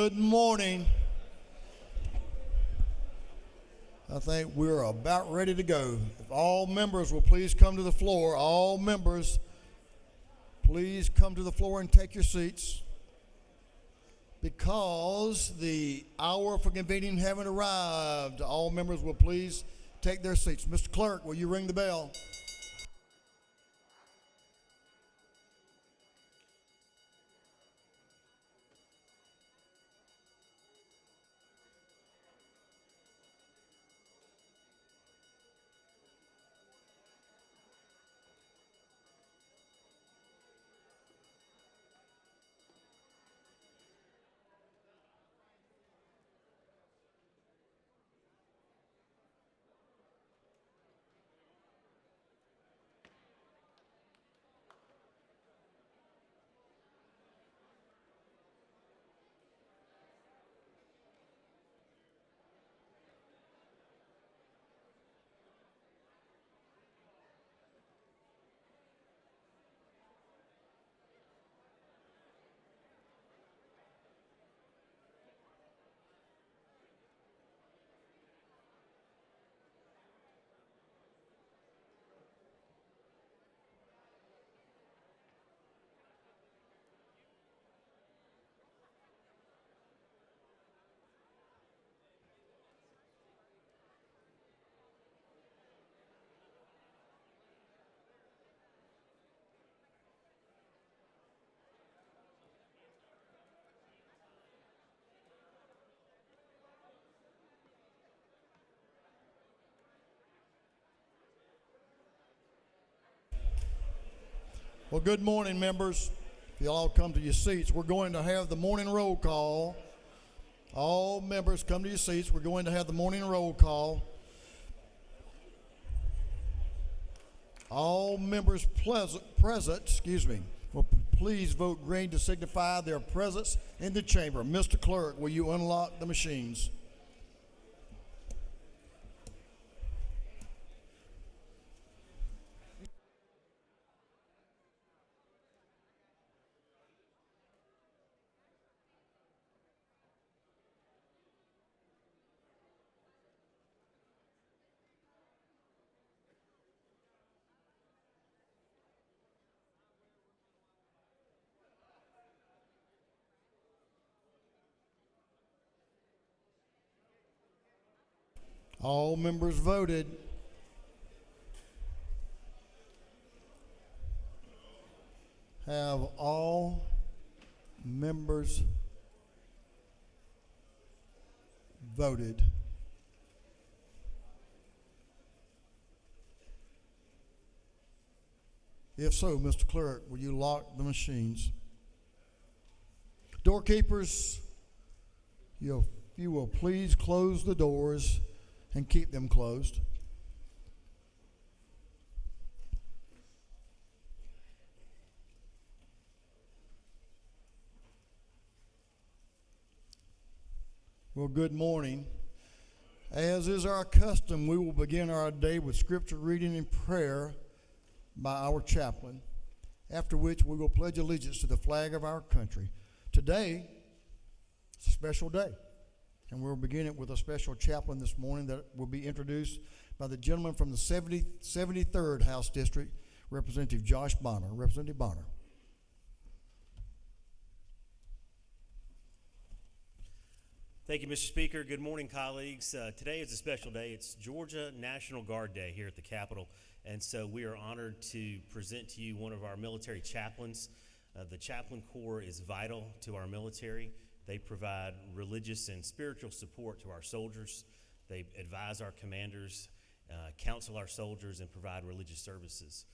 Good morning. I think we're about ready to go. If all members will please come to the floor. All members, please come to the floor and take your seats. Because the hour for convening haven't arrived, all members will please take their seats. Mr. Clerk, will you ring the bell? Well, good morning, members. If you all come to your seats, we're going to have the morning roll call. All members come to your seats. We're going to have the morning roll call. All members present, will please vote green to signify their presence in the chamber. Mr. Clerk, will you unlock the machines? All members voted. Have all members voted? If so, Mr. Clerk, will you lock the machines? Doorkeepers, you will please close the doors and keep them closed. Well, good morning. As is our custom, we will begin our day with scripture reading and prayer by our chaplain, after which we will pledge allegiance to the flag of our country. Today, it's a special day. And we'll begin it with a special chaplain this morning that will be introduced by the gentleman from the 73rd House District, Representative Josh Bonner. Representative Bonner. Thank you, Mr. Speaker. Good morning, colleagues. Today is a special day. It's Georgia National Guard Day here at the Capitol, and so we are honored to present to you one of our military chaplains. The Chaplain Corps is vital to our military. They provide religious and spiritual support to our soldiers. They advise our commanders, counsel our soldiers, and provide religious services.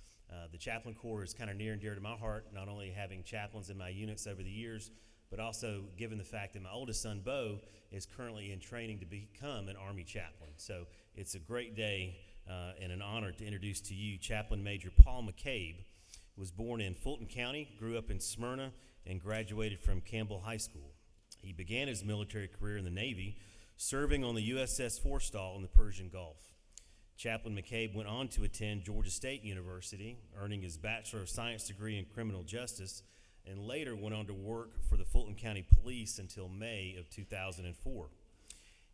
The Chaplain Corps is kind of near and dear to my heart, not only having chaplains in my units over the years, but also given the fact that my oldest son, Bo, is currently in training to become an Army chaplain. So it's a great day and an honor to introduce to you Chaplain Major Paul McCabe. Was born in Fulton County, grew up in Smyrna, and graduated from Campbell High School. He began his military career in the Navy, serving on the USS Forstall in the Persian Gulf. Chaplain McCabe went on to attend Georgia State University, earning his Bachelor of Science degree in Criminal Justice and later went on to work for the Fulton County Police until May of 2004.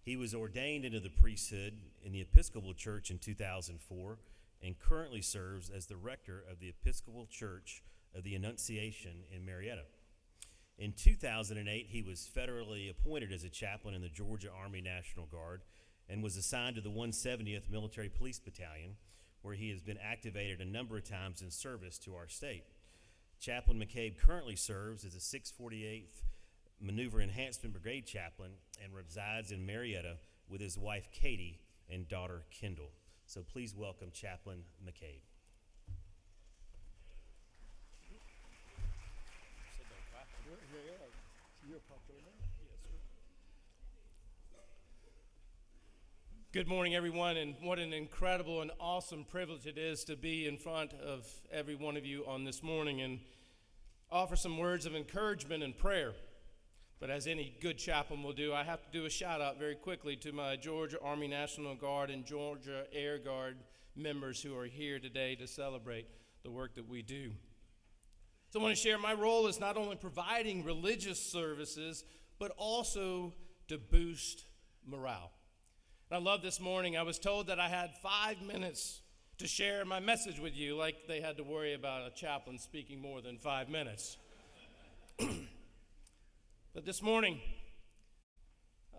He was ordained into the priesthood in the Episcopal Church in 2004 and currently serves as the rector of the Episcopal Church of the Annunciation in Marietta. In 2008, he was federally appointed as a chaplain in the Georgia Army National Guard and was assigned to the 170th Military Police Battalion, where he has been activated a number of times in service to our state. Chaplain McCabe currently serves as a 648th Maneuver Enhancement Brigade chaplain and resides in Marietta with his wife Katie and daughter Kendall. So please welcome Chaplain McCabe. Good morning, everyone, and what an incredible and awesome privilege it is to be in front of every one of you on this morning and offer some words of encouragement and prayer. But as any good chaplain will do, I have to do a shout out very quickly to my Georgia Army National Guard and Georgia Air Guard members who are here today to celebrate the work that we do. So I want to share my role is not only providing religious services, but also to boost morale. I love this morning, I was told that I had 5 minutes to share my message with you, like they had to worry about a chaplain speaking more than 5 minutes. But this morning,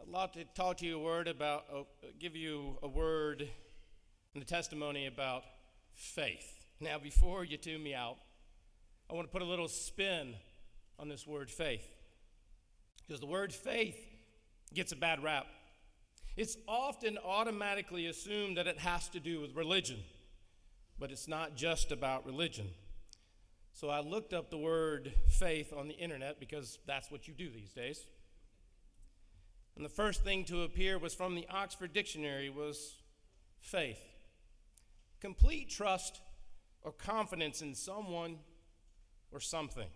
I'd love to talk to you give you a word and a testimony about faith. Now, before you tune me out, I want to put a little spin on this word faith, because the word faith gets a bad rap. It's often automatically assumed that it has to do with religion, but it's not just about religion. So I looked up the word faith on the internet, because that's what you do these days. And the first thing to appear was from the Oxford Dictionary was faith. Complete trust or confidence in someone or something.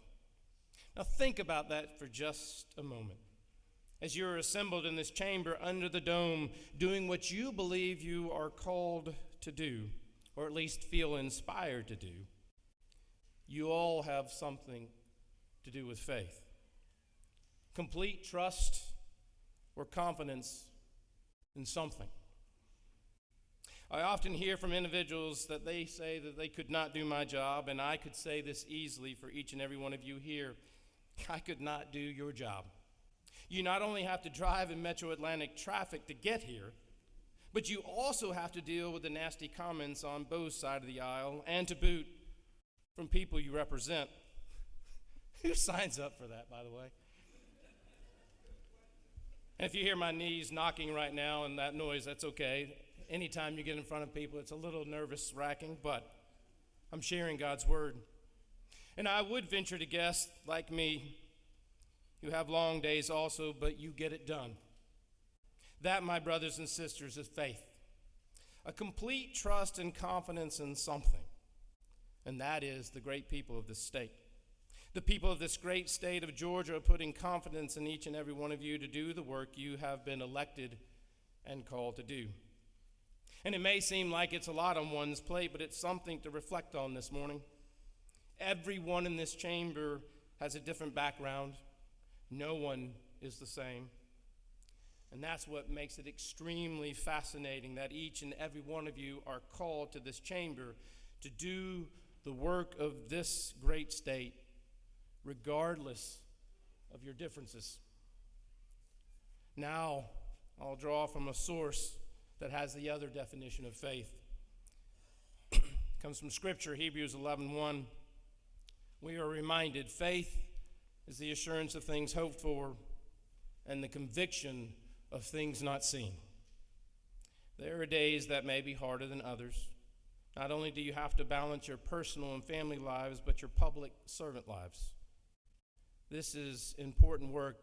Now think about that for just a moment. As you're assembled in this chamber under the dome, doing what you believe you are called to do, or at least feel inspired to do, you all have something to do with faith. Complete trust or confidence in something. I often hear from individuals that they say that they could not do my job, and I could say this easily for each and every one of you here: I could not do your job. You not only have to drive in Metro Atlantic traffic to get here, but you also have to deal with the nasty comments on both sides of the aisle, and to boot, from people you represent. Who signs up for that, by the way? And if you hear my knees knocking right now and that noise, that's okay. Anytime you get in front of people, it's a little nervous-wracking, but I'm sharing God's word. And I would venture to guess, like me, you have long days also, but you get it done. That, my brothers and sisters, is faith. A complete trust and confidence in something. And that is the great people of this state. The people of this great state of Georgia are putting confidence in each and every one of you to do the work you have been elected and called to do. And it may seem like it's a lot on one's plate, but it's something to reflect on this morning. Everyone in this chamber has a different background. No one is the same. And that's what makes it extremely fascinating that each and every one of you are called to this chamber to do the work of this great state, regardless of your differences. Now, I'll draw from a source that has the other definition of faith. It comes from Scripture, Hebrews 11:1. We are reminded faith is the assurance of things hoped for and the conviction of things not seen. There are days that may be harder than others. Not only do you have to balance your personal and family lives, but your public servant lives. This is important work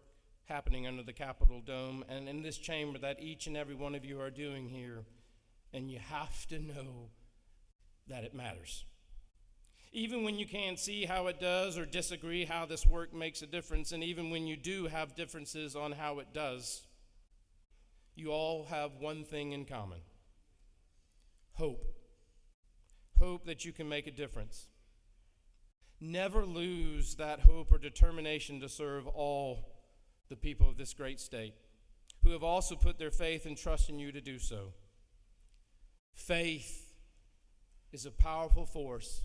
happening under the Capitol Dome and in this chamber that each and every one of you are doing here, and you have to know that it matters. Even when you can't see how it does or disagree how this work makes a difference, and even when you do have differences on how it does, you all have one thing in common: hope. Hope that you can make a difference. Never lose that hope or determination to serve all the people of this great state who have also put their faith and trust in you to do so. Faith is a powerful force,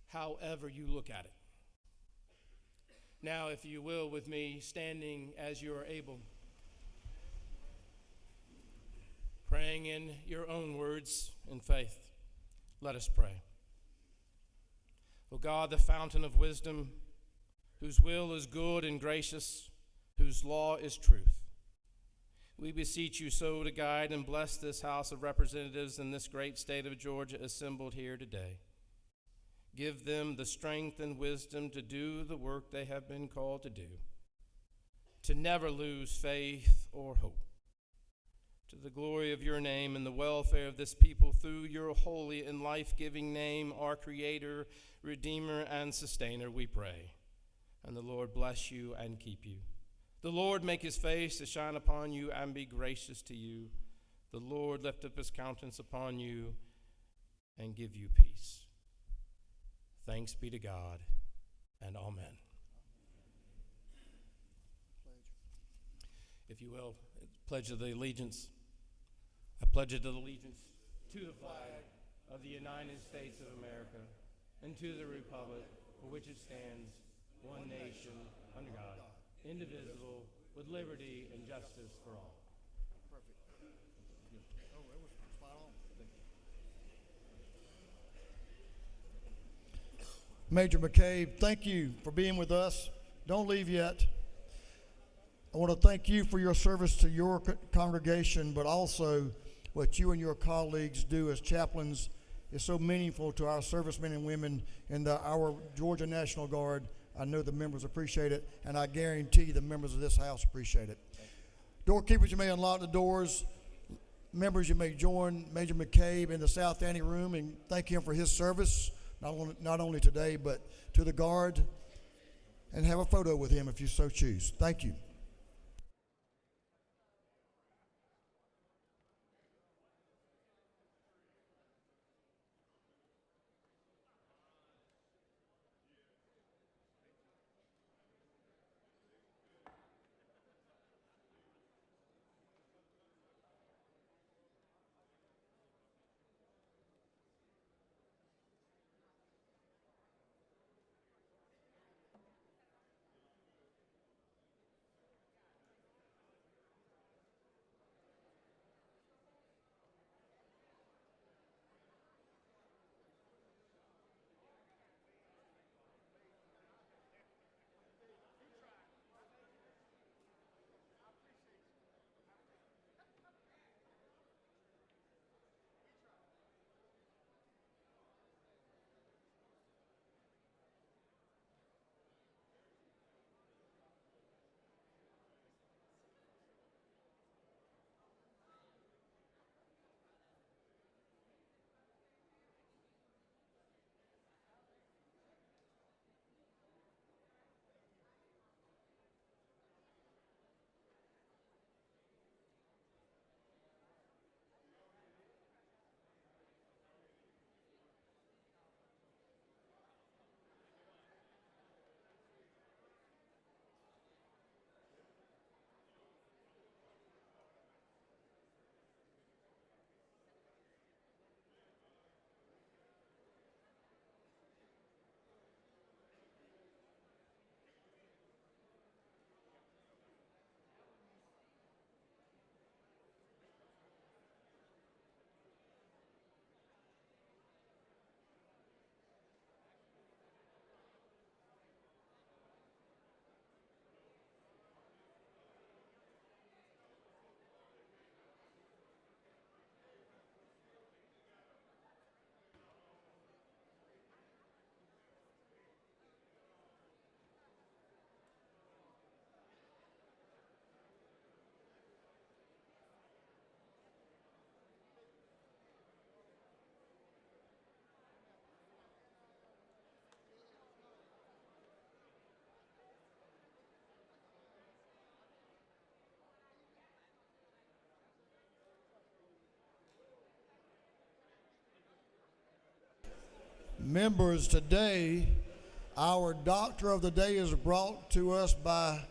however you look at it. Now, if you will, with me, standing as you are able, praying in your own words in faith, let us pray. O God, the fountain of wisdom, whose will is good and gracious, whose law is truth, we beseech you so to guide and bless this House of Representatives in this great state of Georgia assembled here today. Give them the strength and wisdom to do the work they have been called to do, to never lose faith or hope. To the glory of your name and the welfare of this people through your holy and life-giving name, our Creator, Redeemer, and Sustainer, we pray. And the Lord bless you and keep you. The Lord make his face to shine upon you and be gracious to you. The Lord lift up his countenance upon you and give you peace. Thanks be to God, and amen. If you will, pledge of the allegiance. I pledge allegiance to the flag of the United States of America and to the republic for which it stands, one nation, under God, indivisible, with liberty and justice for all. Perfect. Oh, that was spot on. Major McCabe, thank you for being with us. Don't leave yet. I want to thank you for your service to your congregation, but also what you and your colleagues do as chaplains is so meaningful to our servicemen and women in our Georgia National Guard. I know the members appreciate it, and I guarantee the members of this house appreciate it. Doorkeepers, you may unlock the doors. Members, you may join Major McCabe in the South Ante room and thank him for his service, not only today, but to the Guard, and have a photo with him if you so choose. Thank you. Members, today Our doctor of the day is brought to us by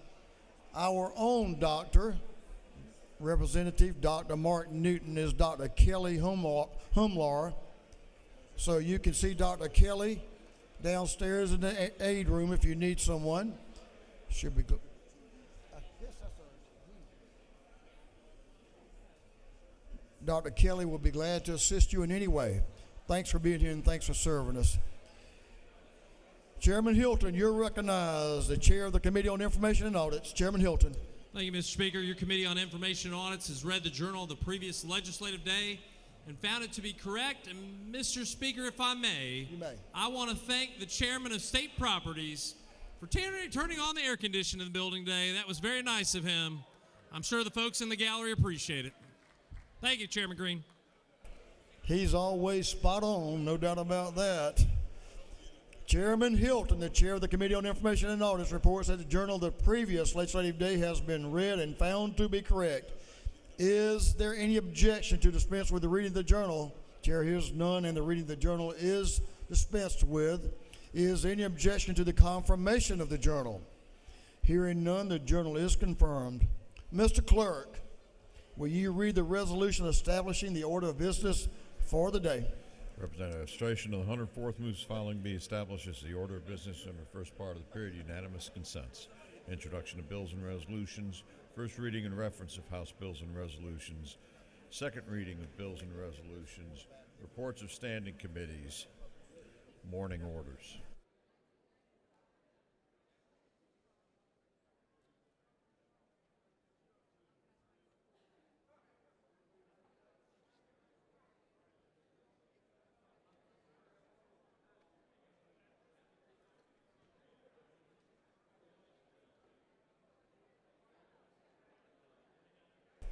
our own doctor. Representative Dr. Martin Newton is Dr. Kelly Humlar. So you can see Dr. Kelly downstairs in the aid room if you need someone. Should be good. Dr. Kelly will be glad to assist you in any way. Thanks for being here and thanks for serving us. Chairman Hilton, you're recognized, the chair of the Committee on Information and Audits. Chairman Hilton. Thank you, Mr. Speaker. Your Committee on Information and Audits has read the journal of the previous legislative day and found it to be correct. And Mr. Speaker, if I may, I want to thank the chairman of State Properties for turning on the air conditioning in the building today. That was very nice of him. I'm sure the folks in the gallery appreciate it. Thank you, Chairman Green. He's always spot on, no doubt about that. Chairman Hilton, the chair of the Committee on Information and Audits, reports that the journal of the previous legislative day has been read and found to be correct. Is there any objection to dispense with the reading of the journal? Chair hears none, and the reading of the journal is dispensed with. Is there any objection to the confirmation of the journal? Hearing none, the journal is confirmed. Mr. Clerk, will you read the resolution establishing the order of business for the day? Representative Administration of the 104th moves following be established as the order of business in the first part of the period. Unanimous consents. Introduction of bills and resolutions. First reading and reference of House bills and resolutions. Second reading of bills and resolutions. Reports of standing committees. Morning orders.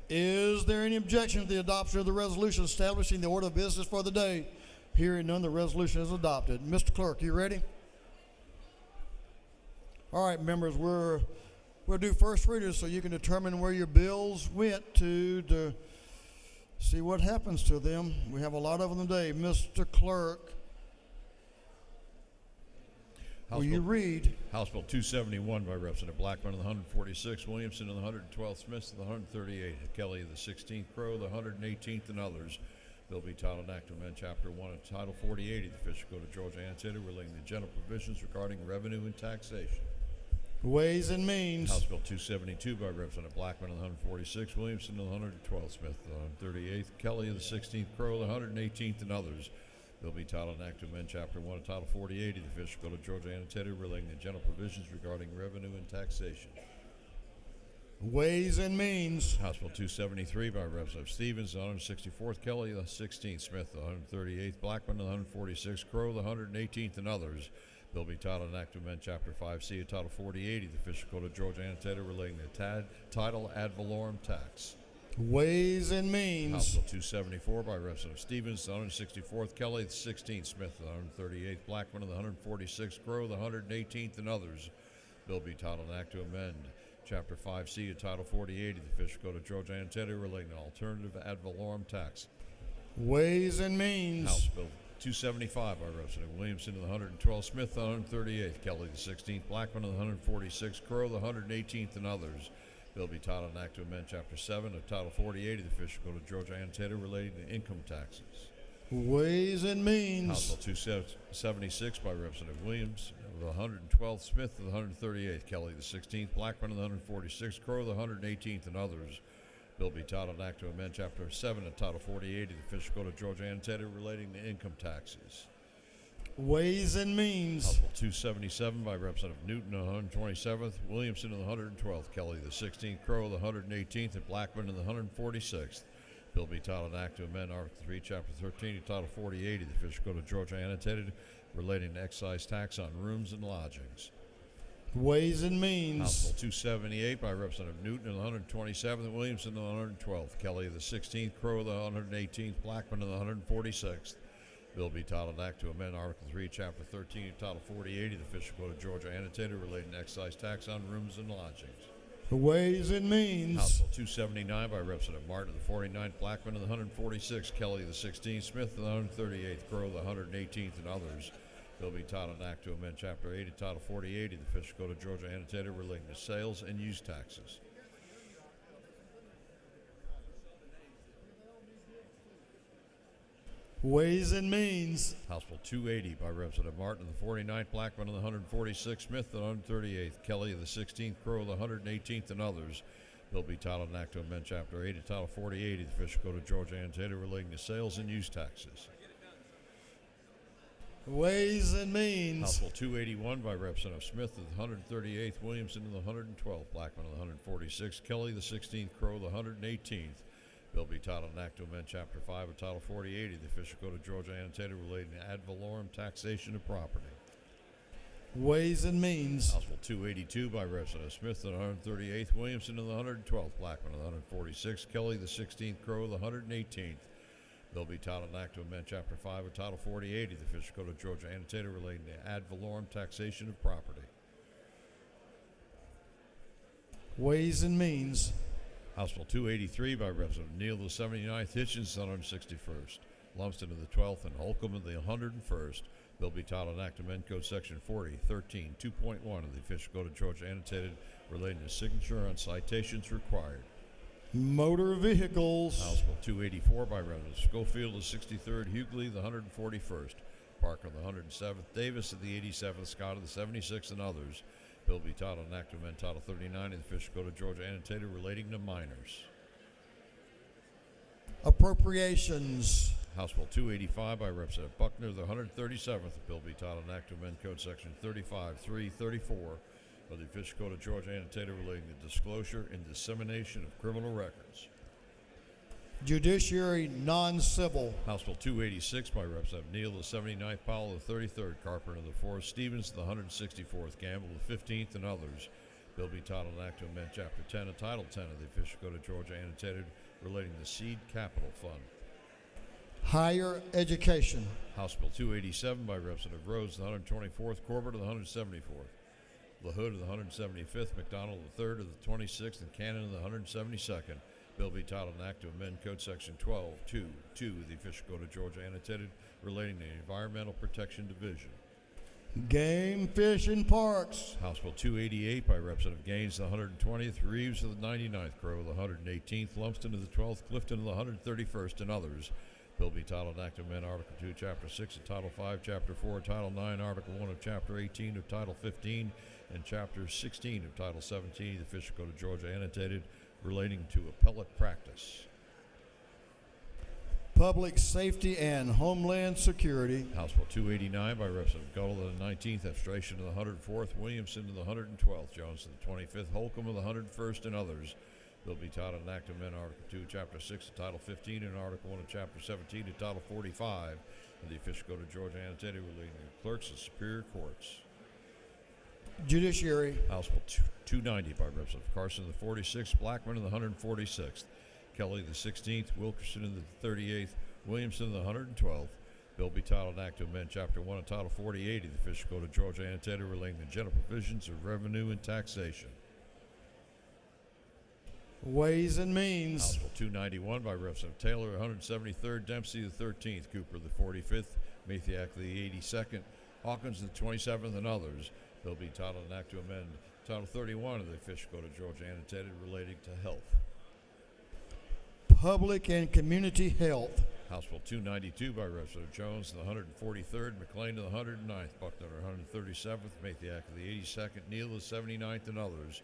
Is there any objection to the adoption of the resolution establishing the order of business for the day? Hearing none, the resolution is adopted. Mr. Clerk, you ready? All right, members, we'll do first readers so you can determine where your bills went to see what happens to them. We have a lot of them today. Mr. Clerk, will you read? House Bill 271 by Representative Blackman of the 146, Williamson of the 112th, Smith of the 138, Kelly of the 16th, Crow, the 118th, and others. Bill be titled an act to amend Chapter 1 of Title 48 of the Official Code of Georgia Annotated relating to general provisions regarding revenue and taxation. Ways and Means. House Bill 272 by Representative Blackman of the 146, Williamson of the 112th, Smith of the 138th, Kelly of the 16th, Crow, the 118th, and others. Bill be titled an act to amend Chapter 1 of Title 48 of the Official Code of Georgia Annotated relating to general provisions regarding revenue and taxation. Ways and Means. House Bill 273 by Representative Stevens, the 164th, Kelly, the 16th, Smith, the 138th, Blackman, the 146th, Crow, the 118th, and others. Bill be titled an act to amend Chapter 5C of Title 48 of the Official Code of Georgia Annotated relating to title ad valorem tax. Ways and House Means. Bill 274 by Representative Stevens, the 164th, Kelly, the 16th, Smith, the 138th, Blackman, the 146th, Crow, the 118th, and others. Bill be titled an act to amend Chapter 5C of Title 48 of the Official Code of Georgia Annotated relating to alternative ad valorem tax. Ways and Means. House Bill 275 by Representative Williamson of the 112th, Smith, the 138th, Kelly, the 16th, Blackman, of the 146th, Crow, the 118th, and others. Bill be titled an act to amend Chapter 7 of Title 48 of the Official Code of Georgia Annotated relating to income taxes. Ways and Means. House Bill 276 by Representative Williams of the 112th, Smith of the 138th, Kelly the 16th, Blackman of the 146th, Crow the 118th, and others. Bill be titled an act to amend Chapter 7 of Title 48 of the Official Code of Georgia Annotated relating to income taxes. Ways and Means. House Bill 277 by Representative Newton of the 127th, Williamson of the 112th, Kelly the 16th, Crow the 118th, and Blackman of the 146th. Bill be titled an act to amend Article 3, Chapter 13 of Title 48 of the Official Code of Georgia Annotated relating to excise tax on rooms and lodgings. Ways and House Means. Bill 278 by Representative Newton of the 127th, Williamson of the 112th, Kelly of the 16th, Crow of the 118th, Blackman of the 146th. Bill be titled an act to amend Article 3, Chapter 13 of Title 48 of the Official Code of Georgia Annotated relating to excise tax on rooms and lodgings. Ways and House Means. Bill 279 by Representative Martin of the 49th, Blackman of the 146th, Kelly of the 16th, Smith of the 138th, Crow of the 118th, and others. Bill be titled an act to amend Chapter 8 of Title 48 of the Official Code of Georgia annotated relating to sales and use taxes. Ways and Means. House Bill 280 by Representative Martin of the 49th, Blackman of the 146th, Smith of the 138th, Kelly of the 16th, Crow of the 118th, and others. Bill be titled an act to amend Chapter 8 of Title 48 of the Official Code of Georgia annotated relating to sales and use taxes. Ways and Means. House Bill 281 by Representative Smith of the 138th, Williamson of the 112th, Blackman of the 146th, Kelly the 16th, Crow of the 118th. Bill be titled an act to amend Chapter 5 of Title 48 of the Official Code of Georgia annotated relating to ad valorem taxation of property. Ways and Means. House Bill 282 by Representative Smith of the 138th, Williamson of the 112th, Blackman of the 146th, Kelly the 16th, Crow of the 118th. Bill be titled an act to amend Chapter 5 of Title 48 of the Official Code of Georgia annotated relating to ad valorem taxation of property. Ways and Means. House Bill 283 by Representative Neal of the 79th, Hitchens of the 161st, Lumsden of the 12th, and Holcomb of the 101st. Bill be titled an act to amend Code Section 40:13 2.1 of the Official Code of Georgia annotated relating to signature on citations required. Motor Vehicles. House Bill 284 by Representative Schofield of the 63rd, Hughley of the 141st, Parker of the 107th, Davis of the 87th, Scott of the 76th, and others. Bill be titled an act to amend Title 39 of the Official Code of Georgia annotated relating to minors. Appropriations. House Bill 285 by Representative Buckner of the 137th. Bill be titled an act to amend Code Section 35.3.34 of the Official Code of Georgia annotated relating to disclosure and dissemination of criminal records. Judiciary Non-Civil. House Bill 286 by Representative Neal of the 79th, Powell of the 33rd, Carpenter of the 4th, Stevens of the 164th, Gamble of the 15th, and others. Bill be titled an act to amend Chapter 10 of Title 10 of the Official Code of Georgia annotated relating to Seed Capital Fund. Higher Education. House Bill 287 by Representative Rhodes of the 124th, Corbett of the 174th, LaHood of the 175th, McDonald of the 3rd of the 26th, and Cannon of the 172nd. Bill be titled an act to amend Code Section 12.2.2 of the Official Code of Georgia annotated relating to the Environmental Protection Division. Game, Fish, and Parks. House Bill 288 by Representative Gaines of the 120th, Reeves of the 99th, Crow of the 118th, Lumsden of the 12th, Clifton of the 131st, and others. Bill be titled an act to amend Article 2, Chapter 6 of Title 5, Chapter 4 of Title 9, Article 1 of Chapter 18 of Title 15, and Chapter 16 of Title 17 of the Official Code of Georgia annotated relating to appellate practice. Public Safety and Homeland Security. House Bill 289 by Representative Gull of the 19th, Abstration of the 104th, Williamson of the 112th, Jones of the 25th, Holcomb of the 101st, and others. Bill be titled an act to amend Article 2, Chapter 6 of Title 15 and Article 1 of Chapter 17 of Title 45 of the Official Code of Georgia annotated relating to clerks of superior courts. Judiciary. House Bill 290 by Representative Carson of the 46th, Blackman of the 146th, Kelly the 16th, Wilkerson of the 38th, Williamson of the 112th. Bill be titled an act to amend Chapter 1 of Title 48 of the Official Code of Georgia annotated relating to general provisions of revenue and taxation. Ways and Means. House Bill 291 by Representative Taylor, 173rd, Dempsey the 13th, Cooper the 45th, Mathiak the 82nd, Hawkins the 27th, and others. Bill be titled an act to amend Title 31 of the Official Code of Georgia annotated relating to health. Public and Community Health. House Bill 292 by Representative Jones of the 143rd, McLean of the 109th, Buckner of the 137th, Mathiak of the 82nd, Neal of the 79th, and others.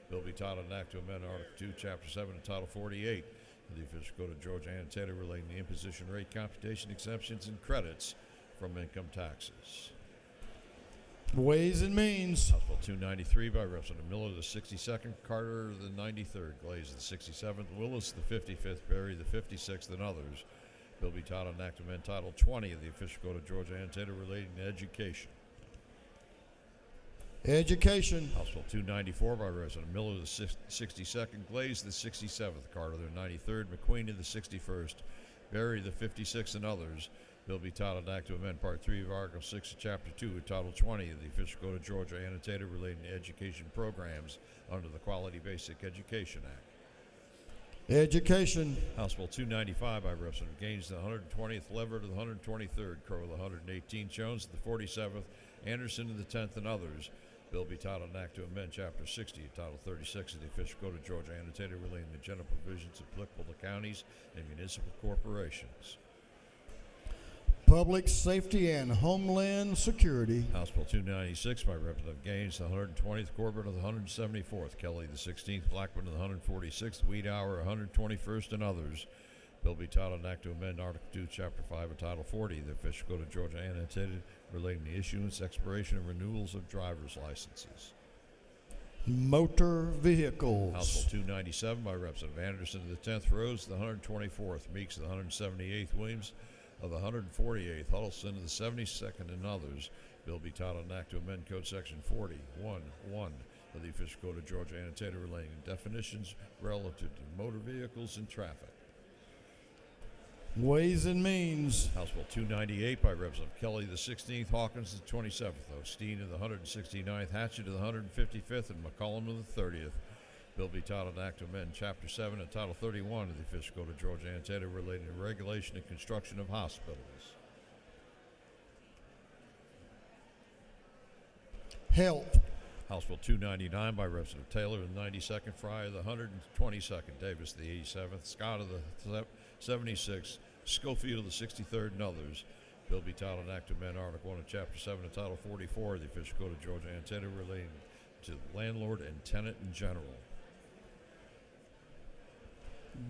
Bill be titled an act to amend Article 2, Chapter 7 of Title 48 of the Official Code of Georgia annotated relating to imposition rate computation exemptions and credits from income taxes. Ways and Means. House Bill 293 by Representative Miller of the 62nd, Carter of the 93rd, Glaze of the 67th, Willis of the 55th, Berry of the 56th, and others. Bill be titled an act to amend Title 20 of the Official Code of Georgia annotated relating to education. Education. House Bill 294 by Representative Miller of the 62nd, Glaze of the 67th, Carter of the 93rd, McQueen of the 61st, Berry of the 56th, and others. Bill be titled an act to amend Part 3 of Article 6 of Chapter 2 of Title 20 of the Official Code of Georgia annotated relating to education programs under the Quality Basic Education Act. Education. House Bill 295 by Representative Gaines, the 120th, Lever to the 123rd, Crowell the 118th, Jones to the 47th, Anderson to the 10th, and others. Bill be titled an act to amend Chapter 60, Title 36 of the Official Code of Georgia, annotated relating to general provisions applicable to counties and municipal corporations. Public Safety and Homeland Security. House Bill 296 by Representative Gaines, the 120th, Corbett of the 174th, Kelly the 16th, Blackburn of the 146th, Weedhour 121st, and others. Bill be titled an act to amend Article 2, Chapter 5 of Title 40 of the Official Code of Georgia, annotated relating to issuance, expiration, and renewals of driver's licenses. Motor Vehicles. House Bill 297 by Representative Anderson of the 10th, Rose of the 124th, Meeks of the 178th, Williams of the 148th, Huddleston of the 72nd, and others. Bill be titled an act to amend Code Section 40.1.1 of the Official Code of Georgia, annotated relating to definitions relative to motor vehicles and traffic. Ways and Means. House Bill 298 by Representative Kelly the 16th, Hawkins the 27th, Osteen of the 169th, Hatchett of the 155th, and McCollum of the 30th. Bill be titled an act to amend Chapter 7 and Title 31 of the Official Code of Georgia, annotated relating to regulation and construction of hospitals. Health. House Bill 299 by Representative Taylor of the 92nd, Fry of the 122nd, Davis of the 87th, Scott of the 76th, Schofield of the 63rd, and others. Bill be titled an act to amend Article 1 of Chapter 7 and Title 44 of the Official Code of Georgia, annotated relating to landlord and tenant in general.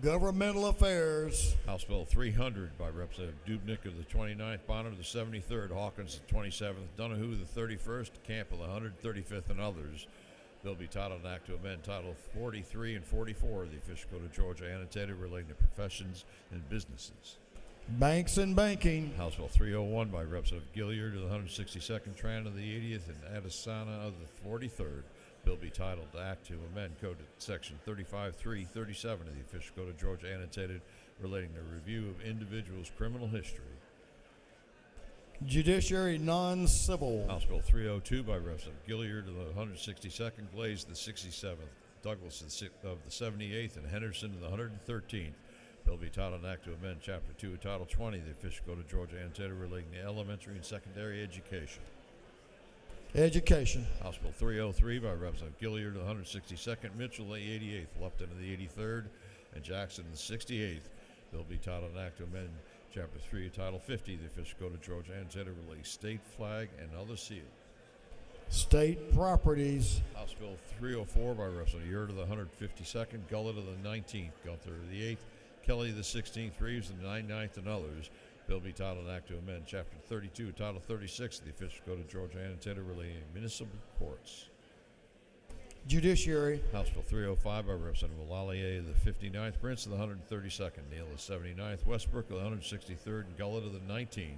Governmental Affairs. House Bill 300 by Representative Dubnik of the 29th, Bonner of the 73rd, Hawkins of the 27th, Donahue of the 31st, Camp of the 135th, and others. Bill be titled an act to amend Title 43 and 44 of the Official Code of Georgia, annotated relating to professions and businesses. Banks and Banking. House Bill 301 by Representative Gilliard of the 162nd, Tran of the 80th, and Adesanya of the 43rd. Bill be titled Act to amend Code Section 35.3.37 of the Official Code of Georgia, annotated relating to review of individuals' criminal history. Judiciary Non-Civil. House Bill 302 by Representative Gilliard of the 162nd, Glaze the 67th, Douglas of the 78th, and Henderson of the 113th. Bill be titled an act to amend Chapter 2 of Title 20 of the Official Code of Georgia, annotated relating to elementary and secondary education. Education. House Bill 303 by Representative Gilliard of the 162nd, Mitchell the 88th, Lupton of the 83rd, and Jackson the 68th. Bill be titled an act to amend Chapter 3 of Title 50 of the Official Code of Georgia, annotated relating state flag and other seals. State Properties. House Bill 304 by Representative Yurt of the 152nd, Gullett of the 19th, Gunther of the 8th, Kelly the 16th, Reeves of the 99th, and others. Bill be titled an act to amend Chapter 32, Title 36 of the Official Code of Georgia, annotated relating to municipal courts. Judiciary. House Bill 305 by Representative Lallier of the 59th, Prince of the 132nd, Neal of the 79th, Westbrook of the 163rd, and Gullett of the 19th.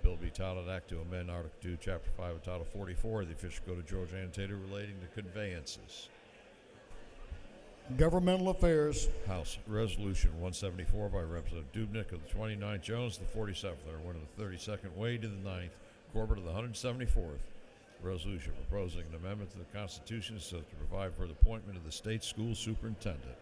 Bill be titled an act to amend Article 2, Chapter 5 of Title 44 of the Official Code of Georgia, annotated relating to conveyances. Governmental Affairs. House Resolution 174 by Representative Dubnik of the 29th, Jones of the 47th, Irwin of the 32nd, Wade of the 9th, Corbett of the 174th. Resolution proposing an amendment to the Constitution so to provide for the appointment of the state school superintendent.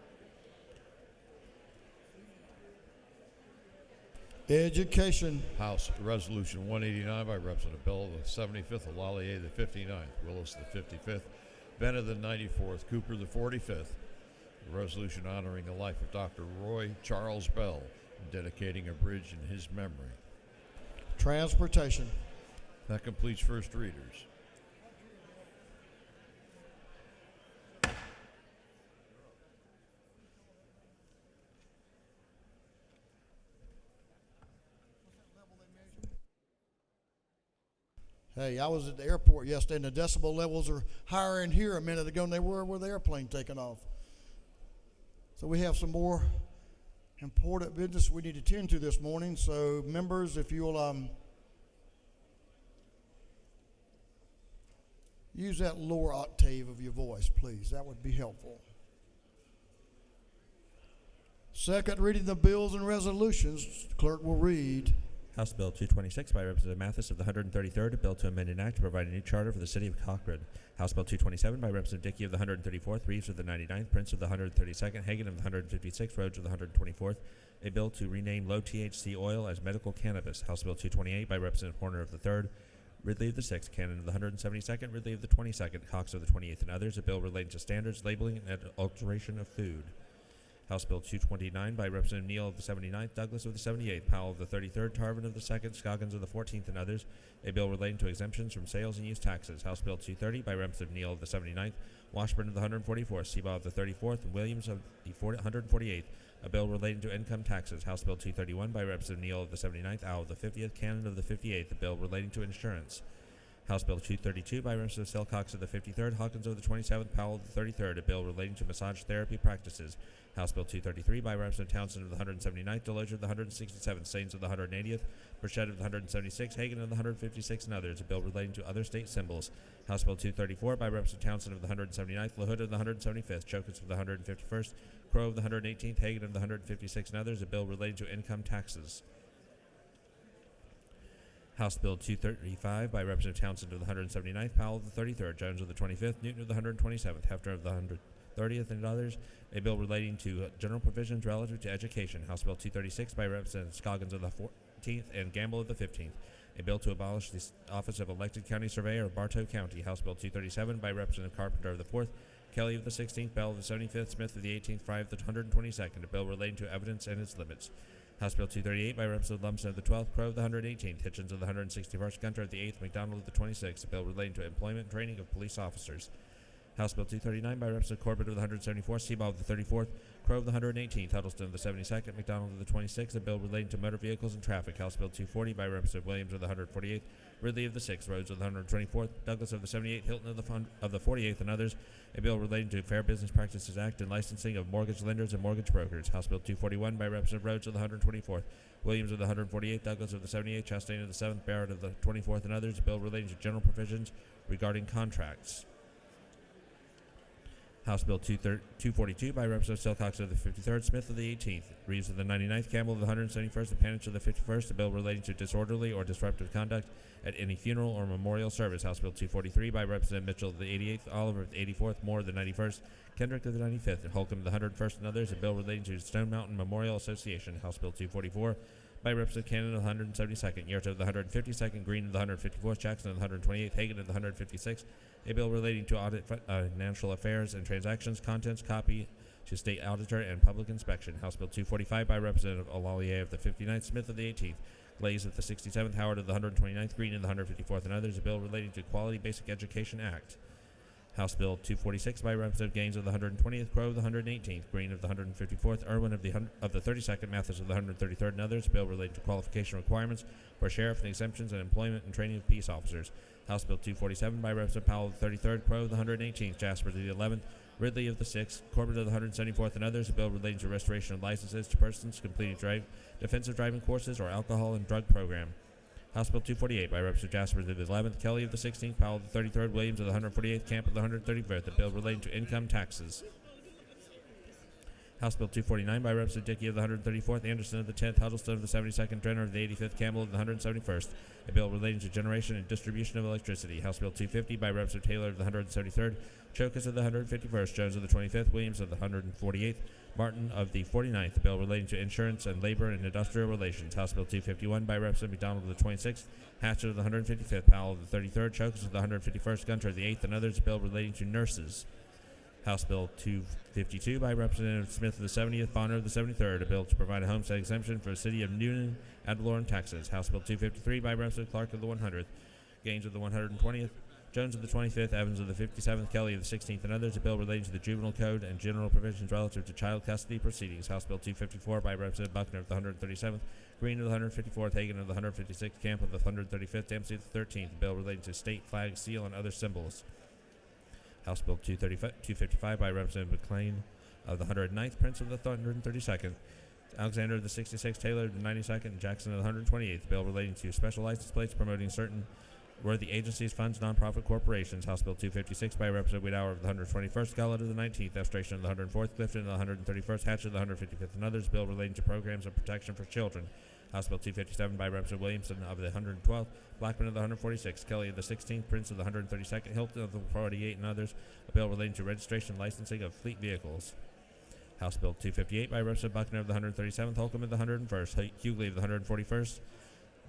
Education. House Resolution 189 by Representative Bell of the 75th, Lallier the 59th, Willis the 55th, Bennett the 94th, Cooper the 45th. A resolution honoring the life of Dr. Roy Charles Bell and dedicating a bridge in his memory. Transportation. That completes first readers. Hey, I was at the airport yesterday, and the decibel levels are higher in here a minute ago than they were with the airplane taking off. So we have some more important business we need to tend to this morning. So members, if you'll use that lower octave of your voice, please. That would be helpful. Second reading of the bills and resolutions. The clerk will read. House Bill 226 by Representative Mathis of the 133rd, a bill to amend an act to provide a new charter for the city of Cochrane. House Bill 227 by Representative Dickey of the 134th, Reeves of the 99th, Prince of the 132nd, Hagan of the 156th, Rhodes of the 124th, a bill to rename low THC oil as medical cannabis. House Bill 228 by Representative Horner of the 3rd, Ridley of the 6th, Cannon of the 172nd, Ridley of the 22nd, Cox of the 28th, and others, a bill relating to standards, labeling, and adulteration of food. House Bill 229 by Representative Neal of the 79th, Douglas of the 78th, Powell of the 33rd, Tarvin of the 2nd, Scoggins of the 14th, and others, a bill relating to exemptions from sales and use taxes. House Bill 230 by Representative Neal of the 79th, Washburn of the 144th, Seabaugh of the 34th, and Williams of the 148th, a bill relating to income taxes. House Bill 231 by Representative Neal of the 79th, Owl of the 50th, Cannon of the 58th, a bill relating to insurance. House Bill 232 by Representative Silcox of the 53rd, Hawkins of the 27th, Powell of the 33rd, a bill relating to massage therapy practices. House Bill 233 by Representative Townsend of the 179th, Deloge of the 167th, Sains of the 180th, Burchett of the 176th, Hagan of the 156th, and others, a bill relating to other state symbols. House Bill 234 by Representative Townsend of the 179th, LaHood of the 175th, Chokus of the 151st, Crow of the 118th, Hagan of the 156th, and others, a bill relating to income taxes. House Bill 235 by Representative Townsend of the 179th, Powell of the 33rd, Jones of the 25th, Newton of the 127th, Hefner of the 130th, and others, a bill relating to general provisions relative to education. House Bill 236 by Representative Scoggins of the 14th and Gamble of the 15th, a bill to abolish the office of elected county surveyor of Bartow County. House Bill 237 by Representative Carpenter of the 4th, Kelly of the 16th, Bell of the 75th, Smith of the 18th, Fry of the 122nd, a bill relating to evidence and its limits. House Bill 238 by Representative Lumsden of the 12th, Crow of the 118th, Hitchens of the 161st, Gunter of the 8th, McDonald of the 26th, a bill relating to employment and training of police officers. House Bill 239 by Representative Corbett of the 174th, Seabaugh of the 34th, Crow of the 118th, Huddleston of the 72nd, McDonald of the 26th, a bill relating to motor vehicles and traffic. House Bill 240 by Representative Williams of the 148th, Ridley of the 6th, Rhodes of the 124th, Douglas of the 78th, Hilton of the 48th, and others, a bill relating to Fair Business Practices Act and licensing of mortgage lenders and mortgage brokers. House Bill 241 by Representative Rhodes of the 124th, Williams of the 148th, Douglas of the 78th, Chastain of the 7th, Barrett of the 24th, and others, a bill relating to general provisions regarding contracts. House Bill 242 by Representative Silcox of the 53rd, Smith of the 18th, Reeves of the 99th, Campbell of the 171st, and Panich of the 51st, a bill relating to disorderly or disruptive conduct at any funeral or memorial service. House Bill 243 by Representative Mitchell of the 88th, Oliver of the 84th, Moore of the 91st, Kendrick of the 95th, and Holcomb of the 101st, and others, a bill relating to Stone Mountain Memorial Association. House Bill 244 by Representative Cannon of the 172nd, Yerta of the 152nd, Green of the 154th, Jackson of the 128th, Hagan of the 156th, a bill relating to audit financial affairs and transactions, contents, copy to state auditor, and public inspection. House Bill 245 by Representative Olalier of the 59th, Smith of the 18th, Glaze of the 67th, Howard of the 129th, Green of the 154th, and others, a bill relating to Quality Basic Education Act. House Bill 246 by Representative Gaines of the 120th, Crow of the 118th, Green of the 154th, Irwin of the 32nd, Mathis of the 133rd, and others, a bill relating to qualification requirements for sheriff and exemptions and employment and training of peace officers. House Bill 247 by Representative Powell of the 33rd, Crow of the 118th, Jasper of the 11th, Ridley of the 6th, Corbett of the 174th, and others, a bill relating to restoration of licenses to persons completing defensive driving courses or alcohol and drug program. House Bill 248 by Representative Jasper of the 11th, Kelly of the 16th, Powell of the 33rd, Williams of the 148th, Camp of the 135th, a bill relating to income taxes. House Bill 249 by Representative Dickey of the 134th, Anderson of the 10th, Huddleston of the 72nd, Drenner of the 85th, Campbell of the 171st, a bill relating to generation and distribution of electricity. House Bill 250 by Representative Taylor of the 173rd, Chokus of the 151st, Jones of the 25th, Williams of the 148th, Martin of the 49th, a bill relating to insurance and labor and industrial relations. House Bill 251 by Representative McDonald of the 26th, Hatchett of the 155th, Powell of the 33rd, Chokus of the 151st, Gunter of the 8th, and others, a bill relating to nurses. House Bill 252 by Representative Smith of the 70th, Bonner of the 73rd, a bill to provide a homestead exemption for the city of Newnan ad valorem taxes. House Bill 253 by Representative Clark of the 100th, Gaines of the 120th, Jones of the 25th, Evans of the 57th, Kelly of the 16th, and others, a bill relating to the juvenile code and general provisions relative to child custody proceedings. House Bill 254 by Representative Buckner of the 137th, Green of the 154th, Hagan of the 156th, Camp of the 135th, Dempsey of the 13th, a bill relating to state flag, seal, and other symbols. House Bill 255 by Representative McLean of the 109th, Prince of the 132nd, Alexander of the 66th, Taylor of the 92nd, and Jackson of the 128th, bill relating to special license plates promoting certain worthy agencies, funds, nonprofit corporations. House Bill 256 by Representative Wiedauer of the 121st, Gullett of the 19th, Estration of the 104th, Clifton of the 131st, Hatch of the 155th, and others, bill relating to programs of protection for children. House Bill 257 by Representative Williamson of the 112th, Blackman of the 146th, Kelly of the 16th, Prince of the 132nd, Hilton of the 48, and others, a bill relating to registration and licensing of fleet vehicles. House Bill 258 by Representative Buckner of the 137th, Holcomb of the 101st, Hughley of the 141st,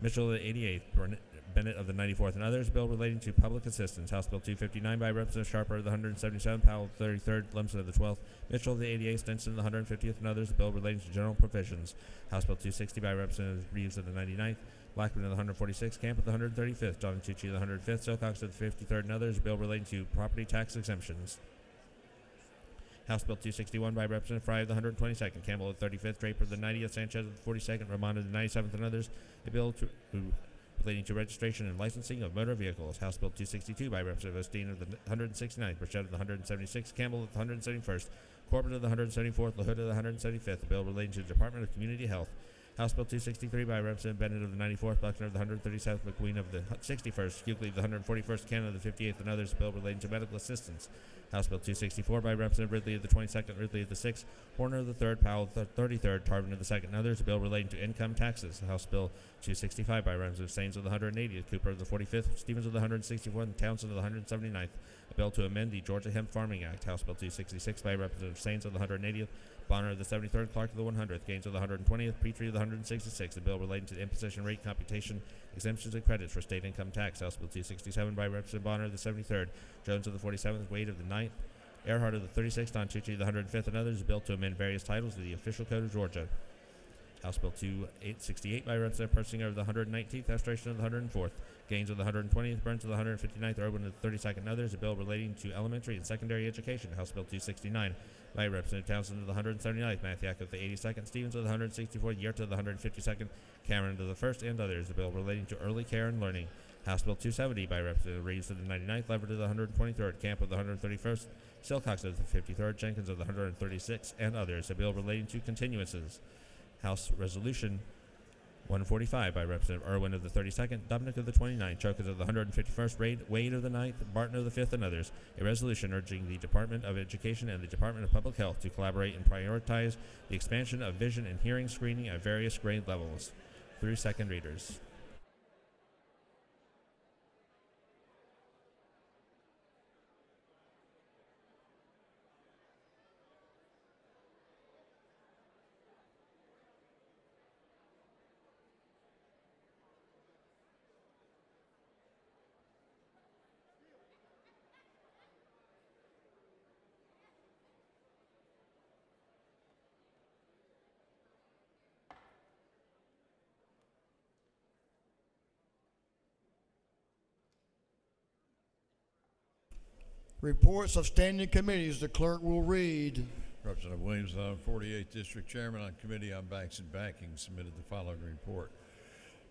Mitchell of the 88th, Bennett of the 94th, and others, a bill relating to public assistance. House Bill 259 by Representative Sharper of the 177th, Powell of the 33rd, Lemson of the 12th, Mitchell of the 88th, Stinson of the 150th, and others, a bill relating to general provisions. House Bill 260 by Representative Reeves of the 99th, Blackman of the 146th, Camp of the 135th, John Tucci of the 105th, Silcox of the 53rd, and others, a bill relating to property tax exemptions. House Bill 261 by Representative Fry of the 122nd, Campbell of the 35th, Draper of the 90th, Sanchez of the 42nd, Ramon of the 97th, and others, a bill relating to registration and licensing of motor vehicles. House Bill 262 by Representative Osteen of the 169th, Burchett of the 176th, Campbell of the 171st, Corbett of the 174th, LaHood of the 175th, a bill relating to the Department of Community Health. House Bill 263 by Representative Bennett of the 94th, Buckner of the 137th, McQueen of the 61st, Hughley of the 141st, Cannon of the 58th, and others, a bill relating to medical assistance. House Bill 264 by Representative Ridley of the 22nd, Ridley of the 6th, Horner of the 3rd, Powell of the 33rd, Tarvin of the 2nd, and others, a bill relating to income taxes. House Bill 265 by Representative Saines of the 180th, Cooper of the 45th, Stevens of the 164th, and Townsend of the 179th, a bill to amend the Georgia Hemp Farming Act. House Bill 266 by Representative Saines of the 180th, Bonner of the 73rd, Clark of the 100th, Gaines of the 120th, Petrie of the 166th, a bill relating to the imposition rate computation, exemptions and credits for state income tax. House Bill 267 by Representative Bonner of the 73rd, Jones of the 47th, Wade of the 9th, Earhart of the 36th, Don Tucci of the 105th, and others, a bill to amend various titles of the official code of Georgia. House Bill 2868 by Representative Persinger of the 119th, Astration of the 104th, Gaines of the 120th, Burns of the 159th, Irwin of the 32nd, and others, a bill relating to elementary and secondary education. House Bill 269 by Representative Townsend of the 179th, Mathiak of the 82nd, Stevens of the 164th, Yerta of the 152nd, Cameron of the 1st, and others, a bill relating to early care and learning. House Bill 270 by Representative Reeves of the 99th, Leverett of the 123rd, Camp of the 131st, Silcox of the 53rd, Jenkins of the 136th, and others, a bill relating to continuances. House Resolution 145 by Representative Irwin of the 32nd, Dubnik of the 29th, Chokers of the 151st, Wade of the 9th, Barton of the 5th, and others, a resolution urging the Department of Education and the Department of Public Health to collaborate and prioritize the expansion of vision and hearing screening at various grade levels. Through second readers. Reports of standing committees the clerk will read. Representative Williams, 48th District Chairman on Committee on Banks and Banking, submitted the following report.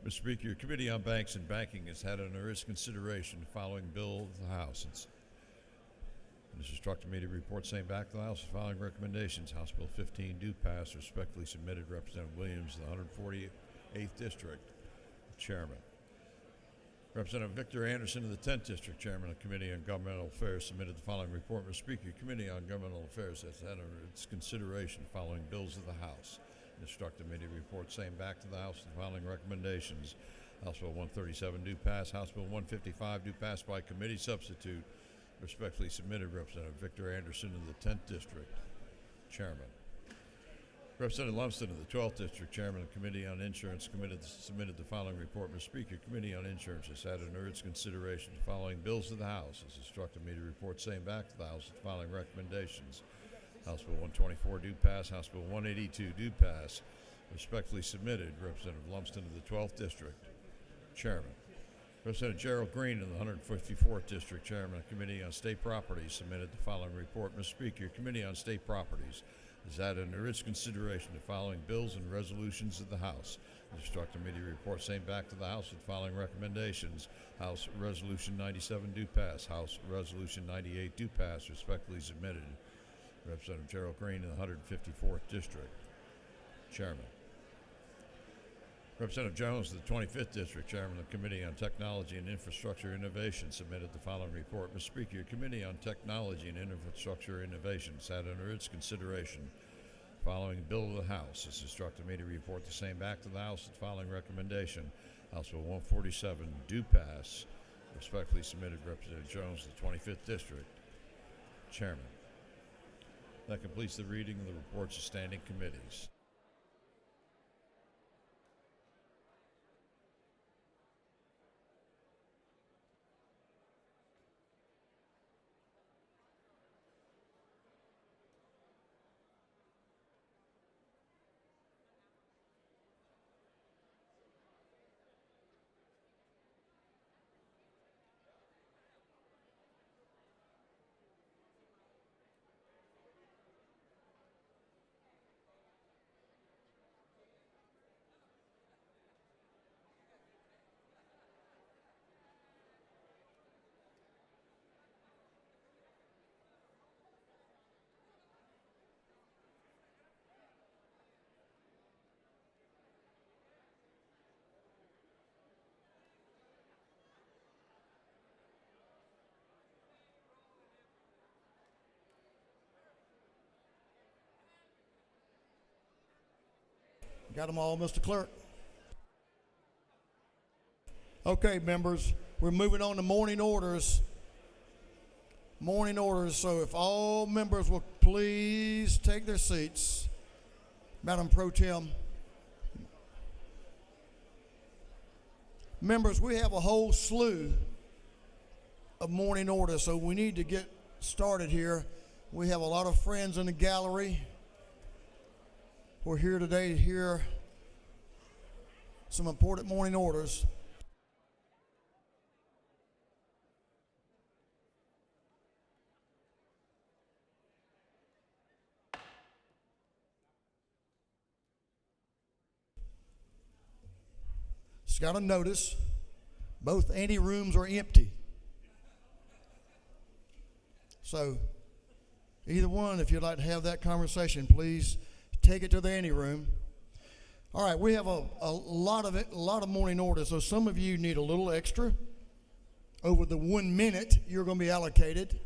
Mr. Speaker, your Committee on Banks and Banking has had under its consideration the following bill of the House. And is instructed me to report same back to the House with the following recommendations. House Bill 15 do pass. Respectfully submitted, Representative Williams, the 148th District Chairman. Representative Victor Anderson of the 10th District Chairman of the Committee on Governmental Affairs submitted the following report. Mr. Speaker, your Committee on Governmental Affairs has had under its consideration the following bills of the House. Instructed me to report same back to the House with the following recommendations. House Bill 137 do pass. House Bill 155 do pass by committee substitute. Respectfully submitted, Representative Victor Anderson of the 10th District Chairman. Representative Lumsden of the 12th District Chairman of the Committee on Insurance submitted the following report. Mr. Speaker, Committee on Insurance has had under its consideration the following bills of the House. Has instructed me to report same back to the House with the following recommendations. House Bill 124 do pass. House Bill 182 do pass. Respectfully submitted, Representative Lumsden of the 12th District Chairman. Representative Gerald Green of the 154th District Chairman of the Committee on State Properties submitted the following report. Mr. Speaker, your Committee on State Properties has had under its consideration the following bills and resolutions of the House. Instructed me to report same back to the House with the following recommendations. House Resolution 97 do pass. House Resolution 98 do pass. Respectfully submitted, Representative Gerald Green of the 154th District Chairman. Representative Jones of the 25th District Chairman of the Committee on Technology and Infrastructure Innovation submitted the following report. Mr. Speaker, your Committee on Technology and Infrastructure Innovation had under its consideration Following bill of the House, it's instructed me to report the same back to the House with the following recommendation. House Bill 147 do pass. Respectfully submitted, Representative Jones, the 25th District, Chairman. That completes the reading of the reports of standing committees. Got them all, Mr. Clerk? Okay, members, we're moving on to morning orders. Morning orders, so if all members will please take their seats. Madam Pro Tem. Members, we have a whole slew of morning orders, so we need to get started here. We have a lot of friends in the gallery. We're here today to hear some important morning orders. Just got a notice, both ante rooms are empty. So either one, if you'd like to have that conversation, please take it to the ante room. All right, we have a lot of morning orders, so some of you need a little extra. Over the 1 minute you're going to be allocated.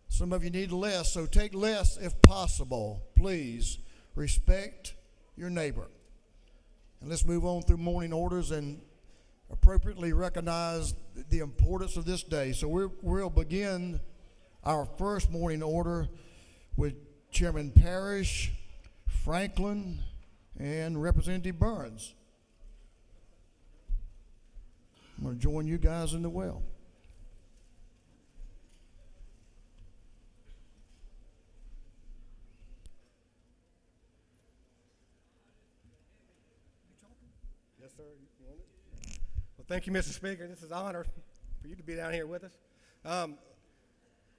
Some of you need less, so take less if possible. Please respect your neighbor. And let's move on through morning orders and appropriately recognize the importance of this day. So we'll begin our first morning order with Chairman Parrish, Franklin, and Representative Burns. I'm going to join you guys in the well. Yes, sir. You want it? Well, thank you, Mr. Speaker. This is an honor for you to be down here with us.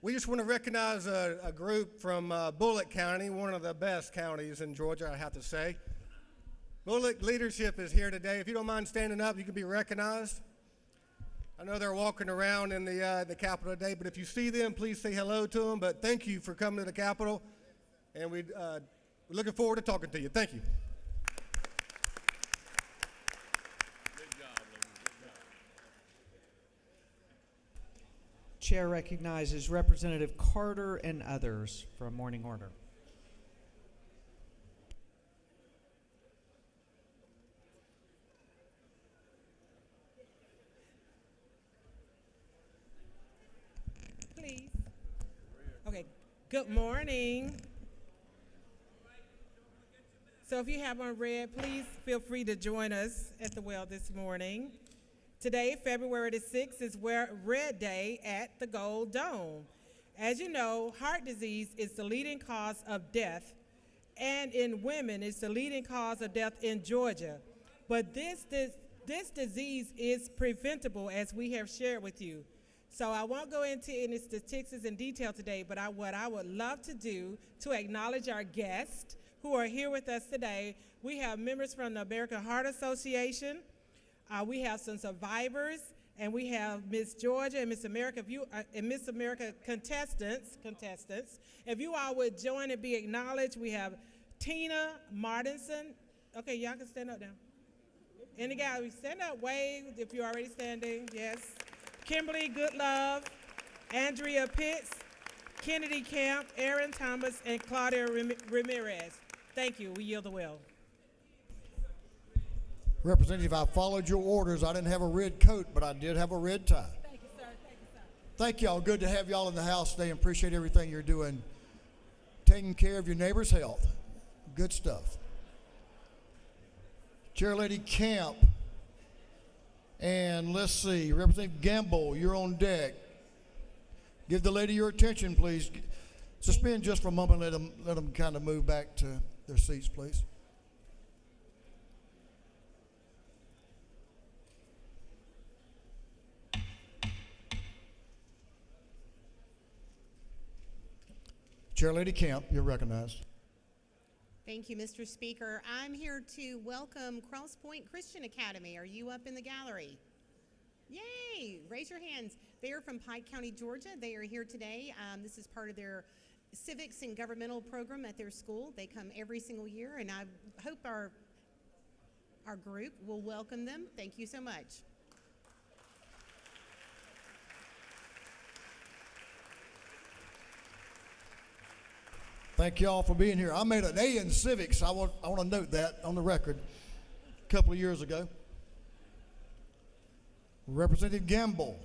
We just want to recognize a group from Bullitt County, one of the best counties in Georgia, I have to say. Bullitt leadership is here today. If you don't mind standing up, you can be recognized. I know they're walking around in the Capitol today, but if you see them, please say hello to them. But thank you for coming to the Capitol, and we're looking forward to talking to you. Thank you. Chair recognizes Representative Carter and others for a morning order. Please. Okay, good morning. So if you have on red, please feel free to join us at the well this morning. Today, February the 6th, is Red Day at the Gold Dome. As you know, heart disease is the leading cause of death, and in women, it's the leading cause of death in Georgia. But this disease is preventable, as we have shared with you. So I won't go into any statistics in detail today, but what I would love to do to acknowledge our guests who are here with us today. We have members from the American Heart Association. We have some survivors, and we have Miss Georgia and Miss America, Miss America contestants. If you all would join and be acknowledged, we have Tina Martinson. Okay, y'all can stand up now. In the gallery, stand up, wave if you're already standing. Yes. Kimberly Goodlove, Andrea Pitts, Kennedy Camp, Aaron Thomas, and Claudia Ramirez. Thank you. We yield the will. Representative, I followed your orders. I didn't have a red coat, but I did have a red tie. Thank you, sir. Thank you, sir. Thank y'all. Good to have y'all in the house today and appreciate everything you're doing. Taking care of your neighbor's health. Good stuff. Chair Lady Camp. And let's see, Representative Gamble, you're on deck. Give the lady your attention, please. Suspend just for a moment. Let them kind of move back to their seats, please. Chair Lady Camp, you're recognized. Thank you, Mr. Speaker. I'm here to welcome Cross Point Christian Academy. Are you up in the gallery? Yay! Raise your hands. They are from Pike County, Georgia. They are here today. This is part of their civics and governmental program at their school. They come every single year, and I hope our group will welcome them. Thank you so much. Thank you all for being here. I made an A in civics. I want to note that on the record a couple of years ago. Representative Gamble.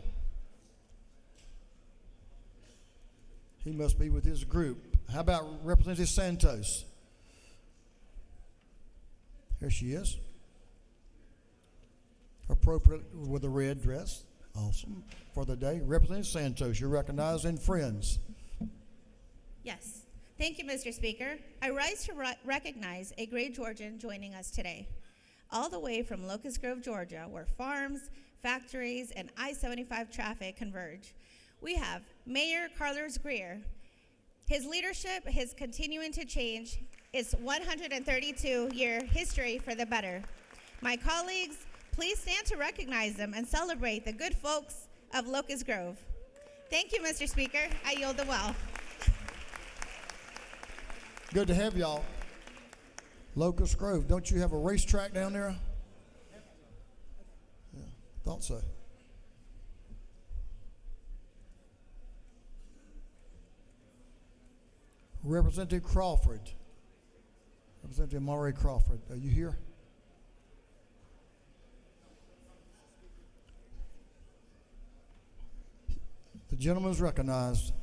He must be with his group. How about Representative Santos? Here she is. Appropriate with a red dress. Awesome for the day. Representative Santos, you're recognized, and friends. Yes. Thank you, Mr. Speaker. I rise to recognize a great Georgian joining us today, all the way from Locust Grove, Georgia, where farms, factories, and I-75 traffic converge. We have Mayor Carlos Greer. His leadership is continuing to change its 132-year history for the better. My colleagues, please stand to recognize them and celebrate the good folks of Locust Grove. Thank you, Mr. Speaker. I yield the well. Good to have y'all. Locust Grove, don't you have a racetrack down there? Yeah, thought so. Representative Crawford. Representative Maury Crawford, are you here? The gentleman is recognized.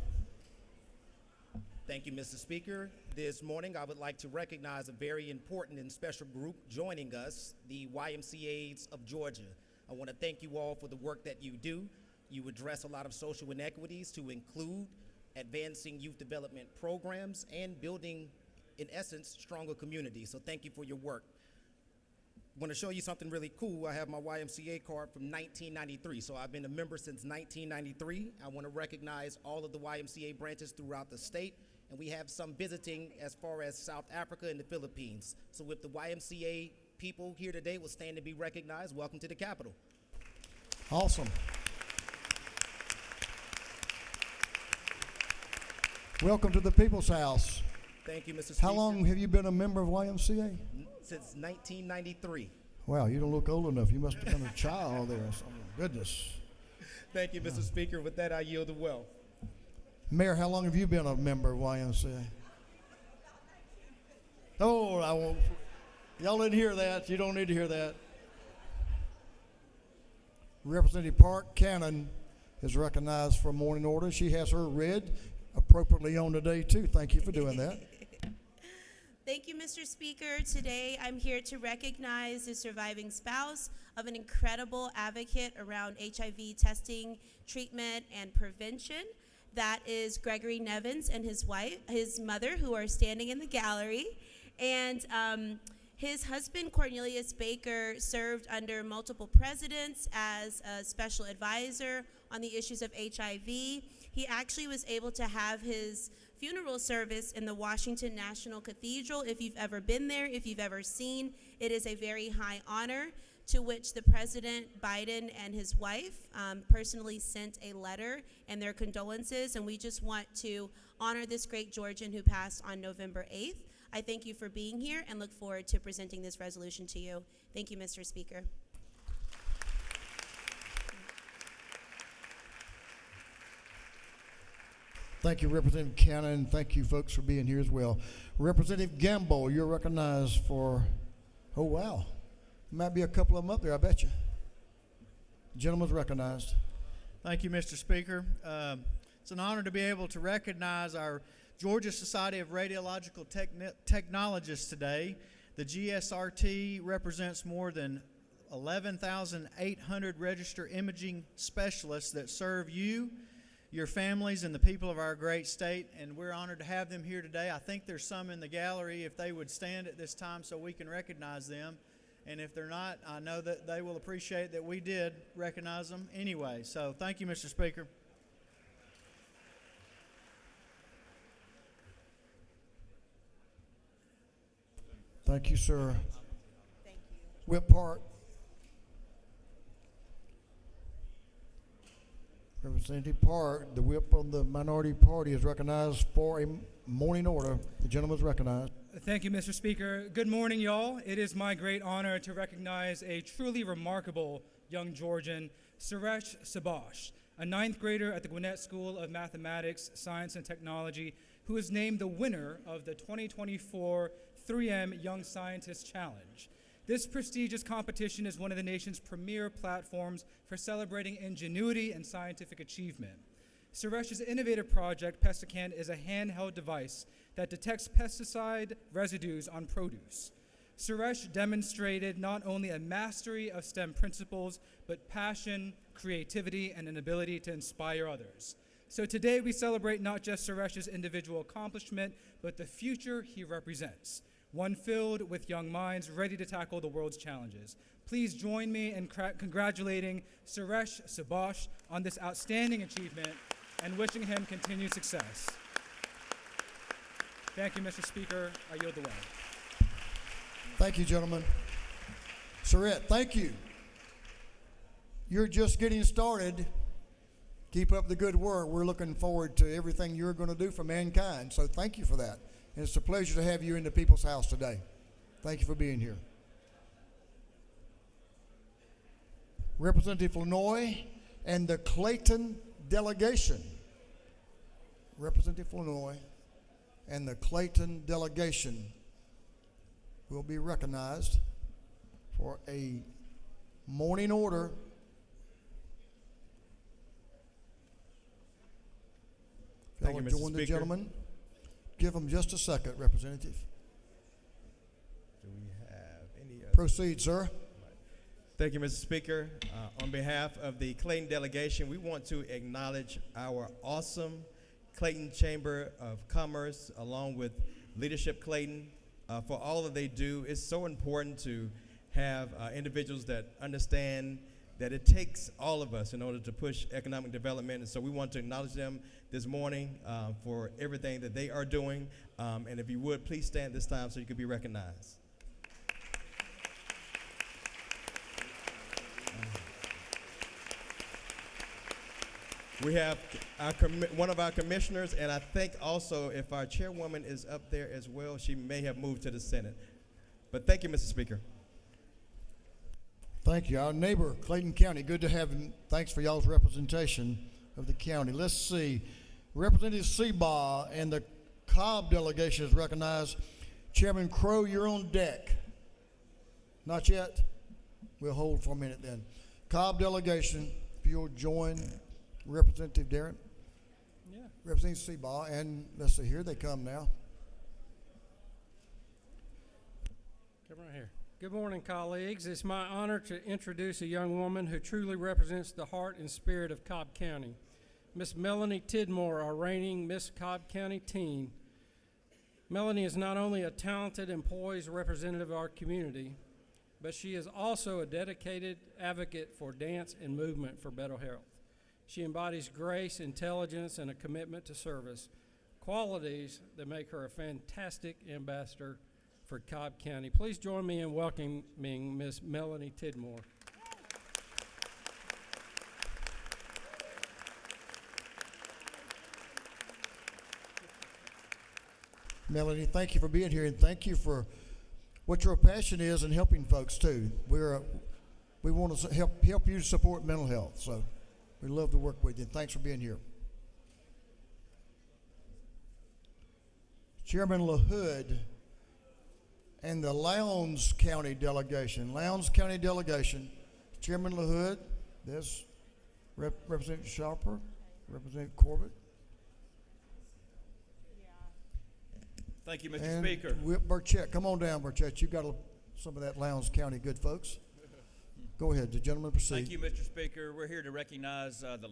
Thank you, Mr. Speaker. This morning, I would like to recognize a very important and special group joining us, the YMCAs of Georgia. I want to thank you all for the work that you do. You address a lot of social inequities to include advancing youth development programs and building, in essence, stronger communities. So thank you for your work. I want to show you something really cool. I have my YMCA card from 1993. So I've been a member since 1993. I want to recognize all of the YMCA branches throughout the state. And we have some visiting as far as South Africa and the Philippines. So with the YMCA people here today will stand to be recognized. Welcome to the Capitol. Awesome. Welcome to the People's House. Thank you, Mr. Speaker. How long have you been a member of YMCA? Since 1993. Wow, you don't look old enough. You must have been a child there. Oh, goodness. Thank you, Mr. Speaker. With that, I yield the well. Mayor, how long have you been a member of YMCA? Oh, I won't. Y'all didn't hear that. You don't need to hear that. Representative Park Cannon is recognized for morning order. She has her red appropriately on today, too. Thank you for doing that. Thank you, Mr. Speaker. Today, I'm here to recognize the surviving spouse of an incredible advocate around HIV testing, treatment, and prevention. That is Gregory Nevins and his wife, his mother, who are standing in the gallery. And his husband, Cornelius Baker, served under multiple presidents as a special advisor on the issues of HIV. He actually was able to have his funeral service in the Washington National Cathedral. If you've ever been there, if you've ever seen, it is a very high honor, to which the President Biden and his wife personally sent a letter and their condolences, and we just want to honor this great Georgian who passed on November 8th. I thank you for being here and look forward to presenting this resolution to you. Thank you, Mr. Speaker. Thank you, Representative Cannon. Thank you, folks, for being here as well. Representative Gamble, you're recognized for, oh, wow. Might be a couple of them up there, I bet you. Gentleman's recognized. Thank you, Mr. Speaker. It's an honor to be able to recognize our Georgia Society of Radiological Technologists today. The GSRT represents more than 11,800 registered imaging specialists that serve you, your families, and the people of our great state, and we're honored to have them here today. I think there's some in the gallery. If they would stand at this time so we can recognize them, and if they're not, I know that they will appreciate that we did recognize them anyway. So thank you, Mr. Speaker. Thank you, sir. Thank you. Whip Park. Representative Park, the whip of the minority party, is recognized for a morning order. The gentleman is recognized. Thank you, Mr. Speaker. Good morning, y'all. It is my great honor to recognize a truly remarkable young Georgian, Suresh Sabash, a ninth grader at the Gwinnett School of Mathematics, Science, and Technology, who is named the winner of the 2024 3M Young Scientist Challenge. This prestigious competition is one of the nation's premier platforms for celebrating ingenuity and scientific achievement. Suresh's innovative project, Pesticant, is a handheld device that detects pesticide residues on produce. Suresh demonstrated not only a mastery of STEM principles, but passion, creativity, and an ability to inspire others. So today we celebrate not just Suresh's individual accomplishment, but the future he represents, one filled with young minds ready to tackle the world's challenges. Please join me in congratulating Suresh Sabash on this outstanding achievement and wishing him continued success. Thank you, Mr. Speaker. I yield the way. Thank you, gentlemen. Surette, thank you. You're just getting started. Keep up the good work. We're looking forward to everything you're going to do for mankind. So thank you for that. And it's a pleasure to have you in the People's House today. Thank you for being here. Representative Lanoy and the Clayton delegation. Representative Lanoy and the Clayton delegation will be recognized for a morning order. Thank you, Mr. Join the Speaker. gentleman. Give them just a second, Representative. Do we have any other? Proceed, sir. Thank you, Mr. Speaker. On behalf of the Clayton delegation, we want to acknowledge our awesome Clayton Chamber of Commerce, along with Leadership Clayton, for all that they do. It's so important to have individuals that understand that it takes all of us in order to push economic development. And so we want to acknowledge them this morning for everything that they are doing. And if you would, please stand this time so you could be recognized. We have one of our commissioners, and I think also if our chairwoman is up there as well, she may have moved to the Senate. But thank you, Mr. Speaker. Thank you. Our neighbor, Clayton County, good to have him. Thanks for y'all's representation of the county. Let's see. Representative Seabaugh and the Cobb delegation is recognized. Chairman Crow, you're on deck. Not yet? We'll hold for a minute then. Cobb delegation, if you'll join Representative Darren. Yeah. Representative Seabaugh, and let's see, here they come now. Come right here. Good morning, colleagues. It's my honor to introduce a young woman who truly represents the heart and spirit of Cobb County. Miss Melanie Tidmore, our reigning Miss Cobb County teen. Melanie is not only a talented and poised representative of our community, but she is also a dedicated advocate for dance and movement for better health. She embodies grace, intelligence, and a commitment to service, qualities that make her a fantastic ambassador for Cobb County. Please join me in welcoming Miss Melanie Tidmore. Melanie, thank you for being here, and thank you for what your passion is in helping folks too. We want to help you support mental health, so we love to work with you. Thanks for being here. Chairman LaHood, and the Lowndes County delegation. Lowndes County delegation, Chairman LaHood, there's Representative Sharper, Representative Corbett. Thank you, Mr. And Speaker. Whip Burchett. Come on down, Burchett. You've got some of that Lowndes County good folks. Go ahead, the gentleman proceed. Thank you, Mr. Speaker. We're here to recognize the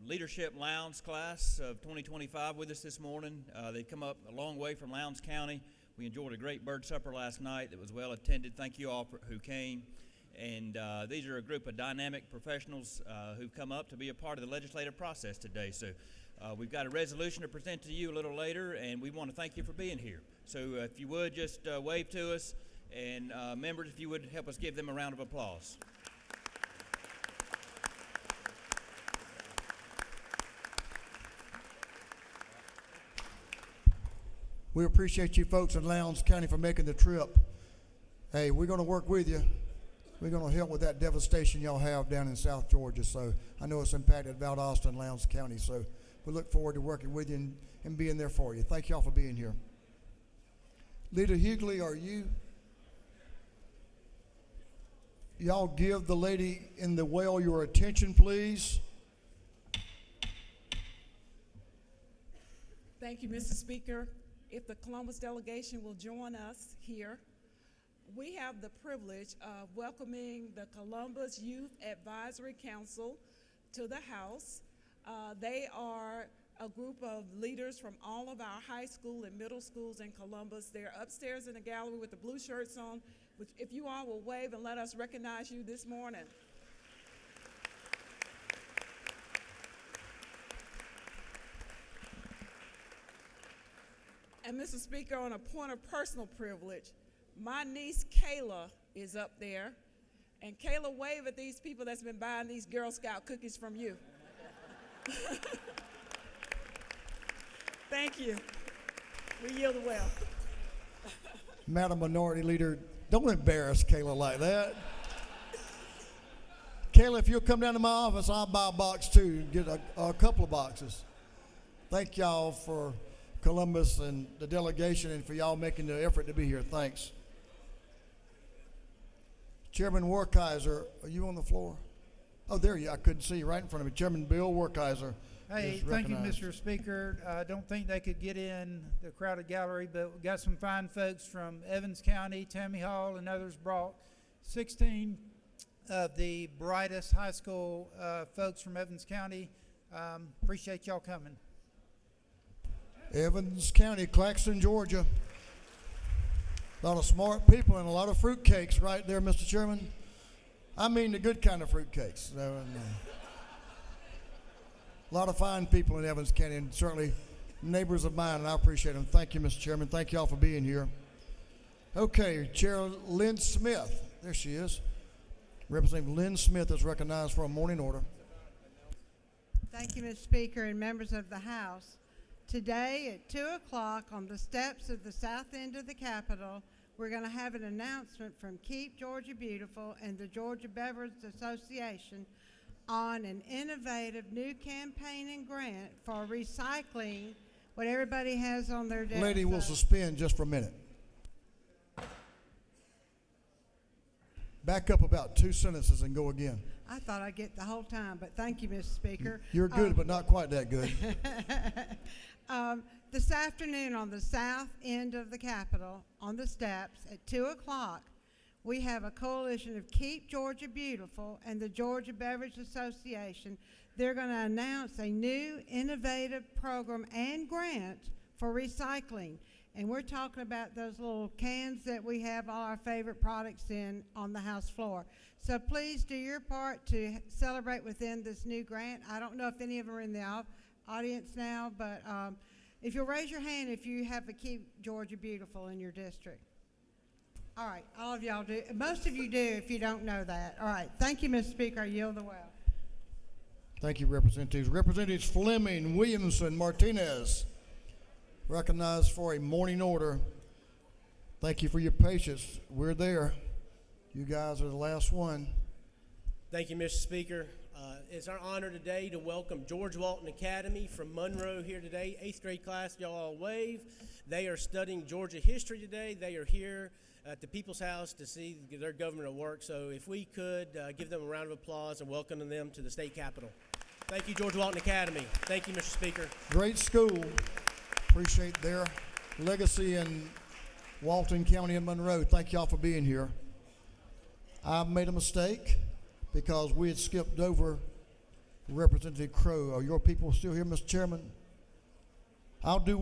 Leadership Lowndes class of 2025 with us this morning. They've come up a long way from Lowndes County. We enjoyed a great bird supper last night that was well attended. Thank you all who came. And these are a group of dynamic professionals who've come up to be a part of the legislative process today. So we've got a resolution to present to you a little later, and we want to thank you for being here. So if you would, just wave to us. And members, if you would help us give them a round of applause. We appreciate you folks in Lowndes County for making the trip. Hey, we're going to work with you. We're going to help with that devastation y'all have down in South Georgia. So I know it's impacted Valdosta and Lowndes County. So we look forward to working with you and being there for you. Thank y'all for being here. Leader Hughley, are you? Y'all give the lady in the well your attention, please. Thank you, Mr. Speaker. If the Columbus delegation will join us here, we have the privilege of welcoming the Columbus Youth Advisory Council to the House. They are a group of leaders from all of our high school and middle schools in Columbus. They're upstairs in the gallery with the blue shirts on, which if you all will wave and let us recognize you this morning. And Mr. Speaker, on a point of personal privilege, my niece Kayla is up there. And Kayla, wave at these people that's been buying these Girl Scout cookies from you. Thank you. We yield well. Madam Minority Leader, don't embarrass Kayla like that. Kayla, if you'll come down to my office, I'll buy a box too, get a couple of boxes. Thank y'all for Columbus and the delegation and for y'all making the effort to be here. Thanks. Chairman Werkheiser, are you on the floor? Oh, there you are. I couldn't see you right in front of me. Chairman Bill Werkheiser. Hey, thank you, Mr. Speaker. I don't think they could get in the crowded gallery, but we got some fine folks from Evans County, Tammy Hall, and others brought 16 of the brightest high school folks from Evans County. Appreciate y'all coming. Evans County, Claxton, Georgia. A lot of smart people and a lot of fruitcakes right there, Mr. Chairman. I mean the good kind of fruitcakes. A lot of fine people in Evans County and certainly neighbors of mine, and I appreciate them. Thank you, Mr. Chairman. Thank you all for being here. Okay, Chair Lynn Smith. There she is. Representative Lynn Smith is recognized for a morning order. Thank you, Mr. Speaker and members of the House. Today at 2 o'clock on the steps of the south end of the Capitol, we're going to have an announcement from Keep Georgia Beautiful and the Georgia Beverage Association on an innovative new campaign and grant for recycling what everybody has on their desk. Lady, will suspend just for a minute. Back up about 2 sentences and go again. I thought I'd get the whole time, but thank you, Mr. Speaker. You're good, but not quite that good. This afternoon on the south end of the Capitol, on the steps at 2 o'clock, we have a coalition of Keep Georgia Beautiful and the Georgia Beverage Association. They're going to announce a new innovative program and grant for recycling. And we're talking about those little cans that we have all our favorite products in on the House floor. So please do your part to celebrate within this new grant. I don't know if any of them are in the audience now, but if you'll raise your hand if you have a Keep Georgia Beautiful in your district. All right, all of y'all do. Most of you do if you don't know that. All right, thank you, Mr. Speaker. I yield the well. Thank you, Representatives. Representatives Fleming, Williamson, Martinez, recognized for a morning order. Thank you for your patience. We're there. You guys are the last one. Thank you, Mr. Speaker. It's our honor today to welcome George Walton Academy from Monroe here today. 8th grade class, y'all all wave. They are studying Georgia history today. They are here at the People's House to see their government at work. So if we could give them a round of applause and welcome them to the state capitol. Thank you, George Walton Academy. Thank you, Mr. Speaker. Great school. Appreciate their legacy in Walton County and Monroe. Thank y'all for being here. I made a mistake because we had skipped over Representative Crow. Are your people still here, Mr. Chairman? I'll do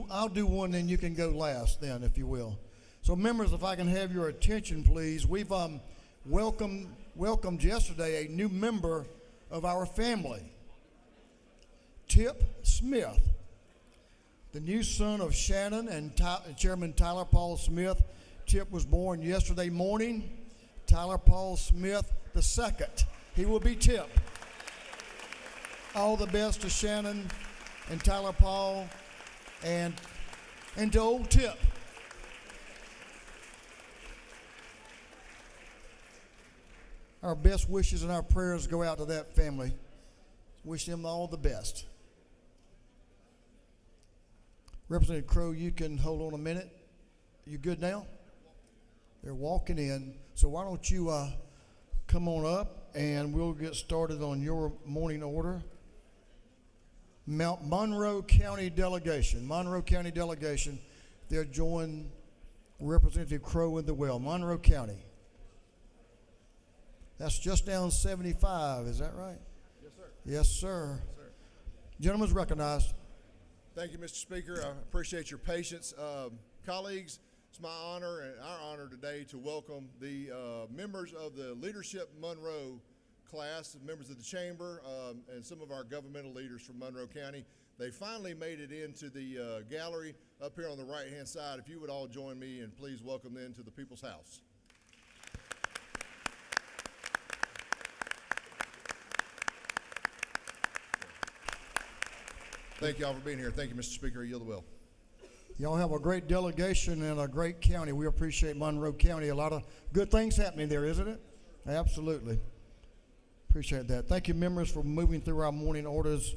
one, then you can go last then, if you will. So members, if I can have your attention, please. We've welcomed yesterday a new member of our family, Tip Smith, the new son of Shannon and Chairman Tyler Paul Smith. Tip was born yesterday morning. Tyler Paul Smith II. He will be Tip. All the best to Shannon and Tyler Paul and to old Tip. Our best wishes and our prayers go out to that family. Wish them all the best. Representative Crow, you can hold on a minute. You good now? They're walking in. So why don't you come on up and we'll get started on your morning order. Monroe County Delegation. Monroe County Delegation. They'll join Representative Crow in the well. Monroe County. That's just down 75, is that right? Yes, sir. Yes, sir. Yes, sir. Gentleman's recognized. Thank you, Mr. Speaker. I appreciate your patience. Colleagues, it's my honor and our honor today to welcome the members of the Leadership Monroe class, members of the chamber, and some of our governmental leaders from Monroe County. They finally made it into the gallery up here on the right-hand side. If you would all join me and please welcome them to the People's House. Thank you all for being here. Thank you, Mr. Speaker. I yield the will. Y'all have a great delegation and a great county. We appreciate Monroe County. A lot of good things happening there, isn't it? Absolutely. Appreciate that. Thank you, members, for moving through our morning orders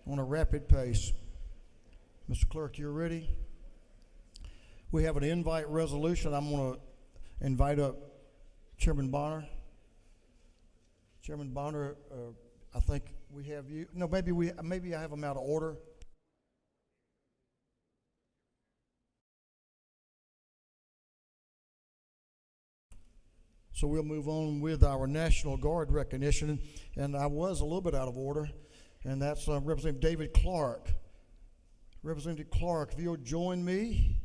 on a rapid pace. Mr. Clerk, you're ready? We have an invite resolution. I'm going to invite up Chairman Bonner. Chairman Bonner, I think we have you. No, maybe I have them out of order. So we'll move on with our National Guard recognition, and I was a little bit out of order, and that's Representative David Clark. Representative Clark, if you'll join me,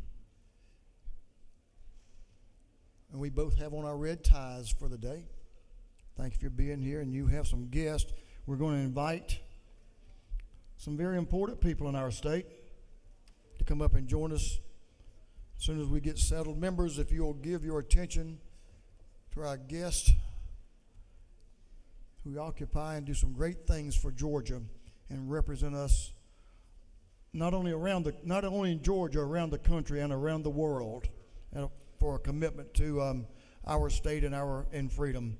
and we both have on our red ties for the day. Thank you for being here, and you have some guests. We're going to invite some very important people in our state to come up and join us as soon as we get settled. Members, if you'll give your attention to our guests who occupy and do some great things for Georgia and represent us not only in Georgia, around the country and around the world, and for a commitment to our state and freedom.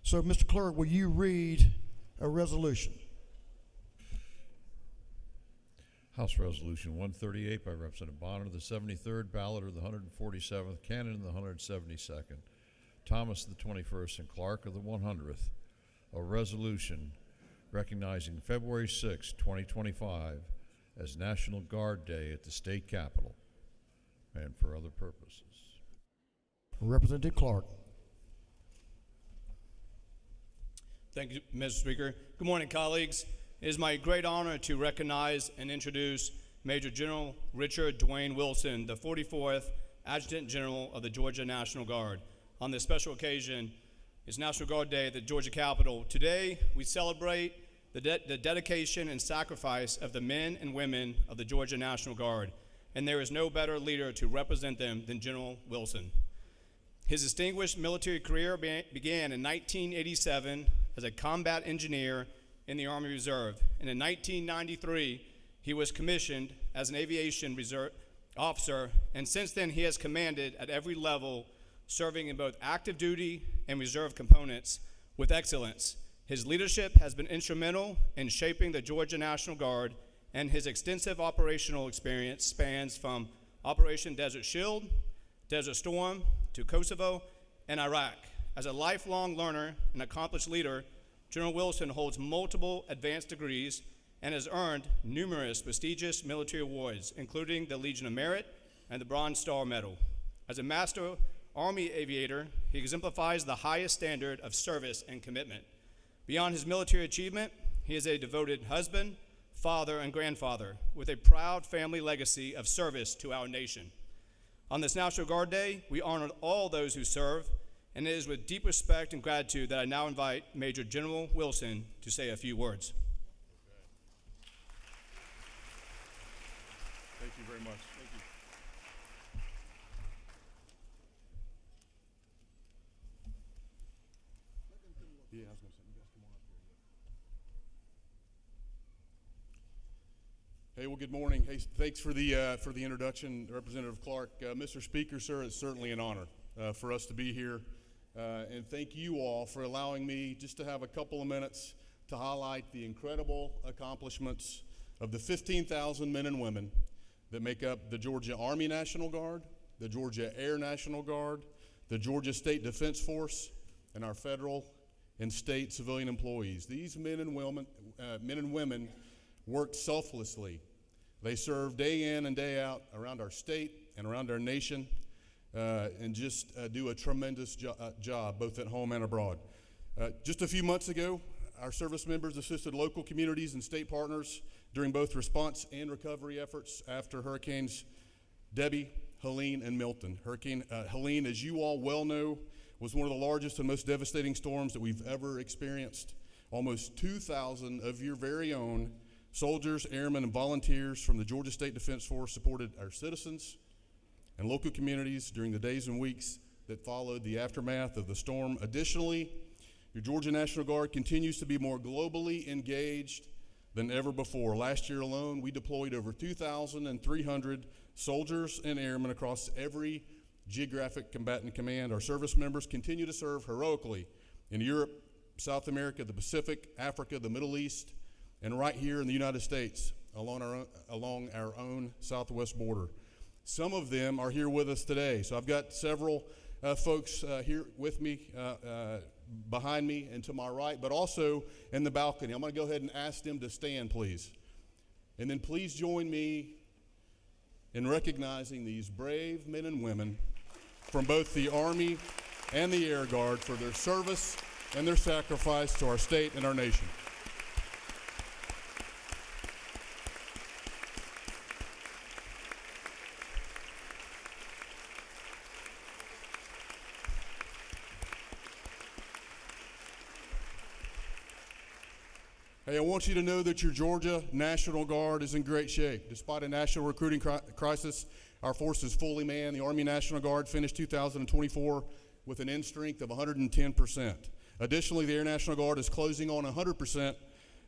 So, Mr. Clerk, will you read a resolution? House Resolution 138 by Representative Bonner, the 73rd ballot of the 147th, Cannon the 172nd, Thomas the 21st, and Clark of the 100th. A resolution recognizing February 6, 2025 as National Guard Day at the state capitol and for other purposes. Representative Clark. Thank you, Mr. Speaker. Good morning, colleagues. It is my great honor to recognize and introduce Major General Richard Dwayne Wilson, the 44th Adjutant General of the Georgia National Guard. On this special occasion, it's National Guard Day at the Georgia Capitol. Today, we celebrate the dedication and sacrifice of the men and women of the Georgia National Guard, and there is no better leader to represent them than General Wilson. His distinguished military career began in 1987 as a combat engineer in the Army Reserve, and in 1993, he was commissioned as an aviation reserve officer, and since then he has commanded at every level, serving in both active duty and reserve components with excellence. His leadership has been instrumental in shaping the Georgia National Guard, and his extensive operational experience spans from Operation Desert Shield, Desert Storm, to Kosovo and Iraq. As a lifelong learner and accomplished leader, General Wilson holds multiple advanced degrees and has earned numerous prestigious military awards, including the Legion of Merit and the Bronze Star Medal. As a Master Army aviator, he exemplifies the highest standard of service and commitment. Beyond his military achievement, he is a devoted husband, father, and grandfather with a proud family legacy of service to our nation. On this National Guard Day, we honor all those who serve, and it is with deep respect and gratitude that I now invite Major General Wilson to say a few words. Thank you very much. Thank you. Yeah, I was going to say, you guys come on up here. Hey, well, good morning. Hey, thanks for the introduction, Representative Clark. Mr. Speaker, sir, it's certainly an honor for us to be here. And thank you all for allowing me just to have a couple of minutes to highlight the incredible accomplishments of the 15,000 men and women that make up the Georgia Army National Guard, the Georgia Air National Guard, the Georgia State Defense Force, and our federal and state civilian employees. These men and women worked selflessly. They serve day in and day out around our state and around our nation, and just do a tremendous job, both at home and abroad. Just a few months ago, our service members assisted local communities and state partners during both response and recovery efforts after Hurricanes Debbie, Helene, and Milton. Hurricane Helene, as you all well know, was one of the largest and most devastating storms that we've ever experienced. Almost 2,000 of your very own soldiers, airmen, and volunteers from the Georgia State Defense Force supported our citizens and local communities during the days and weeks that followed the aftermath of the storm. Additionally, your Georgia National Guard continues to be more globally engaged than ever before. Last year alone, we deployed over 2,300 soldiers and airmen across every geographic combatant command. Our service members continue to serve heroically in Europe, South America, the Pacific, Africa, the Middle East, and right here in the United States along our own southwest border. Some of them are here with us today. So I've got several folks here with me, behind me and to my right, but also in the balcony. I'm going to go ahead and ask them to stand, please. And then please join me in recognizing these brave men and women from both the Army and the Air Guard for their service and their sacrifice to our state and our nation. Hey, I want you to know that your Georgia National Guard is in great shape. Despite a national recruiting crisis, our force is fully manned. The Army National Guard finished 2024 with an end strength of 110%. Additionally, the Air National Guard is closing on 100%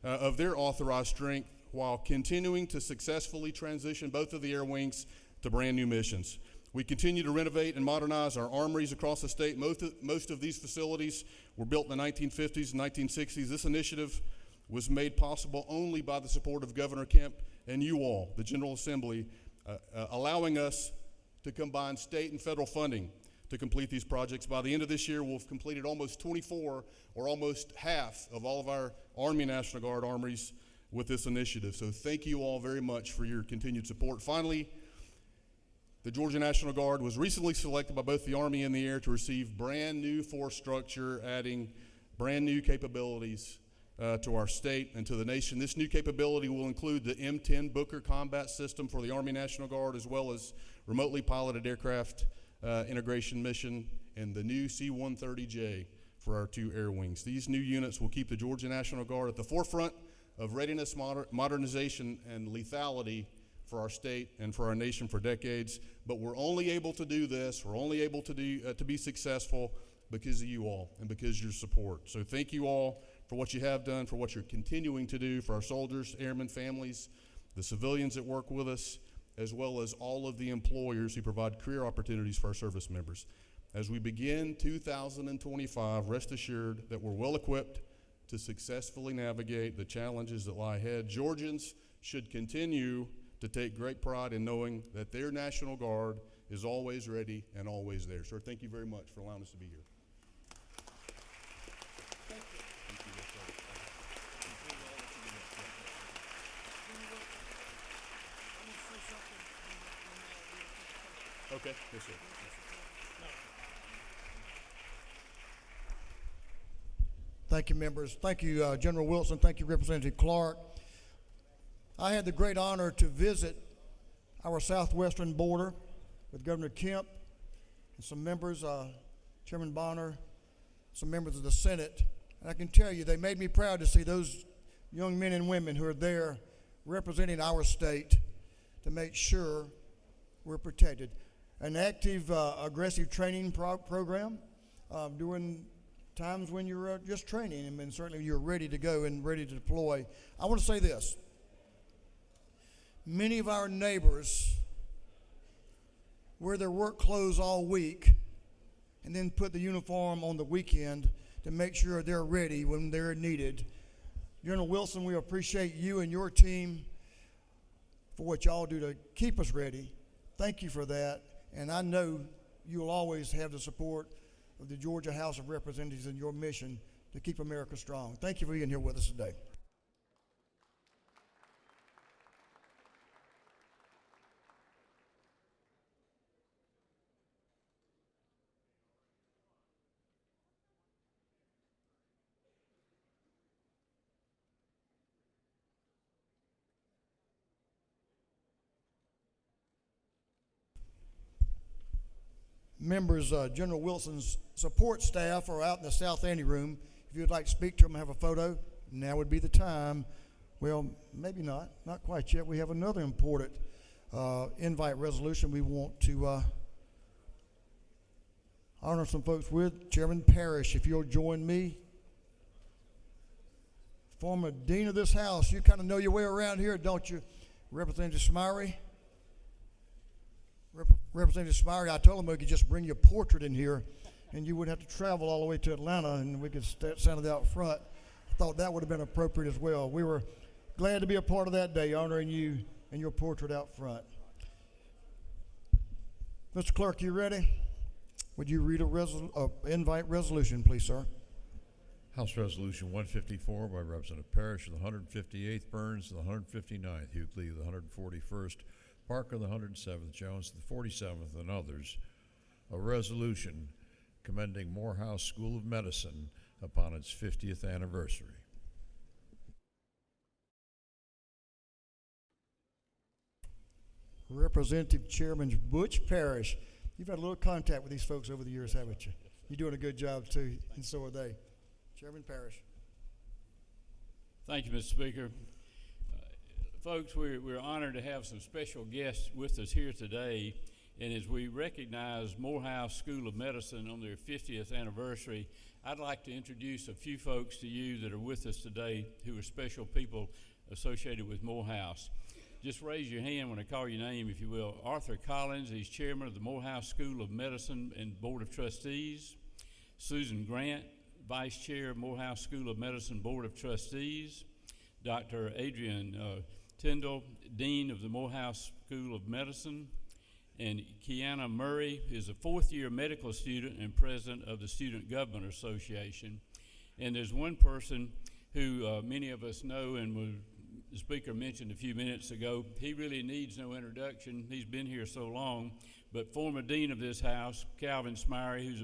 of their authorized strength while continuing to successfully transition both of the air wings to brand new missions. We continue to renovate and modernize our armories across the state. Most of these facilities were built in the 1950s and 1960s. This initiative was made possible only by the support of Governor Kemp and you all, the General Assembly, allowing us to combine state and federal funding to complete these projects. By the end of this year, we'll have completed almost 24, or almost half of all of our Army National Guard armories with this initiative. So thank you all very much for your continued support. Finally, the Georgia National Guard was recently selected by both the Army and the Air to receive brand new force structure, adding brand new capabilities to our state and to the nation. This new capability will include the M10 Booker combat system for the Army National Guard, as well as remotely piloted aircraft integration mission and the new C-130J for our two air wings. These new units will keep the Georgia National Guard at the forefront of readiness, modernization, and lethality for our state and for our nation for decades. But we're only able to do this, we're only able to be successful because of you all and because of your support. So thank you all for what you have done, for what you're continuing to do for our soldiers, airmen, families, the civilians that work with us, as well as all of the employers who provide career opportunities for our service members. As we begin 2025, rest assured that we're well equipped to successfully navigate the challenges that lie ahead. Georgians should continue to take great pride in knowing that their National Guard is always ready and always there. Sir, thank you very much for allowing us to be here. Okay, yes, sir. Thank you, members. Thank you, General Wilson. Thank you, Representative Clark. I had the great honor to visit our southwestern border with Governor Kemp and some members, Chairman Bonner, some members of the Senate. And I can tell you, they made me proud to see those young men and women who are there representing our state to make sure we're protected. An active, aggressive training program during times when you're just training, and certainly you're ready to go and ready to deploy. I want to say this. Many of our neighbors wear their work clothes all week and then put the uniform on the weekend to make sure they're ready when they're needed. General Wilson, we appreciate you and your team for what y'all do to keep us ready. Thank you for that, and I know you'll always have the support of the Georgia House of Representatives in your mission to keep America strong. Thank you for being here with us today. Members, General Wilson's support staff are out in the South Anteroom. If you'd like to speak to them and have a photo, now would be the time. Well, maybe not quite yet. We have another important invite resolution we want to honor some folks with. Chairman Parrish, if you'll join me. Former Dean of this House, you kind of know your way around here, don't you? Representative Smyrie. Representative Smyrie, I told him we could just bring your portrait in here and you wouldn't have to travel all the way to Atlanta and we could stand it out front. I thought that would have been appropriate as well. We were glad to be a part of that day, honoring you and your portrait out front. Mr. Clerk, you ready? Would you read a invite resolution, please, sir? House Resolution 154 by Representative Parrish of the 158th, Burns of the 159th, Hughley of the 141st, Parker of the 107th, Jones of the 47th, and others, a resolution commending Morehouse School of Medicine upon its 50th anniversary. Representative Chairman Butch Parrish, you've had a little contact with these folks over the years, haven't you? You're doing a good job too, and so are they. Chairman Parrish. Thank you, Mr. Speaker. Folks, we're honored to have some special guests with us here today, and as we recognize Morehouse School of Medicine on their 50th anniversary, I'd like to introduce a few folks to you that are with us today who are special people associated with Morehouse. Just raise your hand when I call your name, if you will. Arthur Collins, he's chairman of the Morehouse School of Medicine and Board of Trustees. Susan Grant, vice chair of Morehouse School of Medicine Board of Trustees. Dr. Adrian Tyndall, dean of the Morehouse School of Medicine. And Kiana Murray is a fourth-year medical student and president of the Student Government Association. And there's one person who many of us know, and the speaker mentioned a few minutes ago, he really needs no introduction. He's been here so long, but former dean of this house, Calvin Smyrie, who's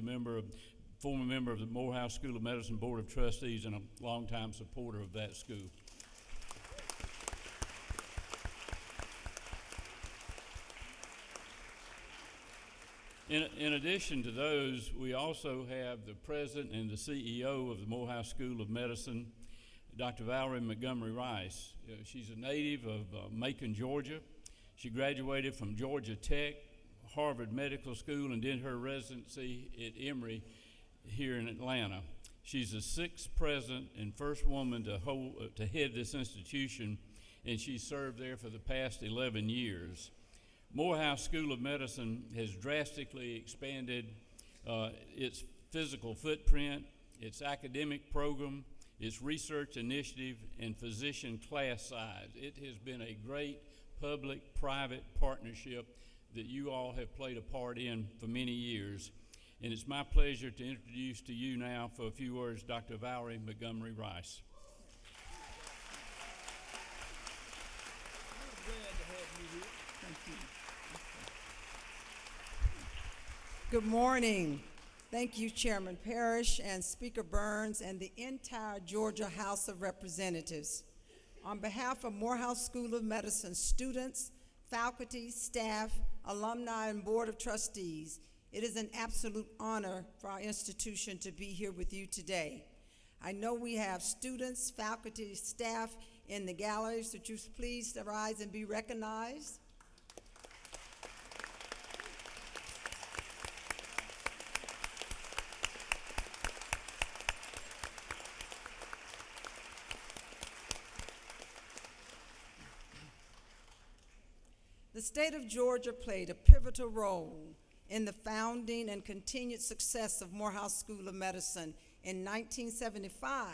former member of the Morehouse School of Medicine Board of Trustees and a longtime supporter of that school. In addition to those, we also have the president and the CEO of the Morehouse School of Medicine, Dr. Valerie Montgomery Rice. She's a native of Macon, Georgia. She graduated from Georgia Tech, Harvard Medical School, and did her residency at Emory here in Atlanta. She's the sixth president and first woman to head this institution, and she served there for the past 11 years. Morehouse School of Medicine has drastically expanded its physical footprint, its academic program, its research initiative, and physician class size. It has been a great public-private partnership that you all have played a part in for many years. And it's my pleasure to introduce to you now for a few words Dr. Valerie Montgomery Rice. Good morning. Thank you, Chairman Parrish and Speaker Burns and the entire Georgia House of Representatives. On behalf of Morehouse School of Medicine students, faculty, staff, alumni, and Board of Trustees, it is an absolute honor for our institution to be here with you today. I know we have students, faculty, staff in the gallery, so would you please rise and be recognized? The state of Georgia played a pivotal role in the founding and continued success of Morehouse School of Medicine. In 1975,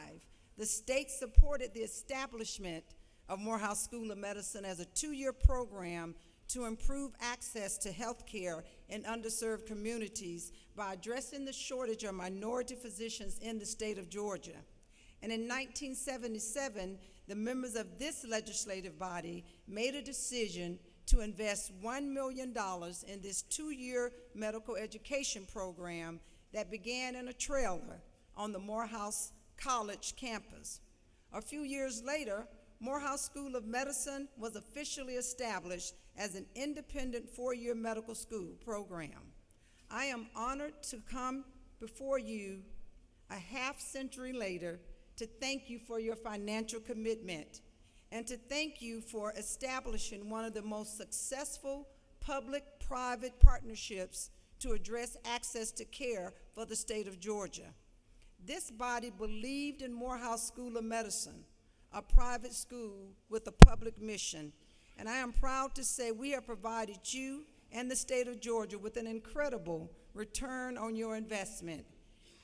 the state supported the establishment of Morehouse School of Medicine as a 2-year program to improve access to health care in underserved communities by addressing the shortage of minority physicians in the state of Georgia. And in 1977, the members of this legislative body made a decision to invest $1 million in this 2-year medical education program that began in a trailer on the Morehouse College campus. A few years later, Morehouse School of Medicine was officially established as an independent 4-year medical school program. I am honored to come before you a half-century later to thank you for your financial commitment and to thank you for establishing one of the most successful public-private partnerships to address access to care for the state of Georgia. This body believed in Morehouse School of Medicine, a private school with a public mission, and I am proud to say we have provided you and the state of Georgia with an incredible return on your investment,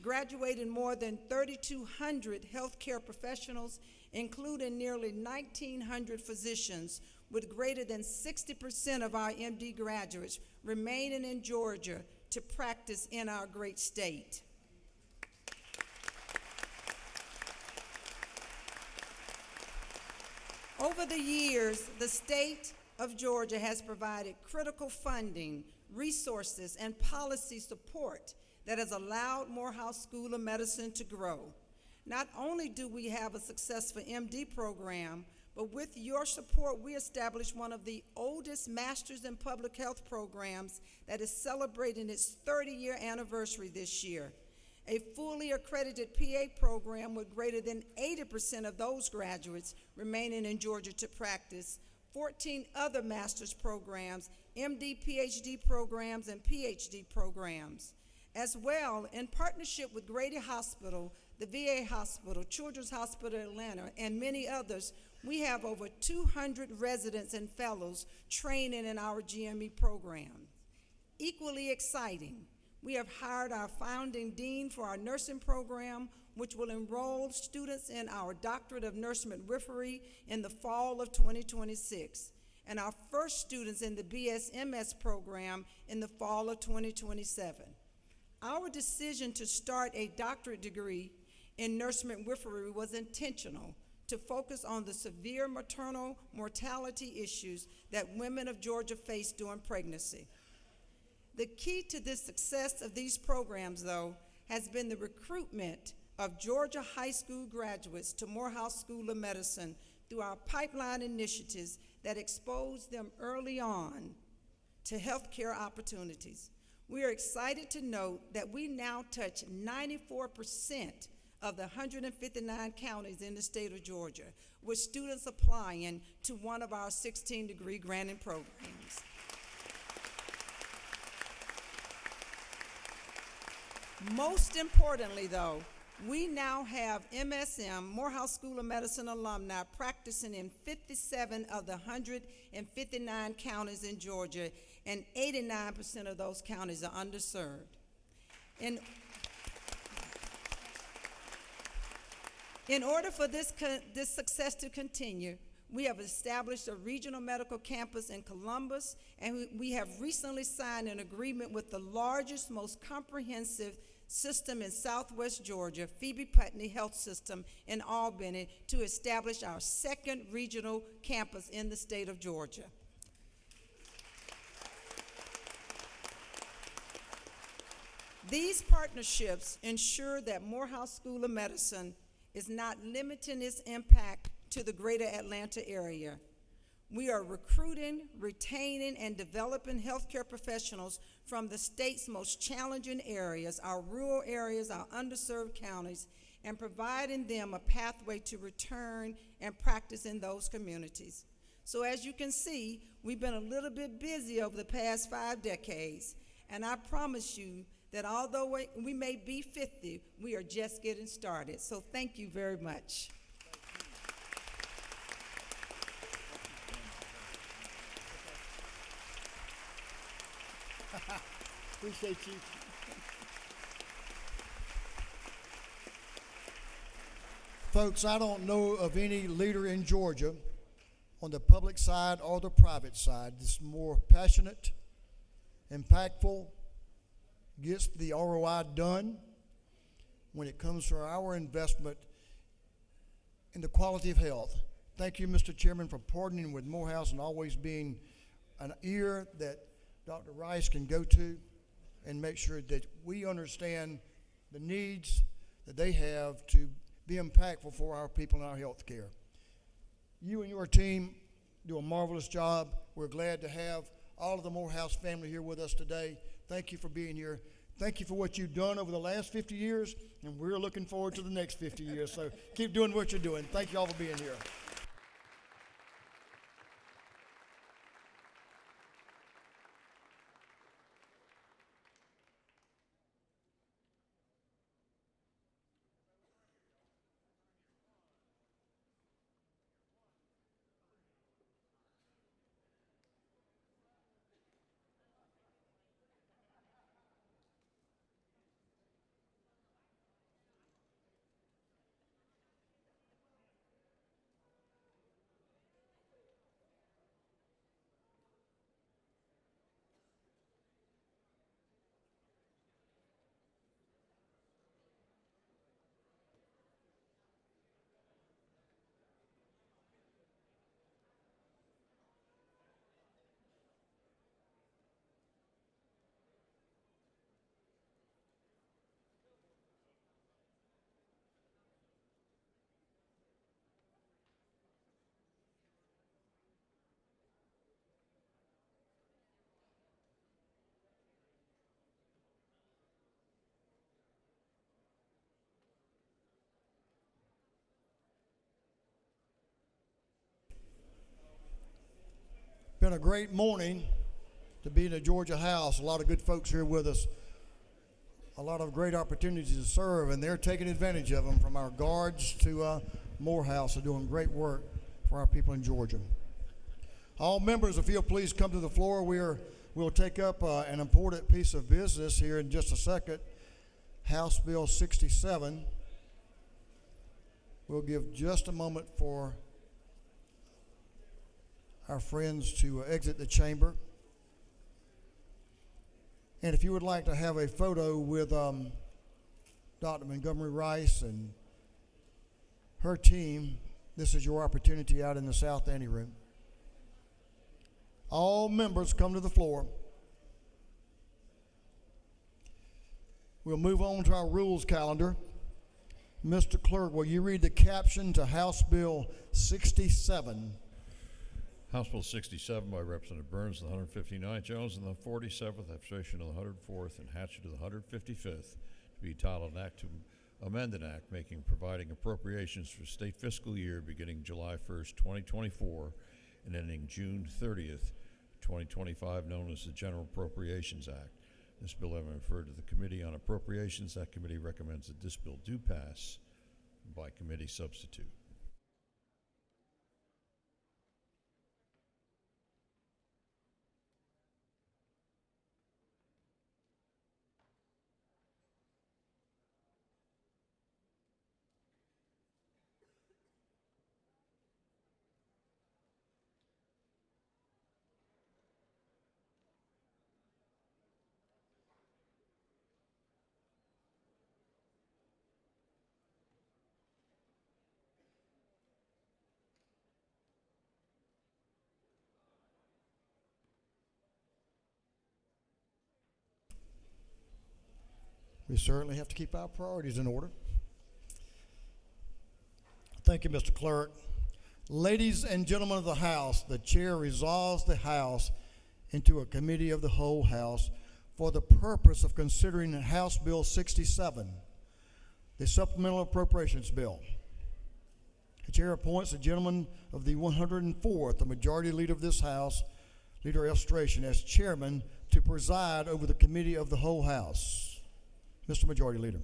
graduating more than 3,200 healthcare professionals, including nearly 1,900 physicians, with greater than 60% of our MD graduates remaining in Georgia to practice in our great state. Over the years, the state of Georgia has provided critical funding, resources, and policy support that has allowed Morehouse School of Medicine to grow. Not only do we have a successful MD program, but with your support, we established one of the oldest Masters in Public Health programs that is celebrating its 30-year anniversary this year. A fully accredited PA program with greater than 80% of those graduates remaining in Georgia to practice, 14 other master's programs, MD, PhD programs, and PhD programs. As well, in partnership with Grady Hospital, the VA Hospital, Children's Hospital Atlanta, and many others, we have over 200 residents and fellows training in our GME program. Equally exciting, we have hired our founding dean for our nursing program, which will enroll students in our Doctorate of Nurse Midwifery in the fall of 2026, and our first students in the BSMS program in the fall of 2027. Our decision to start a doctorate degree in nurse midwifery was intentional to focus on the severe maternal mortality issues that women of Georgia face during pregnancy. The key to the success of these programs, though, has been the recruitment of Georgia high school graduates to Morehouse School of Medicine through our pipeline initiatives that expose them early on to healthcare opportunities. We are excited to note that we now touch 94% of the 159 counties in the state of Georgia, with students applying to one of our 16-degree granting programs. Most importantly, though, we now have MSM, Morehouse School of Medicine alumni, practicing in 57 of the 159 counties in Georgia, and 89% of those counties are underserved. In order for this success to continue, we have established a regional medical campus in Columbus, and we have recently signed an agreement with the largest, most comprehensive system in Southwest Georgia, Phoebe Putney Health System in Albany, to establish our second regional campus in the state of Georgia. These partnerships ensure that Morehouse School of Medicine is not limiting its impact to the greater Atlanta area. We are recruiting, retaining, and developing healthcare professionals from the state's most challenging areas, our rural areas, our underserved counties, and providing them a pathway to return and practice in those communities. So as you can see, we've been a little bit busy over the past 5 decades, and I promise you that although we may be 50, we are just getting started. So thank you very much. Appreciate you. Folks, I don't know of any leader in Georgia on the public side or the private side that's more passionate, impactful, gets the ROI done when it comes to our investment in the quality of health. Thank you, Mr. Chairman, for partnering with Morehouse and always being an ear that Dr. Rice can go to and make sure that we understand the needs that they have to be impactful for our people in our health care. You and your team do a marvelous job. We're glad to have all of the Morehouse family here with us today. Thank you for being here. Thank you for what you've done over the last 50 years, and we're looking forward to the next 50 years. So keep doing what you're doing. Thank you all for being here. Been a great morning to be in the Georgia House. A lot of good folks here with us. A lot of great opportunities to serve, and they're taking advantage of them, from our guards to Morehouse. They're doing great work for our people in Georgia. All members, if you'll please come to the floor. We'll take up an important piece of business here in just a second. House Bill 67. We'll give just a moment for our friends to exit the chamber. And if you would like to have a photo with Dr. Montgomery Rice and her team, this is your opportunity out in the South Anteroom. All members come to the floor. We'll move on to our rules calendar. Mr. Clerk, will you read the caption to House Bill 67? House Bill 67 by Representative Burns, the 159th, Jones, and the 47th, abstention of the 104th, and Hatchett of the 155th, to be titled an act to amend an act providing appropriations for state fiscal year beginning July 1st, 2024, and ending June 30th, 2025, known as the General Appropriations Act. This bill having referred to the Committee on Appropriations, that committee recommends that this bill do pass by committee substitute. We certainly have to keep our priorities in order. Thank you, Mr. Clerk. Ladies and gentlemen of the House, the chair resolves the House into a committee of the whole House for the purpose of considering House Bill 67, the Supplemental Appropriations Bill. The chair appoints the gentleman of the 104th, the Majority Leader of this House, Leader Illustration, as chairman to preside over the committee of the whole House. Mr. Majority Leader.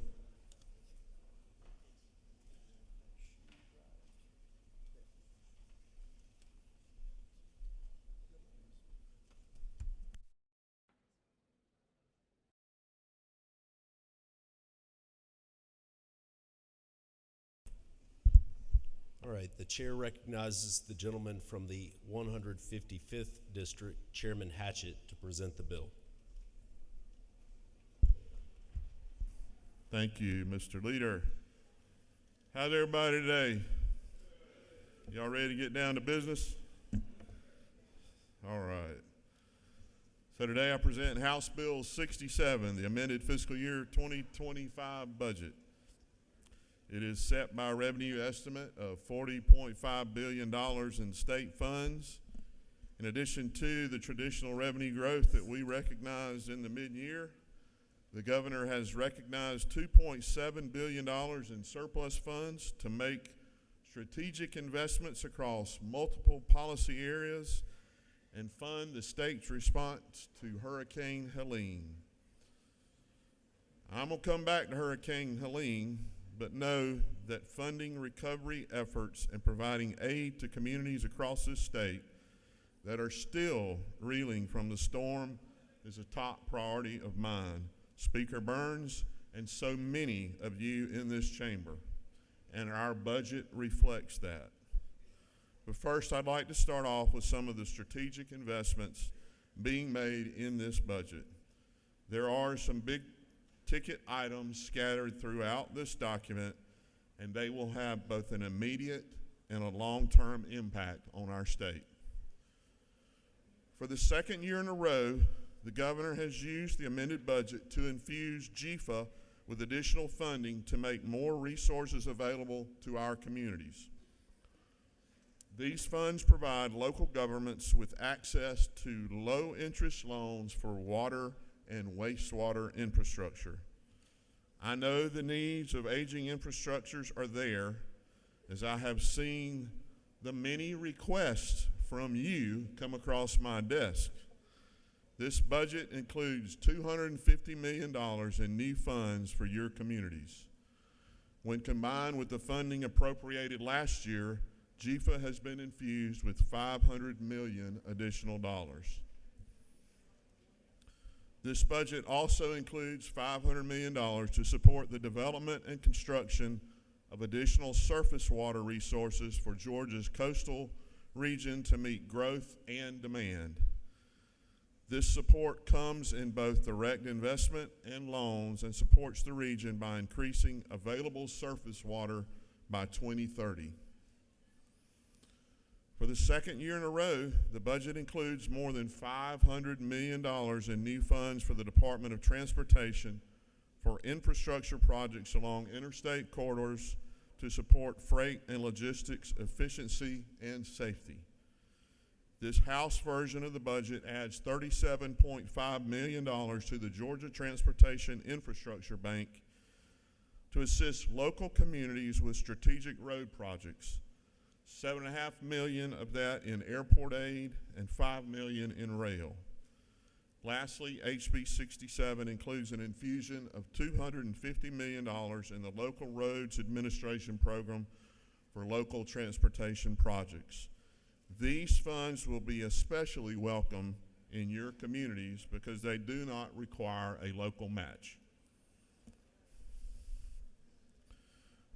All right, the chair recognizes the gentleman from the 155th District, Chairman Hatchett, to present the bill. Thank you, Mr. Leader. How's everybody today? Y'all ready to get down to business? All right. So today I present House Bill 67, the amended fiscal year 2025 budget. It is set by a revenue estimate of $40.5 billion in state funds. In addition to the traditional revenue growth that we recognized in the mid-year, the governor has recognized $2.7 billion in surplus funds to make strategic investments across multiple policy areas and fund the state's response to Hurricane Helene. I'm going to come back to Hurricane Helene, but know that funding recovery efforts and providing aid to communities across this state that are still reeling from the storm is a top priority of mine, Speaker Burns, and so many of you in this chamber, and our budget reflects that. But first, I'd like to start off with some of the strategic investments being made in this budget. There are some big ticket items scattered throughout this document, and they will have both an immediate and a long-term impact on our state. For the second year in a row, the governor has used the amended budget to infuse GFA with additional funding to make more resources available to our communities. These funds provide local governments with access to low-interest loans for water and wastewater infrastructure. I know the needs of aging infrastructures are there, as I have seen the many requests from you come across my desk. This budget includes $250 million in new funds for your communities. When combined with the funding appropriated last year, GFA has been infused with $500 million additional dollars. This budget also includes $500 million to support the development and construction of additional surface water resources for Georgia's coastal region to meet growth and demand. This support comes in both direct investment and loans and supports the region by increasing available surface water by 2030. For the second year in a row, the budget includes more than $500 million in new funds for the Department of Transportation for infrastructure projects along interstate corridors to support freight and logistics efficiency and safety. This House version of the budget adds $37.5 million to the Georgia Transportation Infrastructure Bank to assist local communities with strategic road projects. $7.5 million of that in airport aid and $5 million in rail. Lastly, HB 67 includes an infusion of $250 million in the Local Roads Administration Program for local transportation projects. These funds will be especially welcome in your communities because they do not require a local match.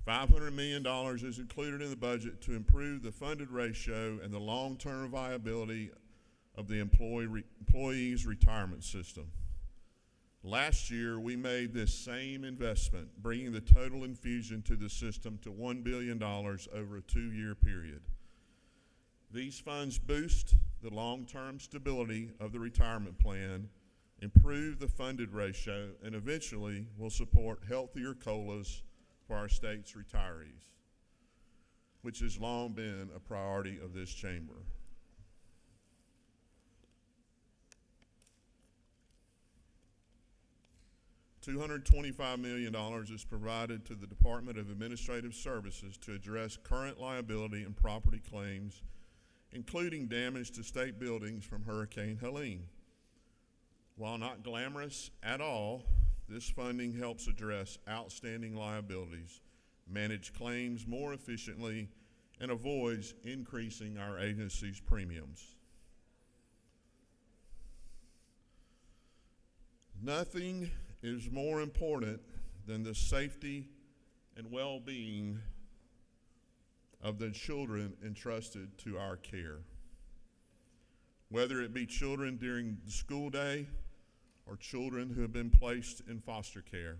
$500 million is included in the budget to improve the funded ratio and the long-term viability of the employees' retirement system. Last year, we made this same investment, bringing the total infusion to the system to $1 billion over a 2-year period. These funds boost the long-term stability of the retirement plan improve the funded ratio, and eventually will support healthier COLAs for our state's retirees, which has long been a priority of this chamber. $225 million is provided to the Department of Administrative Services to address current liability and property claims, including damage to state buildings from Hurricane Helene. While not glamorous at all, this funding helps address outstanding liabilities, manage claims more efficiently, and avoids increasing our agency's premiums. Nothing is more important than the safety and well-being of the children entrusted to our care, whether it be children during the school day or children who have been placed in foster care.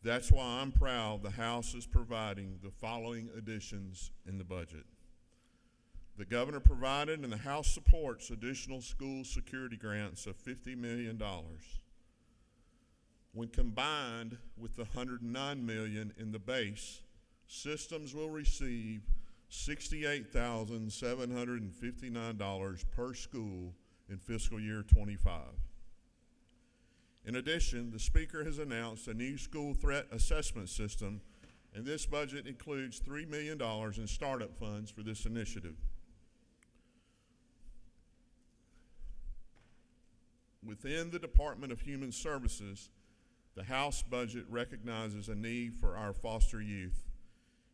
That's why I'm proud the House is providing the following additions in the budget. The governor provided and the House supports additional school security grants of $50 million. When combined with the $109 million in the base, systems will receive $68,759 per school in fiscal year 25. In addition, the Speaker has announced a new school threat assessment system, and this budget includes $3 million in startup funds for this initiative. Within the Department of Human Services, the House budget recognizes a need for our foster youth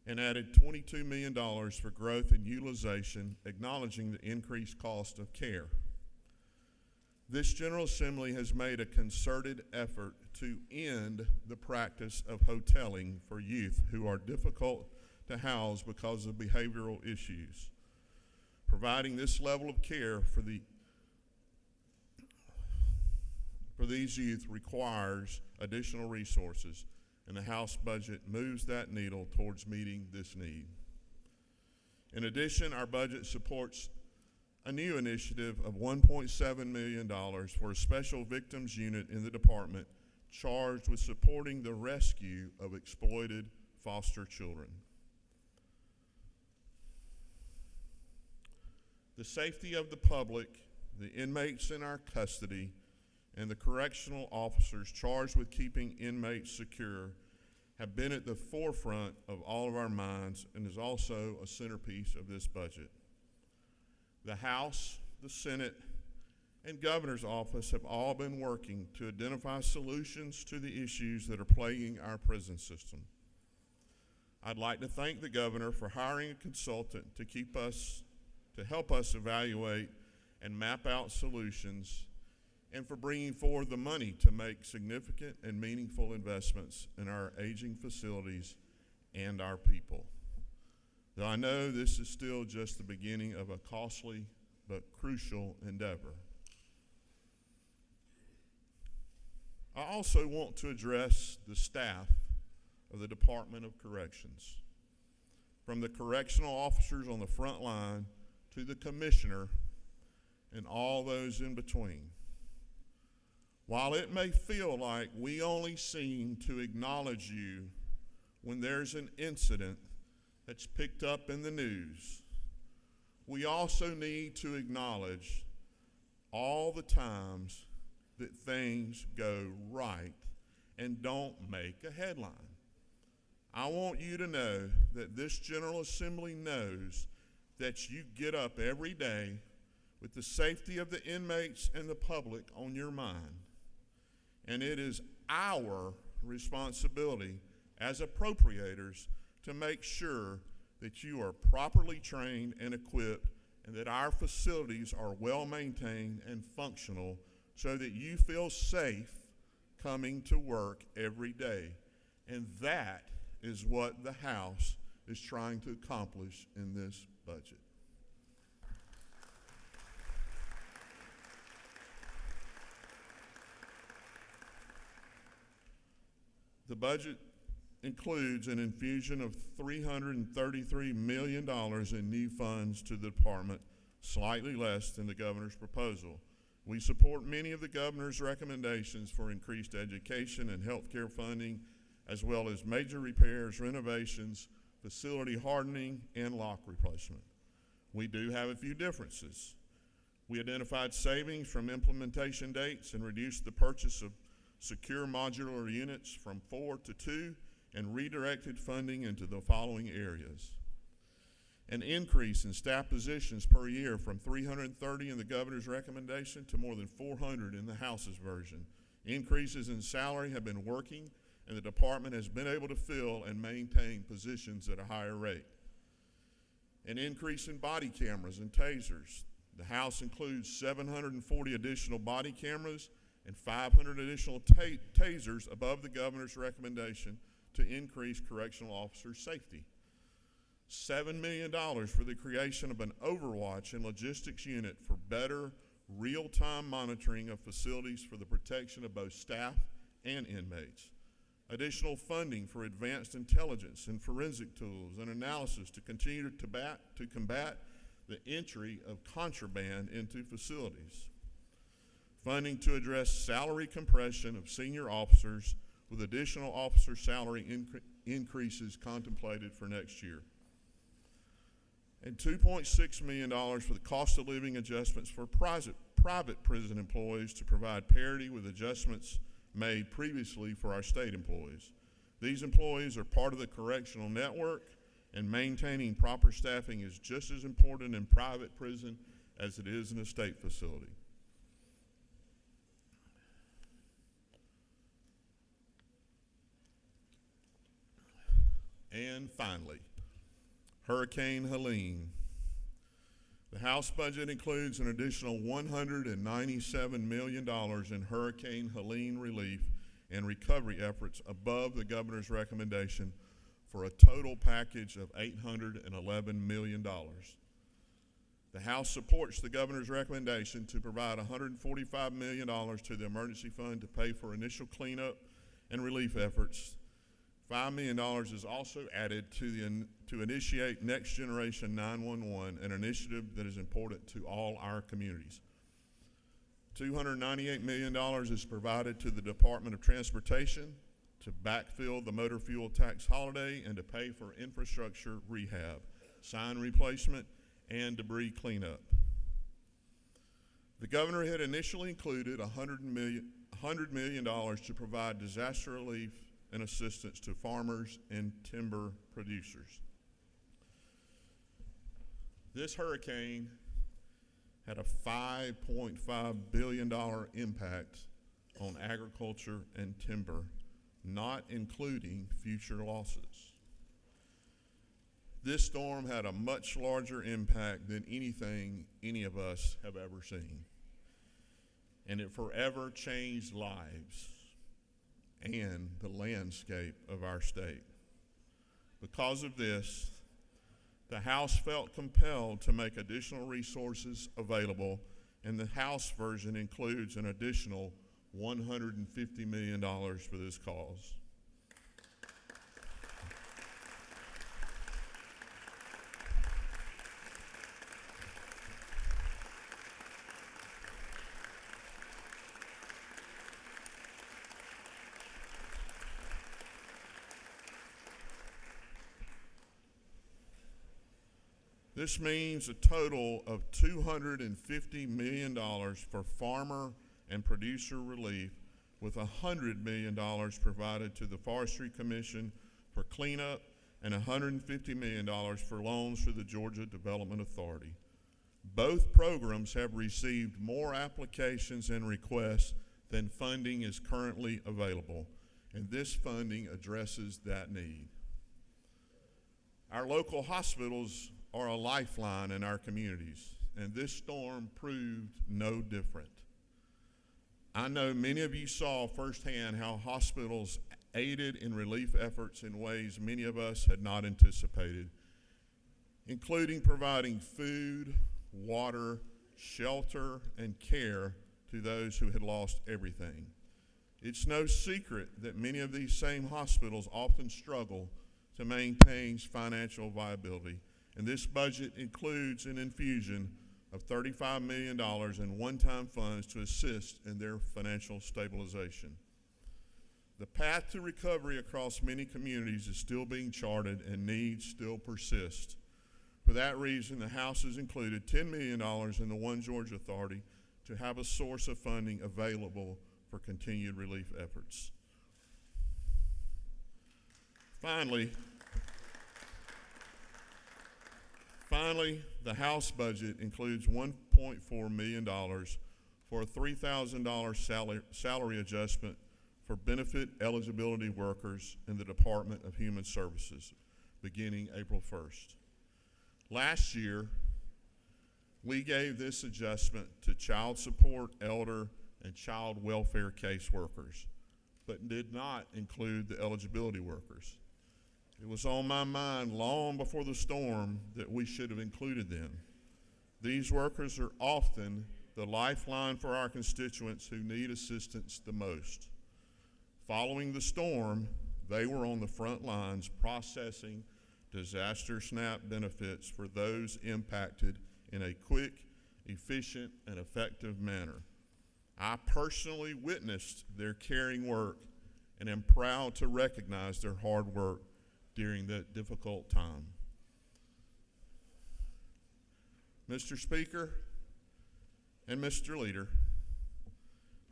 and added $22 million for growth and utilization, acknowledging the increased cost of care. This General Assembly has made a concerted effort to end the practice of hoteling for youth who are difficult to house because of behavioral issues. Providing this level of care for these youth requires additional resources, and the House budget moves that needle towards meeting this need. In addition, our budget supports a new initiative of $1.7 million for a special victims unit in the department charged with supporting the rescue of exploited foster children. The safety of the public, the inmates in our custody, and the correctional officers charged with keeping inmates secure have been at the forefront of all of our minds and is also a centerpiece of this budget. The House, the Senate, and Governor's Office have all been working to identify solutions to the issues that are plaguing our prison system. I'd like to thank the Governor for hiring a consultant to help us evaluate and map out solutions, and for bringing forward the money to make significant and meaningful investments in our aging facilities and our people. Though I know this is still just the beginning of a costly but crucial endeavor. I also want to address the staff of the Department of Corrections, from the correctional officers on the front line to the commissioner and all those in between. While it may feel like we only seem to acknowledge you when there's an incident that's picked up in the news, we also need to acknowledge all the times that things go right and don't make a headline. I want you to know that this General Assembly knows that you get up every day with the safety of the inmates and the public on your mind. And it is our responsibility as appropriators to make sure that you are properly trained and equipped and that our facilities are well maintained and functional so that you feel safe coming to work every day. And that is what the House is trying to accomplish in this budget. The budget includes an infusion of $333 million in new funds to the department, slightly less than the governor's proposal, We support many of the governor's recommendations for increased education and health care funding, as well as major repairs, renovations, facility hardening, and lock replacement. We do have a few differences. We identified savings from implementation dates and reduced the purchase of secure modular units from 4 to 2 and redirected funding into the following areas. An increase in staff positions per year from 330 in the governor's recommendation to more than 400 in the House's version. Increases in salary have been working, and the department has been able to fill and maintain positions at a higher rate. An increase in body cameras and tasers. The House includes 740 additional body cameras and 500 additional tasers above the governor's recommendation to increase correctional officer safety. $7 million for the creation of an overwatch and logistics unit for better real-time monitoring of facilities for the protection of both staff and inmates. Additional funding for advanced intelligence and forensic tools and analysis to continue to combat the entry of contraband into facilities. Funding to address salary compression of senior officers with additional officer salary increases contemplated for next year. And $2.6 million for the cost of living adjustments for private prison employees to provide parity with adjustments made previously for our state employees. These employees are part of the correctional network, and maintaining proper staffing is just as important in private prison as it is in a state facility. And finally, Hurricane Helene. The House budget includes an additional $197 million in Hurricane Helene relief and recovery efforts above the governor's recommendation for a total package of $811 million. The House supports the governor's recommendation to provide $145 million to the emergency fund to pay for initial cleanup and relief efforts. $5 million is also added to initiate Next Generation 911, an initiative that is important to all our communities. $298 million is provided to the Department of Transportation to backfill the motor fuel tax holiday and to pay for infrastructure rehab, sign replacement, and debris cleanup. The governor had initially included $100 million to provide disaster relief and assistance to farmers and timber producers. This hurricane had a $5.5 billion impact on agriculture and timber, not including future losses. This storm had a much larger impact than anything any of us have ever seen, and it forever changed lives and the landscape of our state. Because of this, the House felt compelled to make additional resources available, and the House version includes an additional $150 million for this cause. This means a total of $250 million for farmer and producer relief, with $100 million provided to the Forestry Commission for cleanup and $150 million for loans to the Georgia Development Authority. Both programs have received more applications and requests than funding is currently available, and this funding addresses that need. Our local hospitals are a lifeline in our communities, and this storm proved no different. I know many of you saw firsthand how hospitals aided in relief efforts in ways many of us had not anticipated, including providing food, water, shelter, and care to those who had lost everything. It's no secret that many of these same hospitals often struggle to maintain financial viability, and this budget includes an infusion of $35 million in one-time funds to assist in their financial stabilization. The path to recovery across many communities is still being charted and needs still persist. For that reason, the House has included $10 million in the One Georgia Authority to have a source of funding available for continued relief efforts. Finally, the House budget includes $1.4 million for a $3,000 salary adjustment for benefit eligibility workers in the Department of Human Services beginning April 1st. Last year, we gave this adjustment to child support, elder, and child welfare caseworkers, but did not include the eligibility workers. It was on my mind long before the storm that we should have included them. These workers are often the lifeline for our constituents who need assistance the most. Following the storm, they were on the front lines processing disaster SNAP benefits for those impacted in a quick, efficient, and effective manner. I personally witnessed their caring work and am proud to recognize their hard work during that difficult time. Mr. Speaker and Mr. Leader,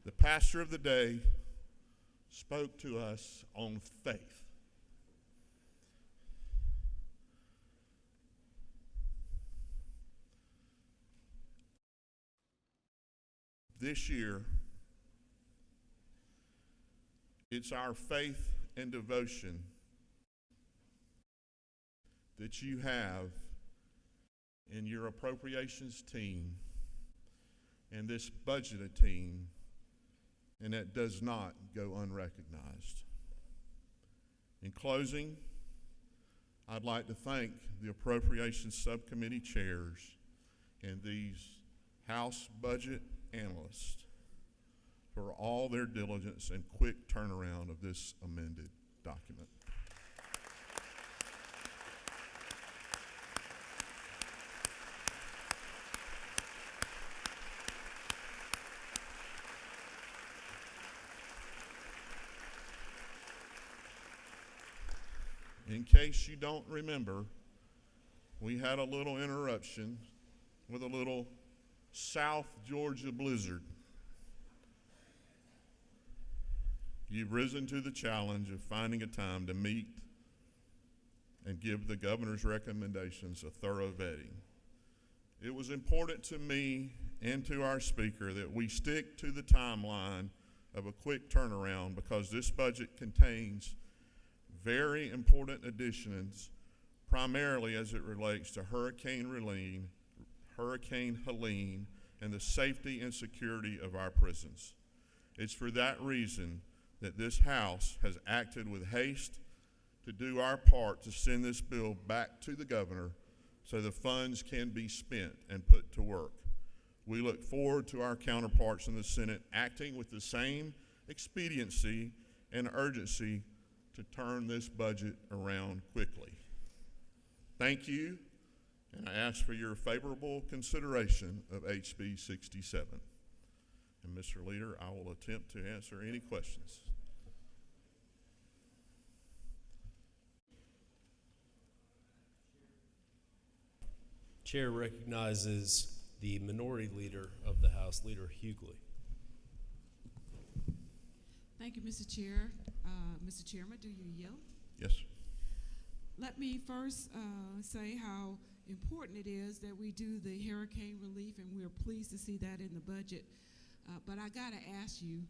the pastor of the day spoke to us on faith. This year, it's our faith and devotion that you have in your appropriations team and this budget team, and that does not go unrecognized. In closing, I'd like to thank the Appropriations Subcommittee chairs and these House budget analysts for all their diligence and quick turnaround of this amended document. In case you don't remember, we had a little interruption with a little South Georgia blizzard. You've risen to the challenge of finding a time to meet and give the governor's recommendations a thorough vetting. It was important to me and to our speaker that we stick to the timeline of a quick turnaround because this budget contains very important additions, primarily as it relates to Hurricane Helene, and the safety and security of our prisons. It's for that reason that this House has acted with haste to do our part to send this bill back to the governor so the funds can be spent and put to work. We look forward to our counterparts in the Senate acting with the same expediency and urgency to turn this budget around quickly. Thank you, and I ask for your favorable consideration of HB 67. And Mr. Leader, I will attempt to answer any questions. Chair recognizes the Minority Leader of the House, Leader Hughley. Thank you, Mr. Chair. Mr. Chairman, do you yield? Yes. Let me first say how important it is that we do the hurricane relief, and we're pleased to see that in the budget. But I got to ask you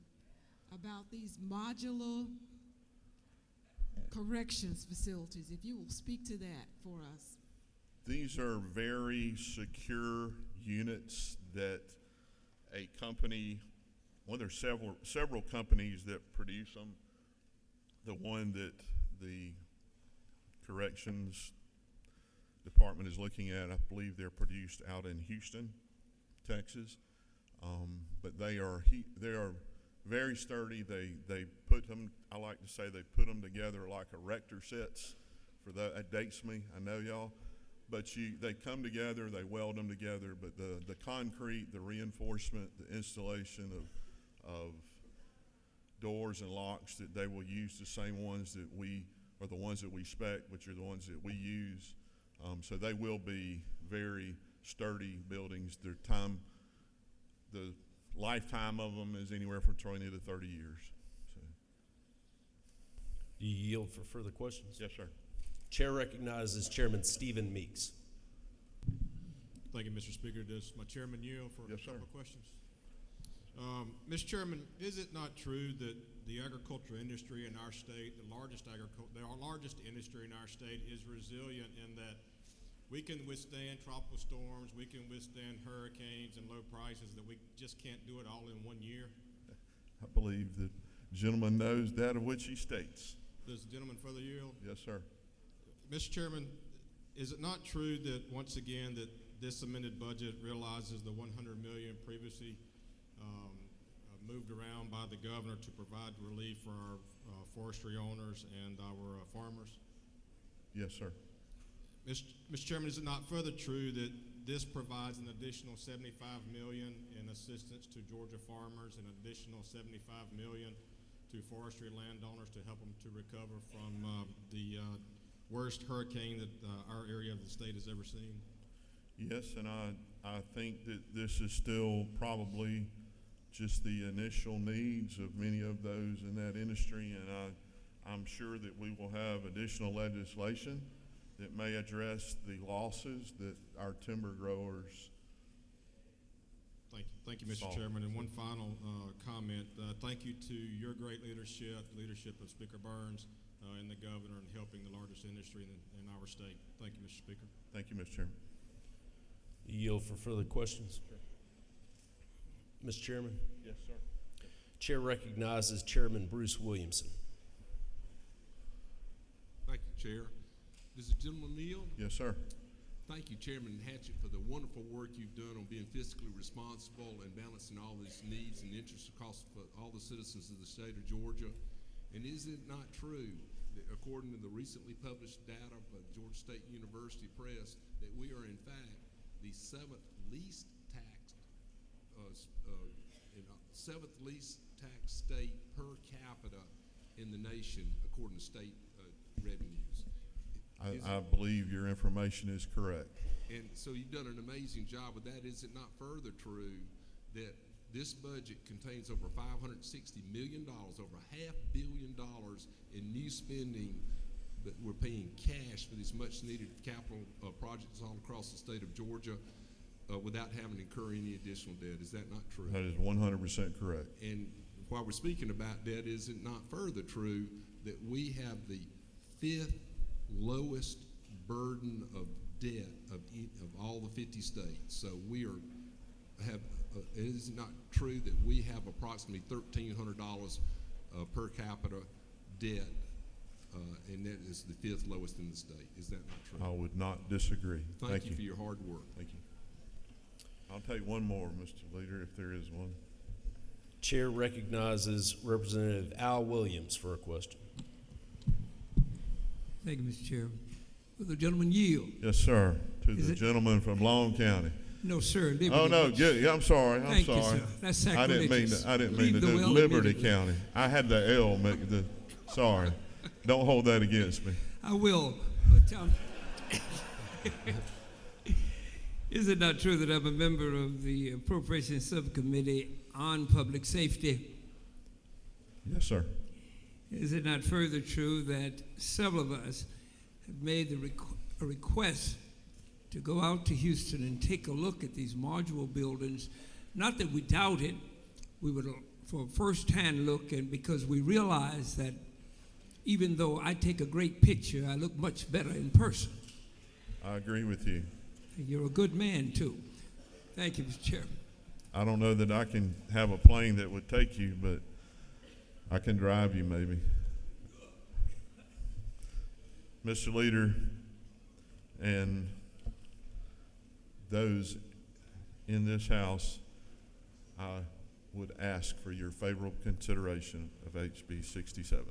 about these modular corrections facilities, if you will speak to that for us. These are very secure units that a company, well, there's several companies that produce them. The one that the Corrections Department is looking at, I believe they're produced out in Houston, Texas. But they are very sturdy. They put them, I like to say they put them together like erector sets. For that dates me, I know y'all. but they come together, they weld them together, but the concrete, the reinforcement, the installation of doors and locks, that they will use the same ones that we are the ones that we spec, which are the ones that we use. So they will be very sturdy buildings. The lifetime of them is anywhere from 20 to 30 years. So. Do you yield for further questions? Yes, sir. Chair recognizes Chairman Stephen Meeks. Thank you, Mr. Speaker. Does my chairman yield for a couple of questions? Mr. Chairman, is it not true that the agricultural industry in our state, our largest industry in our state, is resilient in that we can withstand tropical storms, we can withstand hurricanes and low prices, that we just can't do it all in 1 year? I believe the gentleman knows that of which he states. Does the gentleman further yield? Yes, sir. Mr. Chairman, is it not true that once again that this amended budget realizes the $100 million previously moved around by the governor to provide relief for our forestry owners and our farmers? Yes, sir. Mr. Chairman, is it not further true that this provides an additional $75 million in assistance to Georgia farmers, an additional $75 million to forestry landowners to help them to recover from the worst hurricane that our area of the state has ever seen? Yes, and I think that this is still probably just the initial needs of many of those in that industry, and I'm sure that we will have additional legislation that may address the losses that our timber growers. Thank you, Mr. Chairman. And one final comment. Thank you to your great leadership, the leadership of Speaker Burns and the governor in helping the largest industry in our state. Thank you, Mr. Speaker. Thank you, Mr. Chairman. Yield for further questions. Mr. Chairman. Yes, sir. Chair recognizes Chairman Bruce Williamson. Thank you, Chair. Does the gentleman yield? Yes, sir. Thank you, Chairman Hatchett, for the wonderful work you've done on being fiscally responsible and balancing all these needs and interests across all the citizens of the state of Georgia. And is it not true that, according to the recently published data by Georgia State University Press, that we are in fact the seventh least taxed state per capita in the nation, according to state revenues? I believe your information is correct. And so you've done an amazing job with that. Is it not further true that this budget contains over $560 million, over $500 million in new spending, but we're paying cash for these much-needed capital projects all across the state of Georgia without having to incur any additional debt? Is that not true? That is 100% correct. And while we're speaking about debt, is it not further true that we have the fifth lowest burden of debt of all the 50 states? So we is it not true that we have approximately $1,300 per capita debt, and that is the fifth lowest in the state? Is that not true? I would not disagree. Thank you for your hard work. Thank you. I'll take one more, Mr. Leader, if there is one. Chair recognizes Representative Al Williams for a question. Thank you, Mr. Chairman. Will the gentleman yield? Yes, sir. To the gentleman from Long County. No, sir. Liberty. Oh no, I'm sorry. I'm Thank sorry. You, sir. That's sacrilegious. I didn't mean to do Liberty County. I had the L. Sorry. Don't hold that against me. I will. But, is it not true that I'm a member of the Appropriations Subcommittee on Public Safety? Yes, sir. Is it not further true that several of us have made a request to go out to Houston and take a look at these modular buildings? Not that we doubt it, we would for a first-hand look, and because we realize that even though I take a great picture, I look much better in person. I agree with you. You're a good man, too. Thank you, Mr. Chairman. I don't know that I can have a plane that would take you, but I can drive you maybe. Mr. Leader, and those in this House, I would ask for your favorable consideration of HB 67.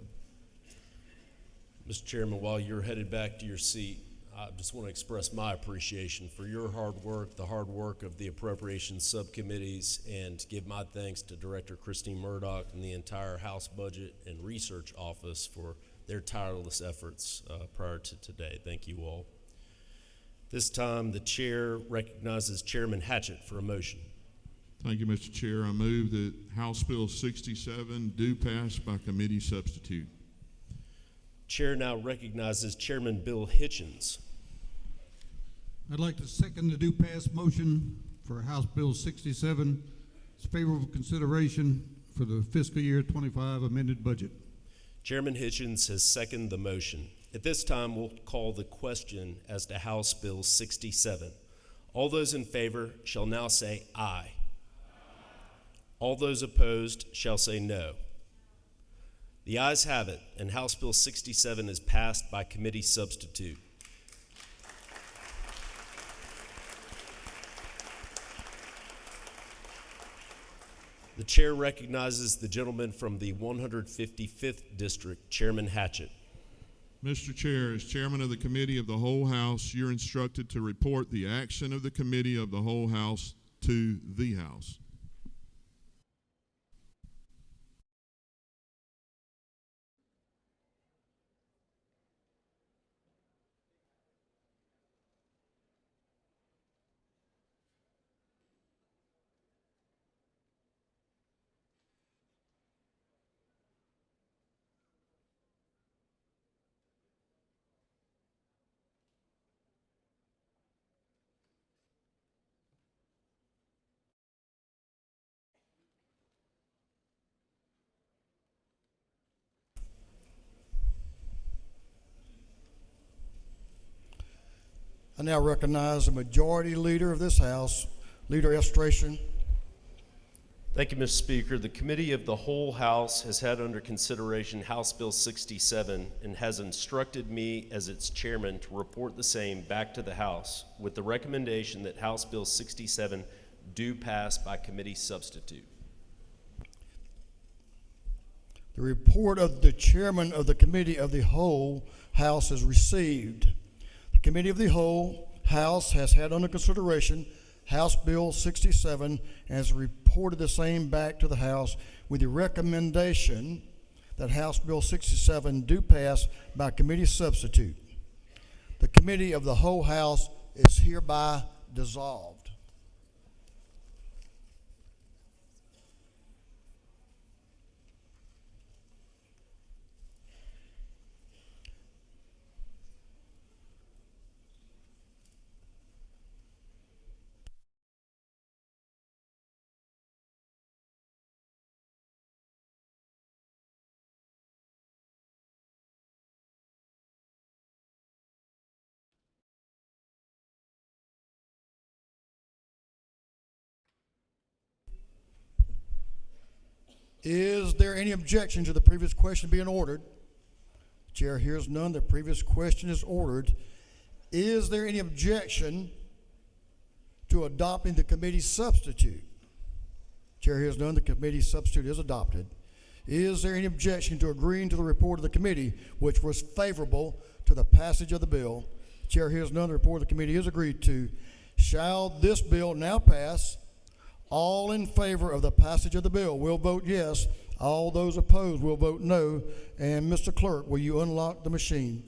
Mr. Chairman, while you're headed back to your seat, I just want to express my appreciation for your hard work, the hard work of the appropriations subcommittees, and give my thanks to Director Christine Murdoch and the entire House Budget and Research Office for their tireless efforts prior to today. Thank you all. This time, the chair recognizes Chairman Hatchett for a motion. Thank you, Mr. Chair. I move that House Bill 67 do pass by committee substitute. Chair now recognizes Chairman Bill Hitchens. I'd like to second the do pass motion for House Bill 67. It's favorable consideration for the fiscal year 25 amended budget. Chairman Hitchens has seconded the motion. At this time, we'll call the question as to House Bill 67. All those in favor shall now say aye. All those opposed shall say no. The ayes have it, and House Bill 67 is passed by committee substitute. The chair recognizes the gentleman from the 155th District, Chairman Hatchett. Mr. Chair, as Chairman of the Committee of the Whole House, you're instructed to report the action of the Committee of the Whole House to the House. I now recognize the majority leader of this House, Leader Estration. Thank you, Mr. Speaker. The Committee of the Whole House has had under consideration House Bill 67 and has instructed me as its chairman to report the same back to the House with the recommendation that House Bill 67 do pass by committee substitute. The report of the chairman of the Committee of the Whole House is received. The Committee of the Whole House has had under consideration House Bill 67 and has reported the same back to the House with the recommendation that House Bill 67 do pass by committee substitute. The Committee of the Whole House is hereby dissolved. Is there any objection to the previous question being ordered? The chair hears none. The previous question is ordered. Is there any objection to adopting the committee substitute? Chair hears none. The committee substitute is adopted. Is there any objection to agreeing to the report of the committee, which was favorable to the passage of the bill? Chair hears none. The report of the committee is agreed to. Shall this bill now pass? All in favor of the passage of the bill will vote yes. All those opposed will vote no. And Mr. Clerk, will you unlock the machine?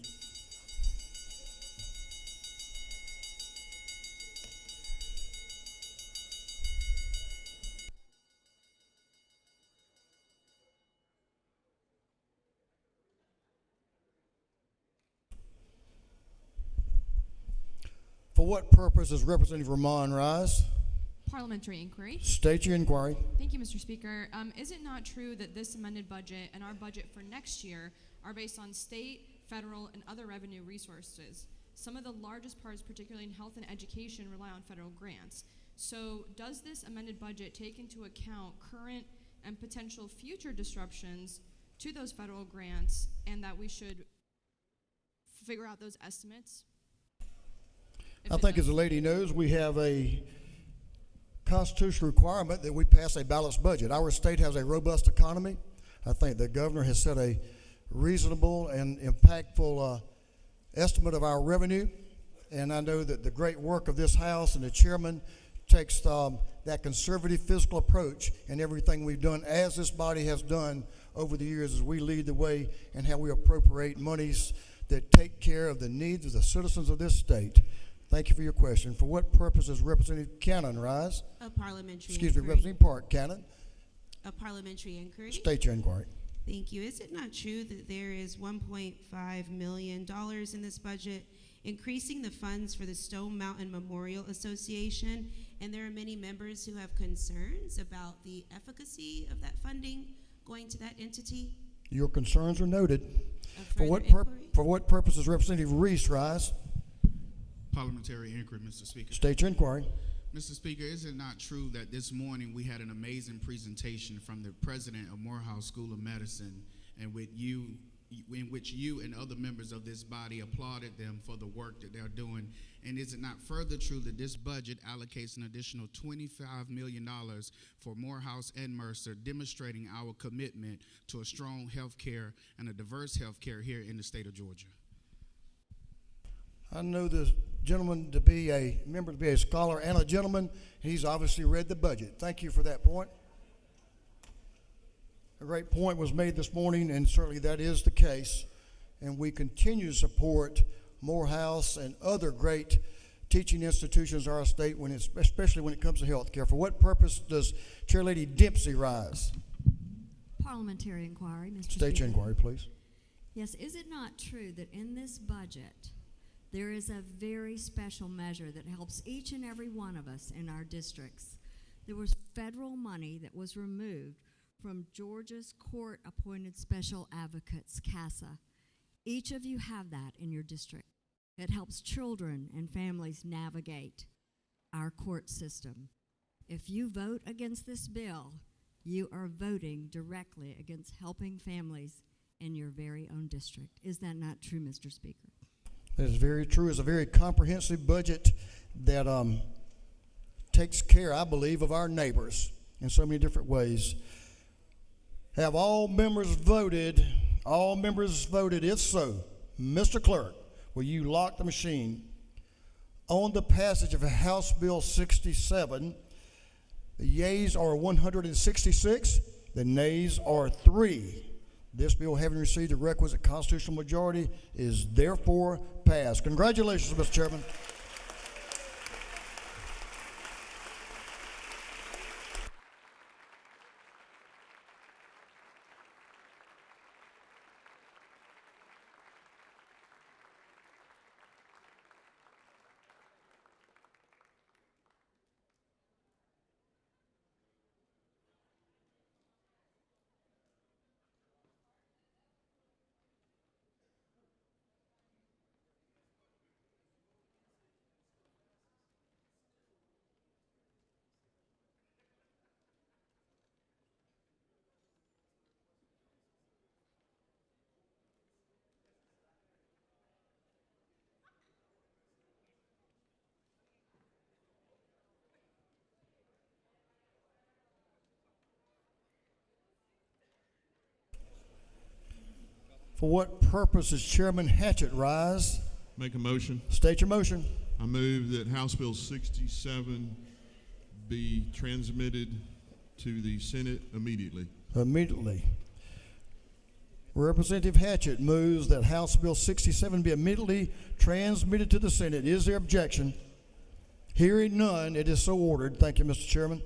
For what purpose does Representative Ramon rise? Parliamentary inquiry. State your inquiry. Thank you, Mr. Speaker. Is it not true that this amended budget and our budget for next year are based on state, federal, and other revenue resources? Some of the largest parts, particularly in health and education, rely on federal grants. So does this amended budget take into account current and potential future disruptions to those federal grants, and that we should figure out those estimates? I think, as the lady knows, we have a constitutional requirement that we pass a balanced budget. Our state has a robust economy. I think the governor has set a reasonable and impactful estimate of our revenue. And I know that the great work of this House and the chairman takes that conservative fiscal approach in everything we've done, as this body has done over the years, as we lead the way in how we appropriate monies that take care of the needs of the citizens of this state. Thank you for your question. For what purpose does Representative Cannon rise? A parliamentary Excuse me, inquiry. Representative Park Cannon. A parliamentary inquiry. State your inquiry. Thank you. Is it not true that there is $1.5 million in this budget increasing the funds for the Stone Mountain Memorial Association? And there are many members who have concerns about the efficacy of that funding going to that entity? Your concerns are noted. For what purpose does Representative Reese rise? Parliamentary inquiry, Mr. Speaker. State your inquiry. Mr. Speaker, is it not true that this morning we had an amazing presentation from the president of Morehouse School of Medicine, and in which you and other members of this body applauded them for the work that they're doing? And is it not further true that this budget allocates an additional $25 million for Morehouse and Mercer, demonstrating our commitment to a strong health care and a diverse health care here in the state of Georgia? I know the gentleman to be a member, to be a scholar and a gentleman. He's obviously read the budget. Thank you for that point. A great point was made this morning, and certainly that is the case. And we continue to support Morehouse and other great teaching institutions in our state, especially when it comes to health care. For what purpose does Chairlady Dempsey rise? Parliamentary inquiry, Mr. State Speaker. your inquiry, please. Yes, is it not true that in this budget there is a very special measure that helps each and every one of us in our districts? There was federal money that was removed from Georgia's court-appointed special advocates, CASA. Each of you have that in your district. It helps children and families navigate our court system. If you vote against this bill, you are voting directly against helping families in your very own district. Is that not true, Mr. Speaker? That is very true. It's a very comprehensive budget that takes care, I believe, of our neighbors in so many different ways. Have all members voted? All members voted. If so, Mr. Clerk, will you lock the machine on the passage of House Bill 67? The yeas are 166. The nays are 3. This bill, having received the requisite constitutional majority, is therefore passed. Congratulations, Mr. Chairman. For what purpose does Chairman Hatchett rise? Make a motion. State your motion. I move that House Bill 67 be transmitted to the Senate immediately. Immediately. Representative Hatchett moves that House Bill 67 be immediately transmitted to the Senate. Is there objection? Hearing none, it is so ordered. Thank you, Mr. Chairman.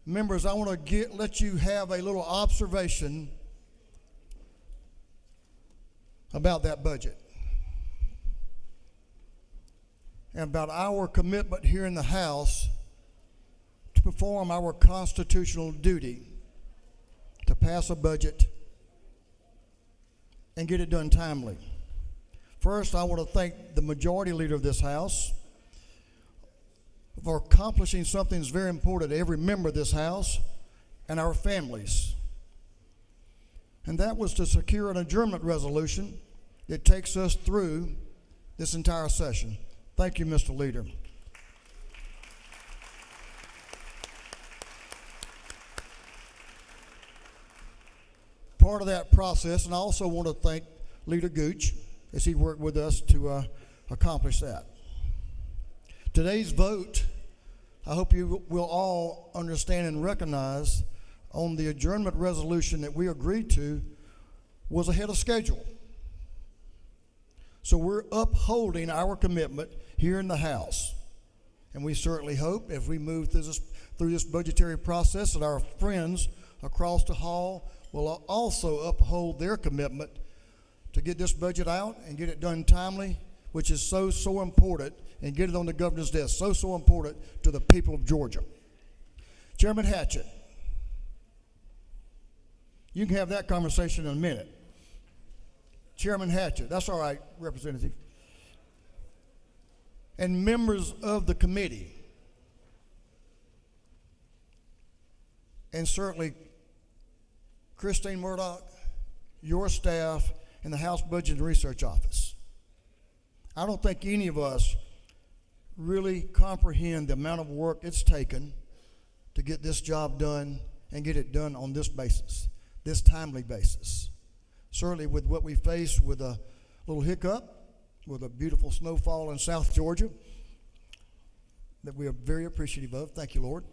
Members, I want to let you have a little observation about that budget and about our commitment here in the House to perform our constitutional duty to pass a budget and get it done timely. First, I want to thank the majority leader of this House for accomplishing something that's very important to every member of this House and our families. And that was to secure an adjournment resolution that takes us through this entire session. Thank you, Mr. Leader. part of that process, and I also want to thank Leader Gooch as he worked with us to accomplish that. Today's vote, I hope you will all understand and recognize, on the adjournment resolution that we agreed to was ahead of schedule. So we're upholding our commitment here in the House. And we certainly hope, if we move through this budgetary process, that our friends across the hall will also uphold their commitment to get this budget out and get it done timely, which is so important, and get it on the governor's desk, so important to the people of Georgia. Chairman Hatchett, you can have that conversation in a minute. Chairman Hatchett, that's all right, Representative. And members of the committee, and certainly Christine Murdoch, your staff, and the House Budget and Research Office. I don't think any of us really comprehend the amount of work it's taken to get this job done and get it done on this basis, this timely basis. Certainly with what we face with a little hiccup, with a beautiful snowfall in South Georgia, that we are very appreciative of. Thank you, Lord.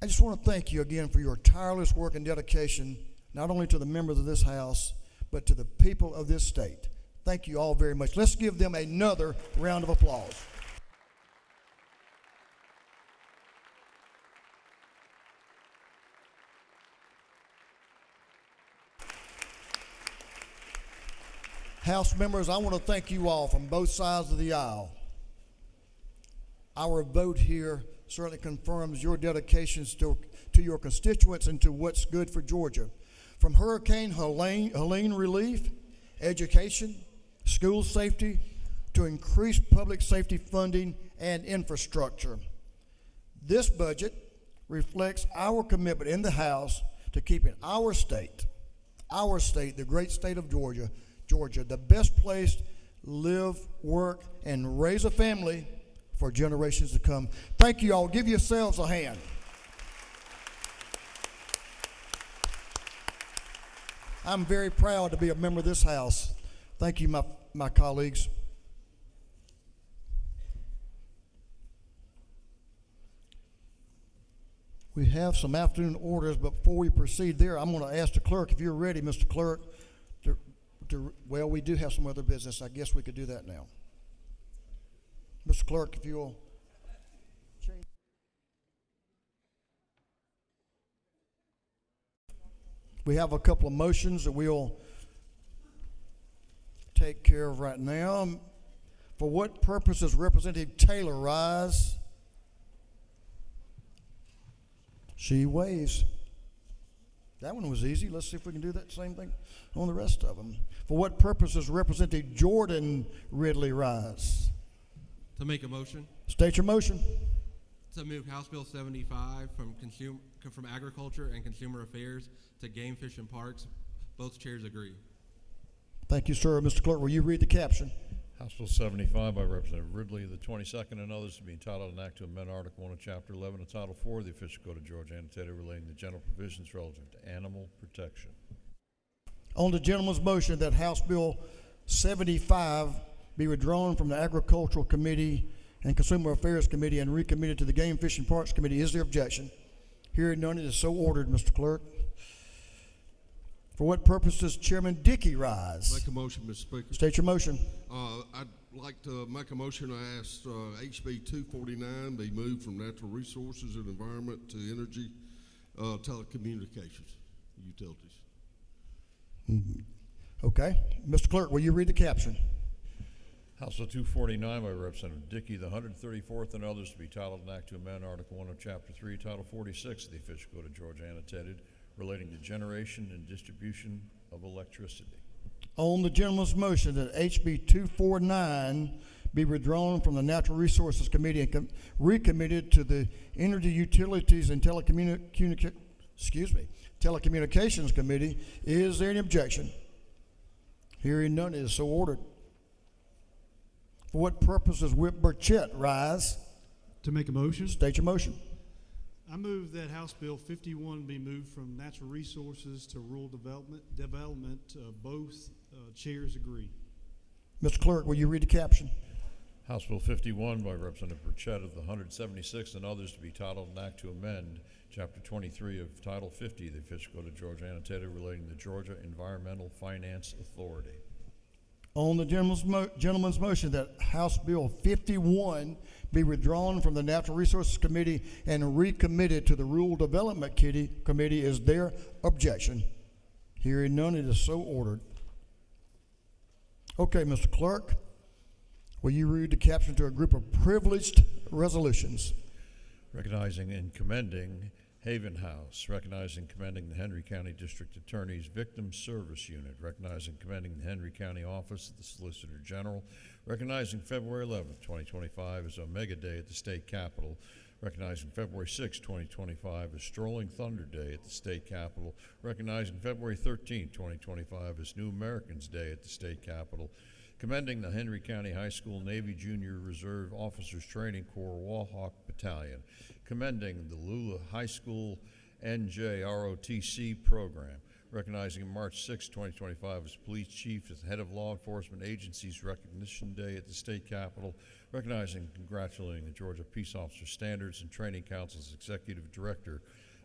I just want to thank you again for your tireless work and dedication, not only to the members of this House, but to the people of this state. Thank you all very much. Let's give them another round of applause. House members, I want to thank you all from both sides of the aisle. Our vote here certainly confirms your dedications to your constituents and to what's good for Georgia. From Hurricane Helene relief, education, school safety, to increased public safety funding and infrastructure. This budget reflects our commitment in the House to keeping our state, the great state of Georgia, the best place to live, work, and raise a family for generations to come. Thank you all. Give yourselves a hand. I'm very proud to be a member of this House. Thank you, my colleagues. We have some afternoon orders, but before we proceed there, I'm going to ask the clerk, if you're ready, Mr. Clerk, well, we do have some other business. I guess we could do that now. Mr. Clerk, if you'll change. We have a couple of motions that we'll take care of right now. For what purpose does Representative Taylor rise? She waves. That one was easy. Let's see if we can do that same thing on the rest of them. For what purpose does Representative Jordan Ridley rise? To make a motion. State your motion. To move House Bill 75 from Agriculture and Consumer Affairs to Game, Fish, and Parks. Both chairs agree. Thank you, sir. Mr. Clerk, will you read the caption? House Bill 75 by Representative Ridley, the 22nd, and others to be entitled an act to amend Article 1 of Chapter 11 of Title 4 of the Official Code of Georgia annotated relating to general provisions relative to animal protection. On the gentleman's motion that House Bill 75 be withdrawn from the Agricultural Committee and Consumer Affairs Committee and recommitted to the Game, Fish, and Parks Committee, is there objection? Hearing none, it is so ordered, Mr. Clerk. For what purpose does Chairman Dickey rise? Make a motion, Mr. Speaker. State your motion. I'd like to make a motion to ask HB 249 be moved from Natural Resources and Environment to Energy, Telecommunications, Utilities. Okay. Mr. Clerk, will you read the caption? House Bill 249 by Representative Dickey, the 134th, and others to be titled an act to amend Article 1 of Chapter 3, Title 46 of the Official Code of Georgia annotated relating to generation and distribution of electricity. On the gentleman's motion that HB 249 be withdrawn from the Natural Resources Committee and recommitted to the Energy, Utilities, and Telecommunications Committee, is there any objection? Hearing none, it is so ordered. For what purpose does Whip Burchett rise? To make a motion. State your motion. I move that House Bill 51 be moved from natural resources to rural development. Both chairs agree. Mr. Clerk, will you read the caption? House Bill 51 by Representative Burchett of the 176th and others to be titled an act to amend Chapter 23 of Title 50 of the Official Code of Georgia annotated relating to Georgia Environmental Finance Authority. On the gentleman's motion that House Bill 51 be withdrawn from the Natural Resources Committee and recommitted to the Rural Development Committee, is there objection? Hearing none, it is so ordered. Okay, Mr. Clerk, will you read the caption to a group of privileged resolutions? Recognizing and commending Haven House, recognizing and commending the Henry County District Attorney's Victim Service Unit, recognizing and commending the Henry County Office of the Solicitor General, recognizing February 11th, 2025 as Omega Day at the State Capitol, recognizing February 6th, 2025 as Strolling Thunder Day at the State Capitol, recognizing February 13th, 2025 as New Americans Day at the State Capitol, commending the Henry County High School Navy Junior Reserve Officers Training Corps Wahawk Battalion, commending the Lula High School NJROTC program, recognizing March 6, 2025 as Police Chief as Head of Law Enforcement Agencies Recognition Day at the State Capitol, recognizing and congratulating the Georgia Peace Officer Standards and Training Council's Executive Director,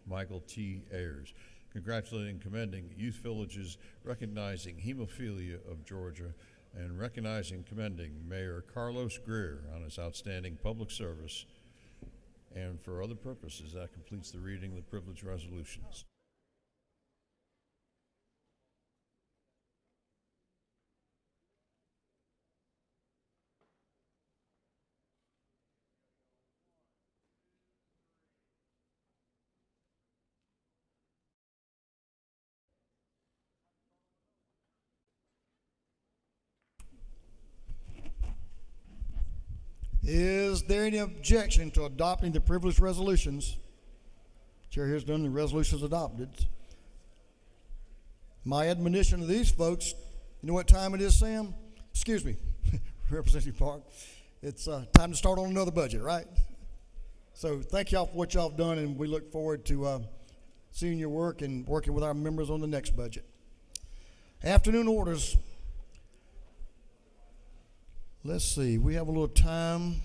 Michael T. Ayers, congratulating and commending Youth Villages, recognizing Hemophilia of Georgia, and recognizing and commending Mayor Carlos Greer on his outstanding public service. And for other purposes, that completes the reading of the privileged resolutions. Is there any objection to adopting the privileged resolutions? Chair here's done, the resolutions adopted. My admonition to these folks, you know what time it is, Sam? Excuse me, Representative Park. It's time to start on another budget, right? So thank y'all for what y'all have done, and we look forward to seeing your work and working with our members on the next budget. Afternoon orders. Let's see, we have a little time.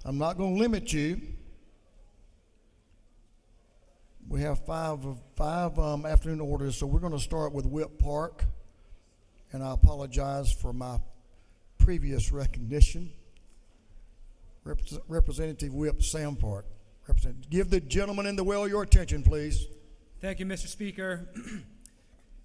I'm not going to limit you. We have five afternoon orders, so we're going to start with Whip Park. And I apologize for my previous recognition. Representative Whip Sam Park. Give the gentleman in the well your attention, please. Thank you, Mr. Speaker.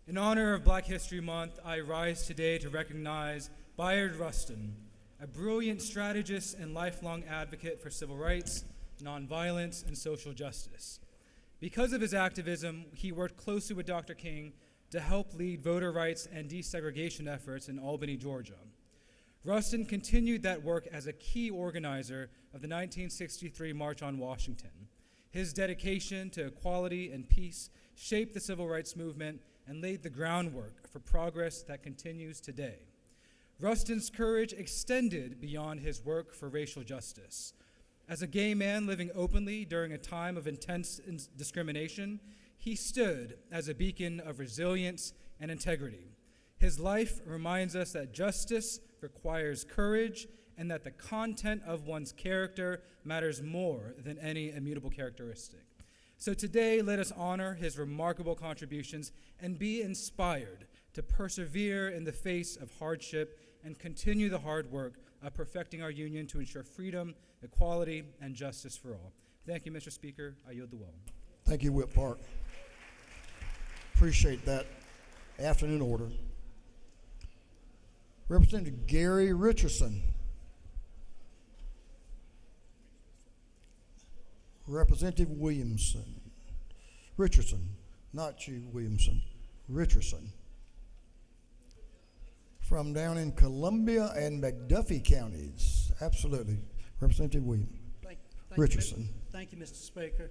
In honor of Black History Month, I rise today to recognize Bayard Rustin, a brilliant strategist and lifelong advocate for civil rights, nonviolence, and social justice. Because of his activism, he worked closely with Dr. King to help lead voter rights and desegregation efforts in Albany, Georgia. Rustin continued that work as a key organizer of the 1963 March on Washington. His dedication to equality and peace shaped the civil rights movement and laid the groundwork for progress that continues today. Rustin's courage extended beyond his work for racial justice. As a gay man living openly during a time of intense discrimination, he stood as a beacon of resilience and integrity. His life reminds us that justice requires courage and that the content of one's character matters more than any immutable characteristic. So today, let us honor his remarkable contributions and be inspired to persevere in the face of hardship and continue the hard work of perfecting our union to ensure freedom, equality, and justice for all. Thank you, Mr. Speaker. I yield the well. Thank you, Whip Park. Appreciate that afternoon order. Representative Gary Richardson. Representative Williamson. Richardson, not you, Williamson. Richardson. From down in Columbia and McDuffie counties. Absolutely. Representative Williams. Richardson. Thank you, Mr. Speaker.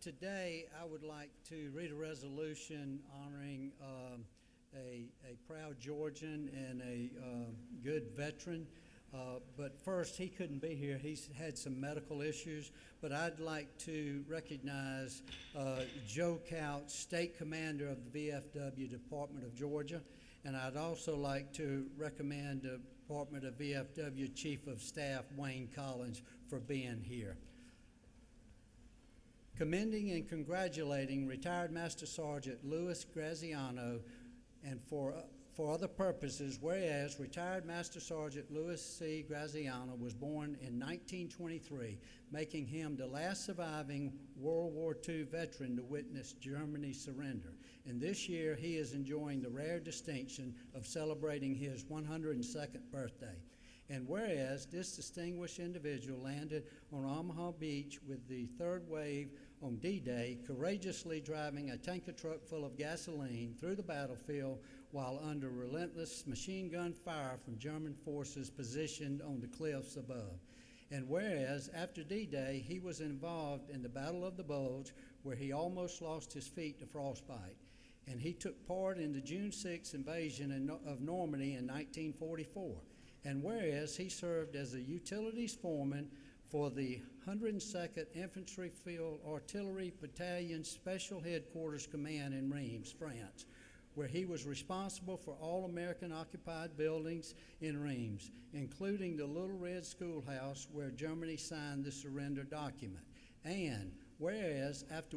Today, I would like to read a resolution honoring a proud Georgian and a good veteran. But first, he couldn't be here. He's had some medical issues. But I'd like to recognize Joe Couch, State Commander of the VFW Department of Georgia. And I'd also like to recommend the Department of VFW Chief of Staff, Wayne Collins, for being here. Commending and congratulating retired Master Sergeant Louis Graziano, and for other purposes, whereas retired Master Sergeant Louis C. Graziano was born in 1923, making him the last surviving World War II veteran to witness Germany's surrender. And this year, he is enjoying the rare distinction of celebrating his 102nd birthday. And whereas this distinguished individual landed on Omaha Beach with the third wave on D-Day, courageously driving a tanker truck full of gasoline through the battlefield while under relentless machine gun fire from German forces positioned on the cliffs above. And whereas after D-Day, he was involved in the Battle of the Bulge, where he almost lost his feet to frostbite. And he took part in the June 6th invasion of Normandy in 1944. And whereas he served as a utilities foreman for the 102nd Infantry Field Artillery Battalion Special Headquarters Command in Reims, France, where he was responsible for all American occupied buildings in Reims, including the Little Red Schoolhouse where Germany signed the surrender document. And whereas after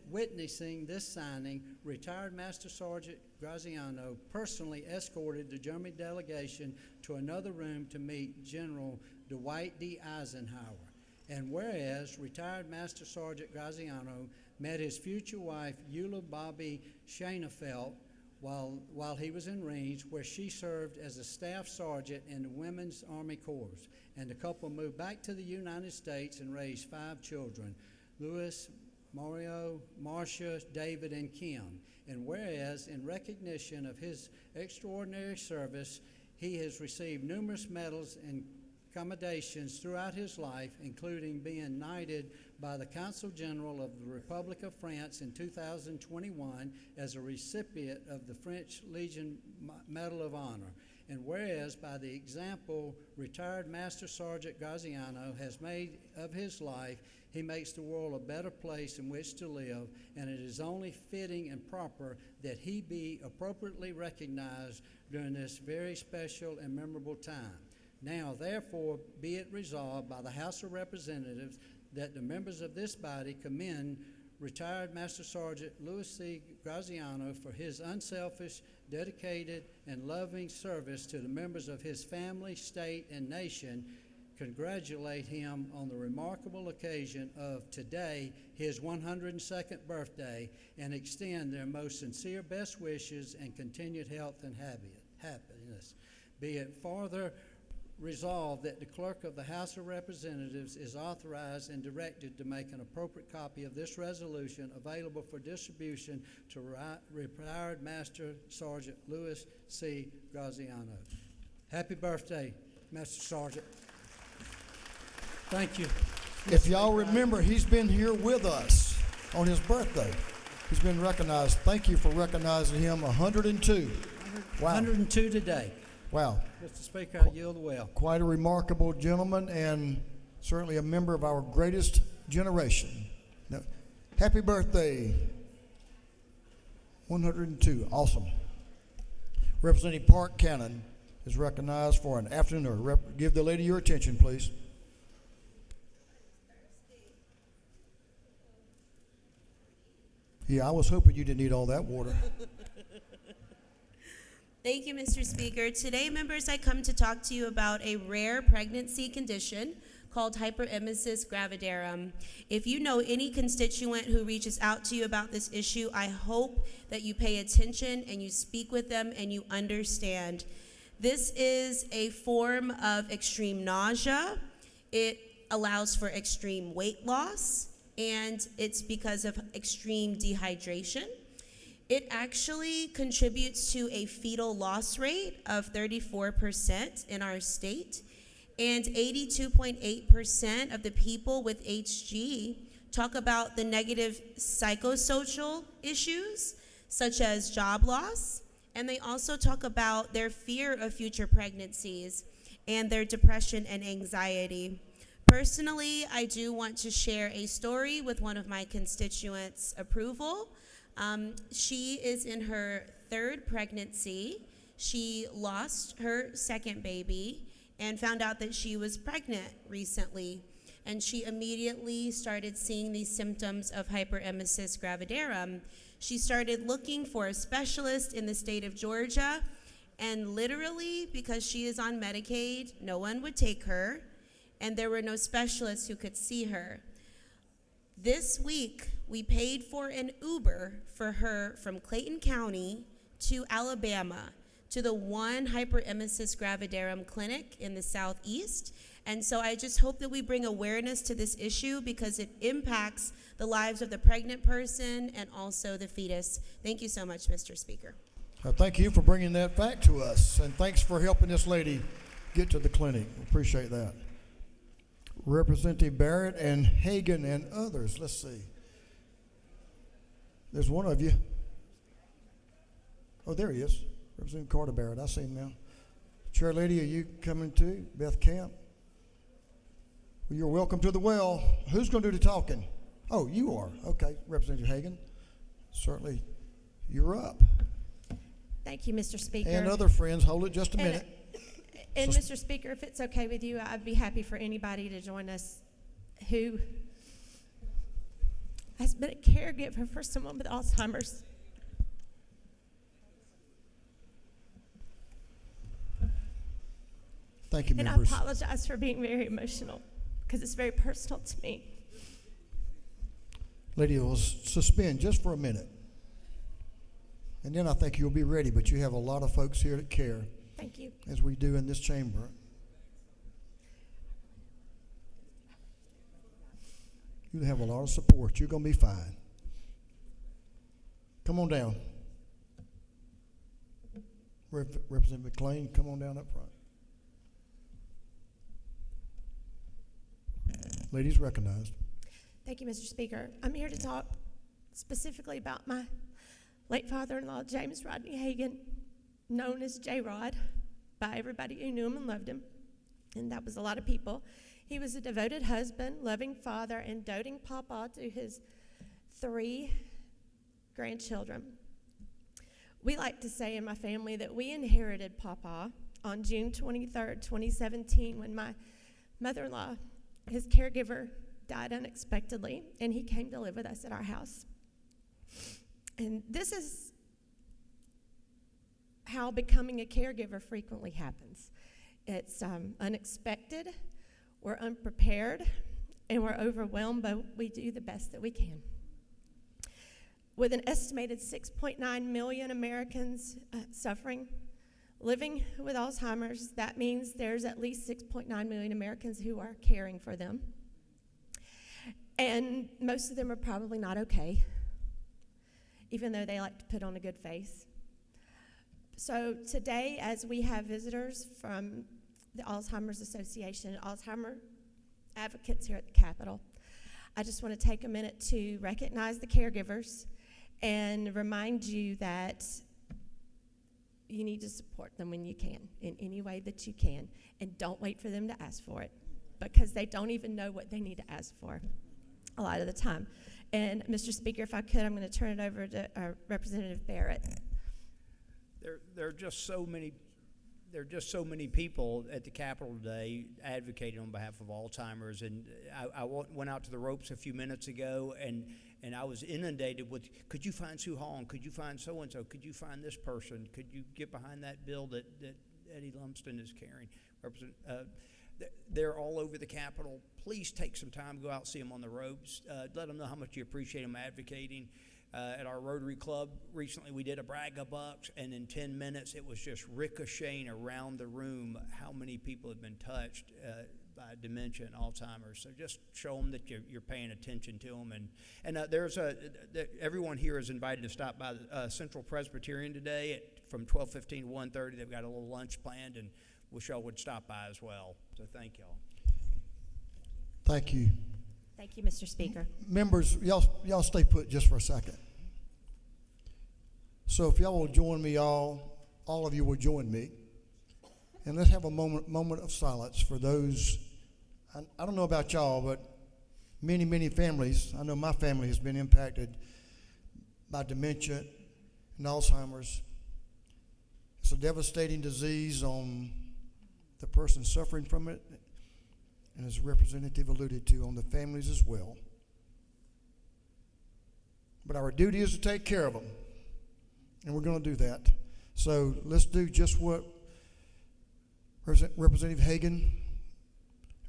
witnessing this signing, retired Master Sergeant Graziano personally escorted the German delegation to another room to meet General Dwight D. Eisenhower. And whereas retired Master Sergeant Graziano met his future wife, Eula Bobby Schoenfeld, while he was in Reims, where she served as a staff sergeant in the Women's Army Corps. And the couple moved back to the United States and raised 5 children, Louis, Mario, Marcia, David, and Kim. And whereas in recognition of his extraordinary service, he has received numerous medals and commendations throughout his life, including being knighted by the Consul General of the Republic of France in 2021 as a recipient of the French Legion Medal of Honor. And whereas by the example retired Master Sergeant Graziano has made of his life, he makes the world a better place in which to live, and it is only fitting and proper that he be appropriately recognized during this very special and memorable time. Now, therefore, be it resolved by the House of Representatives that the members of this body commend retired Master Sergeant Louis C. Graziano for his unselfish, dedicated, and loving service to the members of his family, state, and nation, congratulate him on the remarkable occasion of today, his 102nd birthday, and extend their most sincere best wishes and continued health and happiness. Be it farther resolved that the clerk of the House of Representatives is authorized and directed to make an appropriate copy of this resolution available for distribution to retired Master Sergeant Louis C. Graziano. Happy birthday, Master Sergeant. Thank you. If y'all remember, he's been here with us on his birthday. He's been recognized. Thank you for recognizing him. 102. Wow. 102 today. Wow. Mr. Speaker, I yield the well. Quite a remarkable gentleman and certainly a member of our greatest generation. Now, happy birthday. 102. Awesome. Representative Park Cannon is recognized for an afternoon. Give the lady your attention, please. Yeah, I was hoping you didn't need all that water. Thank you, Mr. Speaker. Today, members, I come to talk to you about a rare pregnancy condition called hyperemesis gravidarum. If you know any constituent who reaches out to you about this issue, I hope that you pay attention and you speak with them and you understand. This is a form of extreme nausea. It allows for extreme weight loss, and it's because of extreme dehydration. It actually contributes to a fetal loss rate of 34% in our state, and 82.8% of the people with HG talk about the negative psychosocial issues, such as job loss, and they also talk about their fear of future pregnancies. and their depression and anxiety. Personally, I do want to share a story with one of my constituents' approval. She is in her 3rd pregnancy. She lost her 2nd baby and found out that she was pregnant recently. And she immediately started seeing these symptoms of hyperemesis gravidarum. She started looking for a specialist in the state of Georgia, and literally, because she is on Medicaid, no one would take her, and there were no specialists who could see her. This week, we paid for an Uber for her from Clayton County to Alabama, to the one hyperemesis gravidarum clinic in the southeast. And so I just hope that we bring awareness to this issue because it impacts the lives of the pregnant person and also the fetus. Thank you so much, Mr. Speaker. Thank you for bringing that fact to us, and thanks for helping this lady get to the clinic. Appreciate that. Representative Barrett and Hagan and others. Let's see. There's one of you. Oh, there he is. Representative Carter Barrett. I see him now. Chair Lady, are you coming too? Beth Camp? Well, you're welcome to the well. Who's going to do the talking? Oh, you are. Okay, Representative Hagan. Certainly, you're up. Thank you, Mr. Speaker. And other friends, hold it just a minute. And Mr. Speaker, if it's okay with you, I'd be happy for anybody to join us who has been a caregiver for someone with Alzheimer's. Thank you, and members. I apologize for being very emotional because it's very personal to me. Lady, we'll suspend just for a minute. And then I think you'll be ready, but you have a lot of folks here that care. Thank you. As we do in this chamber. You have a lot of support. You're going to be fine. Come on down. Representative McLean, come on down up front. Ladies recognized. Thank you, Mr. Speaker. I'm here to talk specifically about my late father-in-law, James Rodney Hagan, known as J-Rod by everybody who knew him and loved him, and that was a lot of people. He was a devoted husband, loving father, and doting papa to his 3 grandchildren. We like to say in my family that we inherited papa on June 23rd, 2017, when my mother-in-law, his caregiver, died unexpectedly, and he came to live with us at our house. And this is how becoming a caregiver frequently happens. It's unexpected, we're unprepared, and we're overwhelmed, but we do the best that we can. With an estimated 6.9 million Americans suffering, living with Alzheimer's, that means there's at least 6.9 million Americans who are caring for them. And most of them are probably not okay, even though they like to put on a good face. So today, as we have visitors from the Alzheimer's Association, Alzheimer advocates here at the Capitol, I just want to take a minute to recognize the caregivers and remind you that you need to support them when you can, in any way that you can, and don't wait for them to ask for it, because they don't even know what they need to ask for a lot of the time. And Mr. Speaker, if I could, I'm going to turn it over to Representative Barrett. There are just so many people at the Capitol today advocating on behalf of Alzheimer's, and I went out to the ropes a few minutes ago, and I was inundated with, could you find Sue Hong? Could you find so-and-so? Could you find this person? Could you get behind that bill that Eddie Lumsden is carrying? They're all over the Capitol. Please take some time, go out and see them on the ropes. Let them know how much you appreciate them advocating. At our Rotary Club recently, we did a brag of bucks, and in 10 minutes, it was just ricocheting around the room how many people have been touched by dementia and Alzheimer's. So just show them that you're paying attention to them. And everyone here is invited to stop by Central Presbyterian today from 12:15 to 1:30. They've got a little lunch planned, and wish y'all would stop by as well. So thank y'all. Thank you. Thank you, Mr. Speaker. Members, y'all stay put just for a second. So if y'all will join me, all of you will join me And let's have a moment of silence for those. I don't know about y'all, but many, many families, I know my family has been impacted by dementia and Alzheimer's. It's a devastating disease on the person suffering from it, and as Representative alluded to, on the families as well. But our duty is to take care of them, and we're going to do that. So let's do just what Representative Hagan,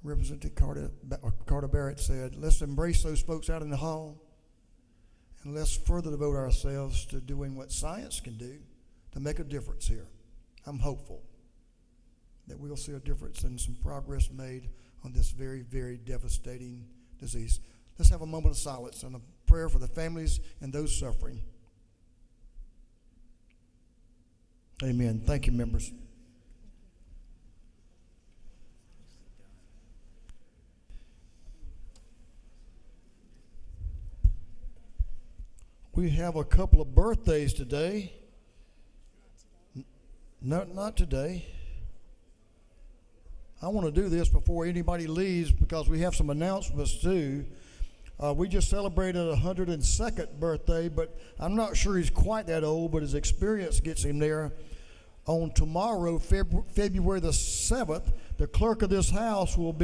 Representative Carter Barrett said. Let's embrace those folks out in the hall, and let's further devote ourselves to doing what science can do to make a difference here. I'm hopeful that we'll see a difference and some progress made on this very, very devastating disease. Let's have a moment of silence and a prayer for the families and those suffering. Amen. Thank you, members. We have a couple of birthdays today. Not today. I want to do this before anybody leaves because we have some announcements too. We just celebrated a 102nd birthday, but I'm not sure he's quite that old, but his experience gets him there. On tomorrow, February the 7th, the clerk of this house will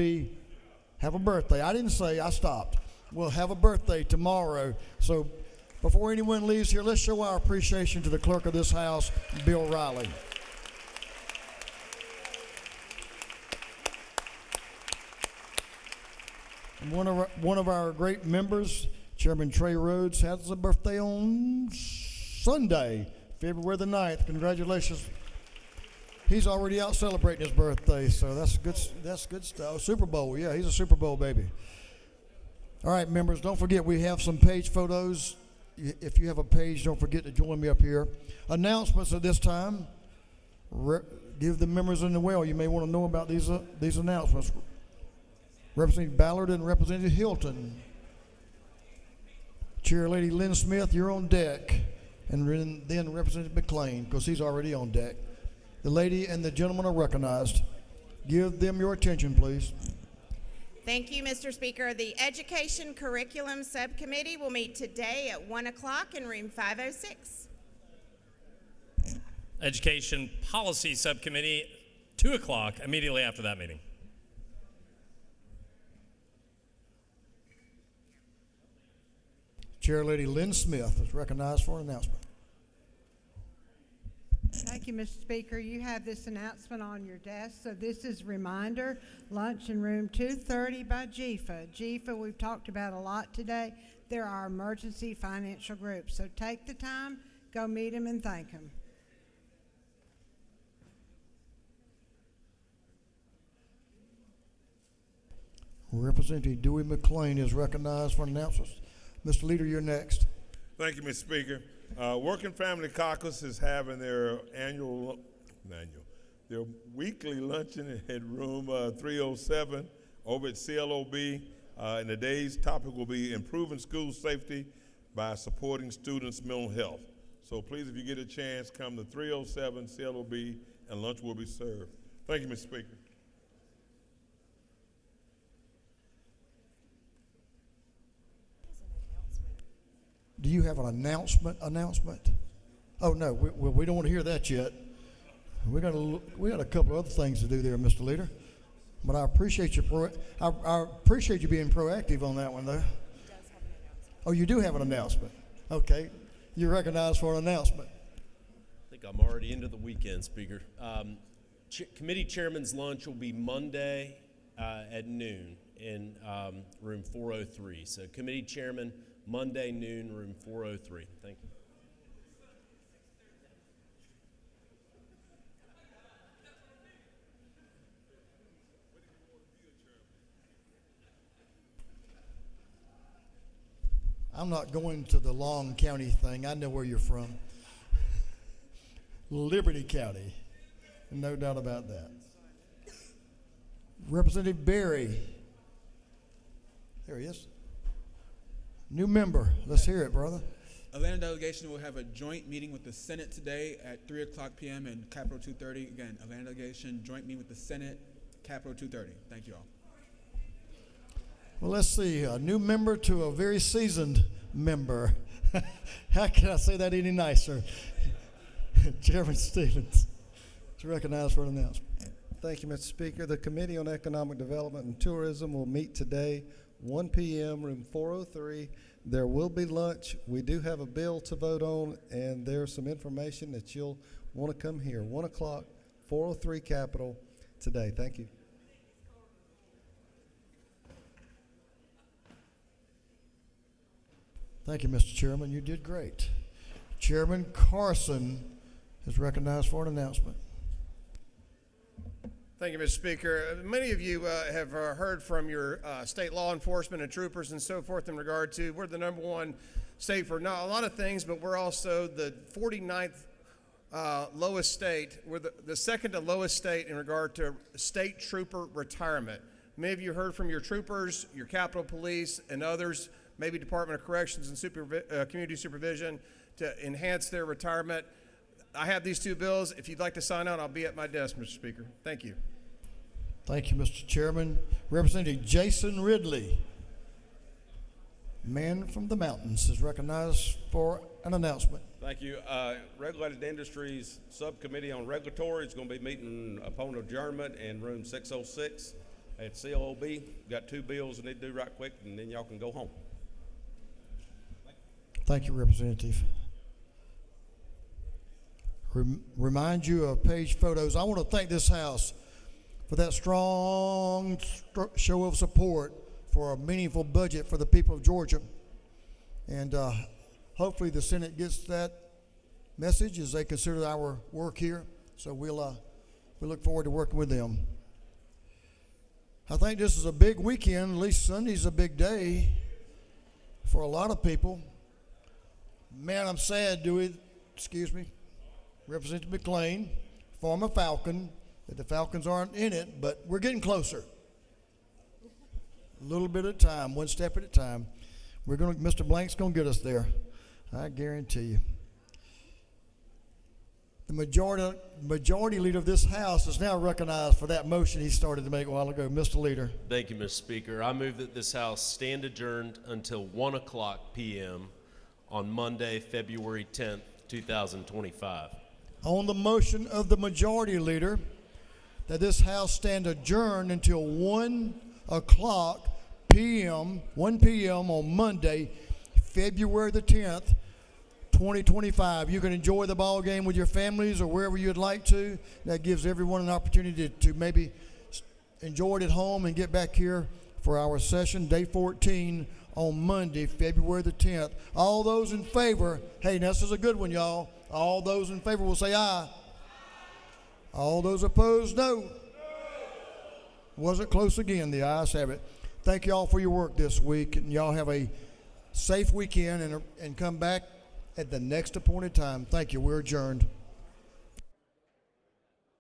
have a birthday. I didn't say, I stopped. We'll have a birthday tomorrow. So before anyone leaves here, let's show our appreciation to the clerk of this house, Bill Riley. And one of our great members, Chairman Trey Rhodes, has a birthday on Sunday, February the 9th. Congratulations. He's already out celebrating his birthday, so that's good stuff. Super Bowl, yeah, he's a Super Bowl baby. All right, members, don't forget we have some page photos. If you have a page, don't forget to join me up here. Announcements at this time. Give the members in the well. You may want to know about these announcements. Representative Ballard and Representative Hilton. Chair Lady Lynn Smith, you're on deck. And then Representative McLean, because he's already on deck. The lady and the gentleman are recognized. Give them your attention, please. Thank you, Mr. Speaker. The Education Curriculum Subcommittee will meet today at 1 o'clock in room 506. Education Policy Subcommittee, 2 o'clock, immediately after that meeting. Chair Lady Lynn Smith is recognized for an announcement. Thank you, Mr. Speaker. You have this announcement on your desk. So this is a reminder, lunch in room 230 by GFA. GFA we've talked about a lot today. They're our emergency financial group. So take the time, go meet them and thank them. Representative Dewey McLean is recognized for announcements. Mr. Leader, you're next. Thank you, Mr. Speaker. Working Family Caucus is having their their weekly luncheon at room 307 over at CLOB. And today's topic will be improving school safety by supporting students' mental health. So please, if you get a chance, come to 307 CLOB and lunch will be served. Thank you, Mr. Speaker. Do you have an announcement? Oh, no, we don't want to hear that yet. We got a couple of other things to do there, Mr. Leader. But I appreciate I appreciate you being proactive on that one, though. Oh, you do have an announcement. Okay. You're recognized for an announcement. I think I'm already into the weekend, Speaker. Committee Chairman's lunch will be Monday at noon in room 403. So Committee Chairman, Monday noon, room 403. Thank you. I'm not going to the Long County thing. I know where you're from. Liberty County. No doubt about that. Representative Berry. There he is. New member. Let's hear it, brother. Atlanta delegation will have a joint meeting with the Senate today at 3 o'clock p.m. in Capitol 230. Again, Atlanta delegation joint meeting with the Senate, Capitol 230. Thank you all. Well, let's see, a new member to a very seasoned member. How can I say that any nicer? Chairman Stevens is recognized for an announcement. Thank you, Mr. Speaker. The Committee on Economic Development and Tourism will meet today, 1 p.m., room 403. There will be lunch. We do have a bill to vote on, and there's some information that you'll want to come here. 1 o'clock, 403 Capitol today. Thank you. Thank you, Mr. Chairman. You did great. Chairman Carson is recognized for an announcement. Thank you, Mr. Speaker. Many of you have heard from your state law enforcement and troopers and so forth in regard to we're the #1 state for not a lot of things, but we're also the 49th lowest state. We're the second to lowest state in regard to state trooper retirement. Many of you heard from your troopers, your Capitol Police, and others, maybe Department of Corrections and Community Supervision, to enhance their retirement. I have these two bills. If you'd like to sign on, I'll be at my desk, Mr. Speaker. Thank you. Thank you, Mr. Chairman. Representative Jason Ridley, man from the mountains, is recognized for an announcement. Thank you. Regulated Industries Subcommittee on Regulatory is going to be meeting upon adjournment in room 606 at CLOB. Got two bills I need to do right quick, and then y'all can go home. Thank you, Representative. Remind you of page photos. I want to thank this House for that strong show of support for a meaningful budget for the people of Georgia. And hopefully the Senate gets that message as they consider our work here. So we look forward to working with them. I think this is a big weekend. At least Sunday's a big day for a lot of people. Man, I'm sad, Representative McLean, former Falcon, that the Falcons aren't in it, but we're getting closer. A little bit at a time, one step at a time. Mr. Blank's going to get us there, I guarantee you. The majority leader of this House is now recognized for that motion he started to make a while ago. Mr. Leader. Thank you, Mr. Speaker. I move that this House stand adjourned until 1 o'clock p.m. on Monday, February 10th, 2025. On the motion of the majority leader that this House stand adjourned until 1 o'clock p.m., 1 p.m. on Monday, February the 10th, 2025. You can enjoy the ball game with your families or wherever you'd like to. That gives everyone an opportunity to maybe enjoy it at home and get back here for our session, day 14, on Monday, February the 10th. All those in favor, hey, this is a good one, y'all. All those in favor will say aye. All those opposed, no. Was it close again? The ayes have it. Thank you all for your work this week, and y'all have a safe weekend and come back at the next appointed time. Thank you. We're adjourned.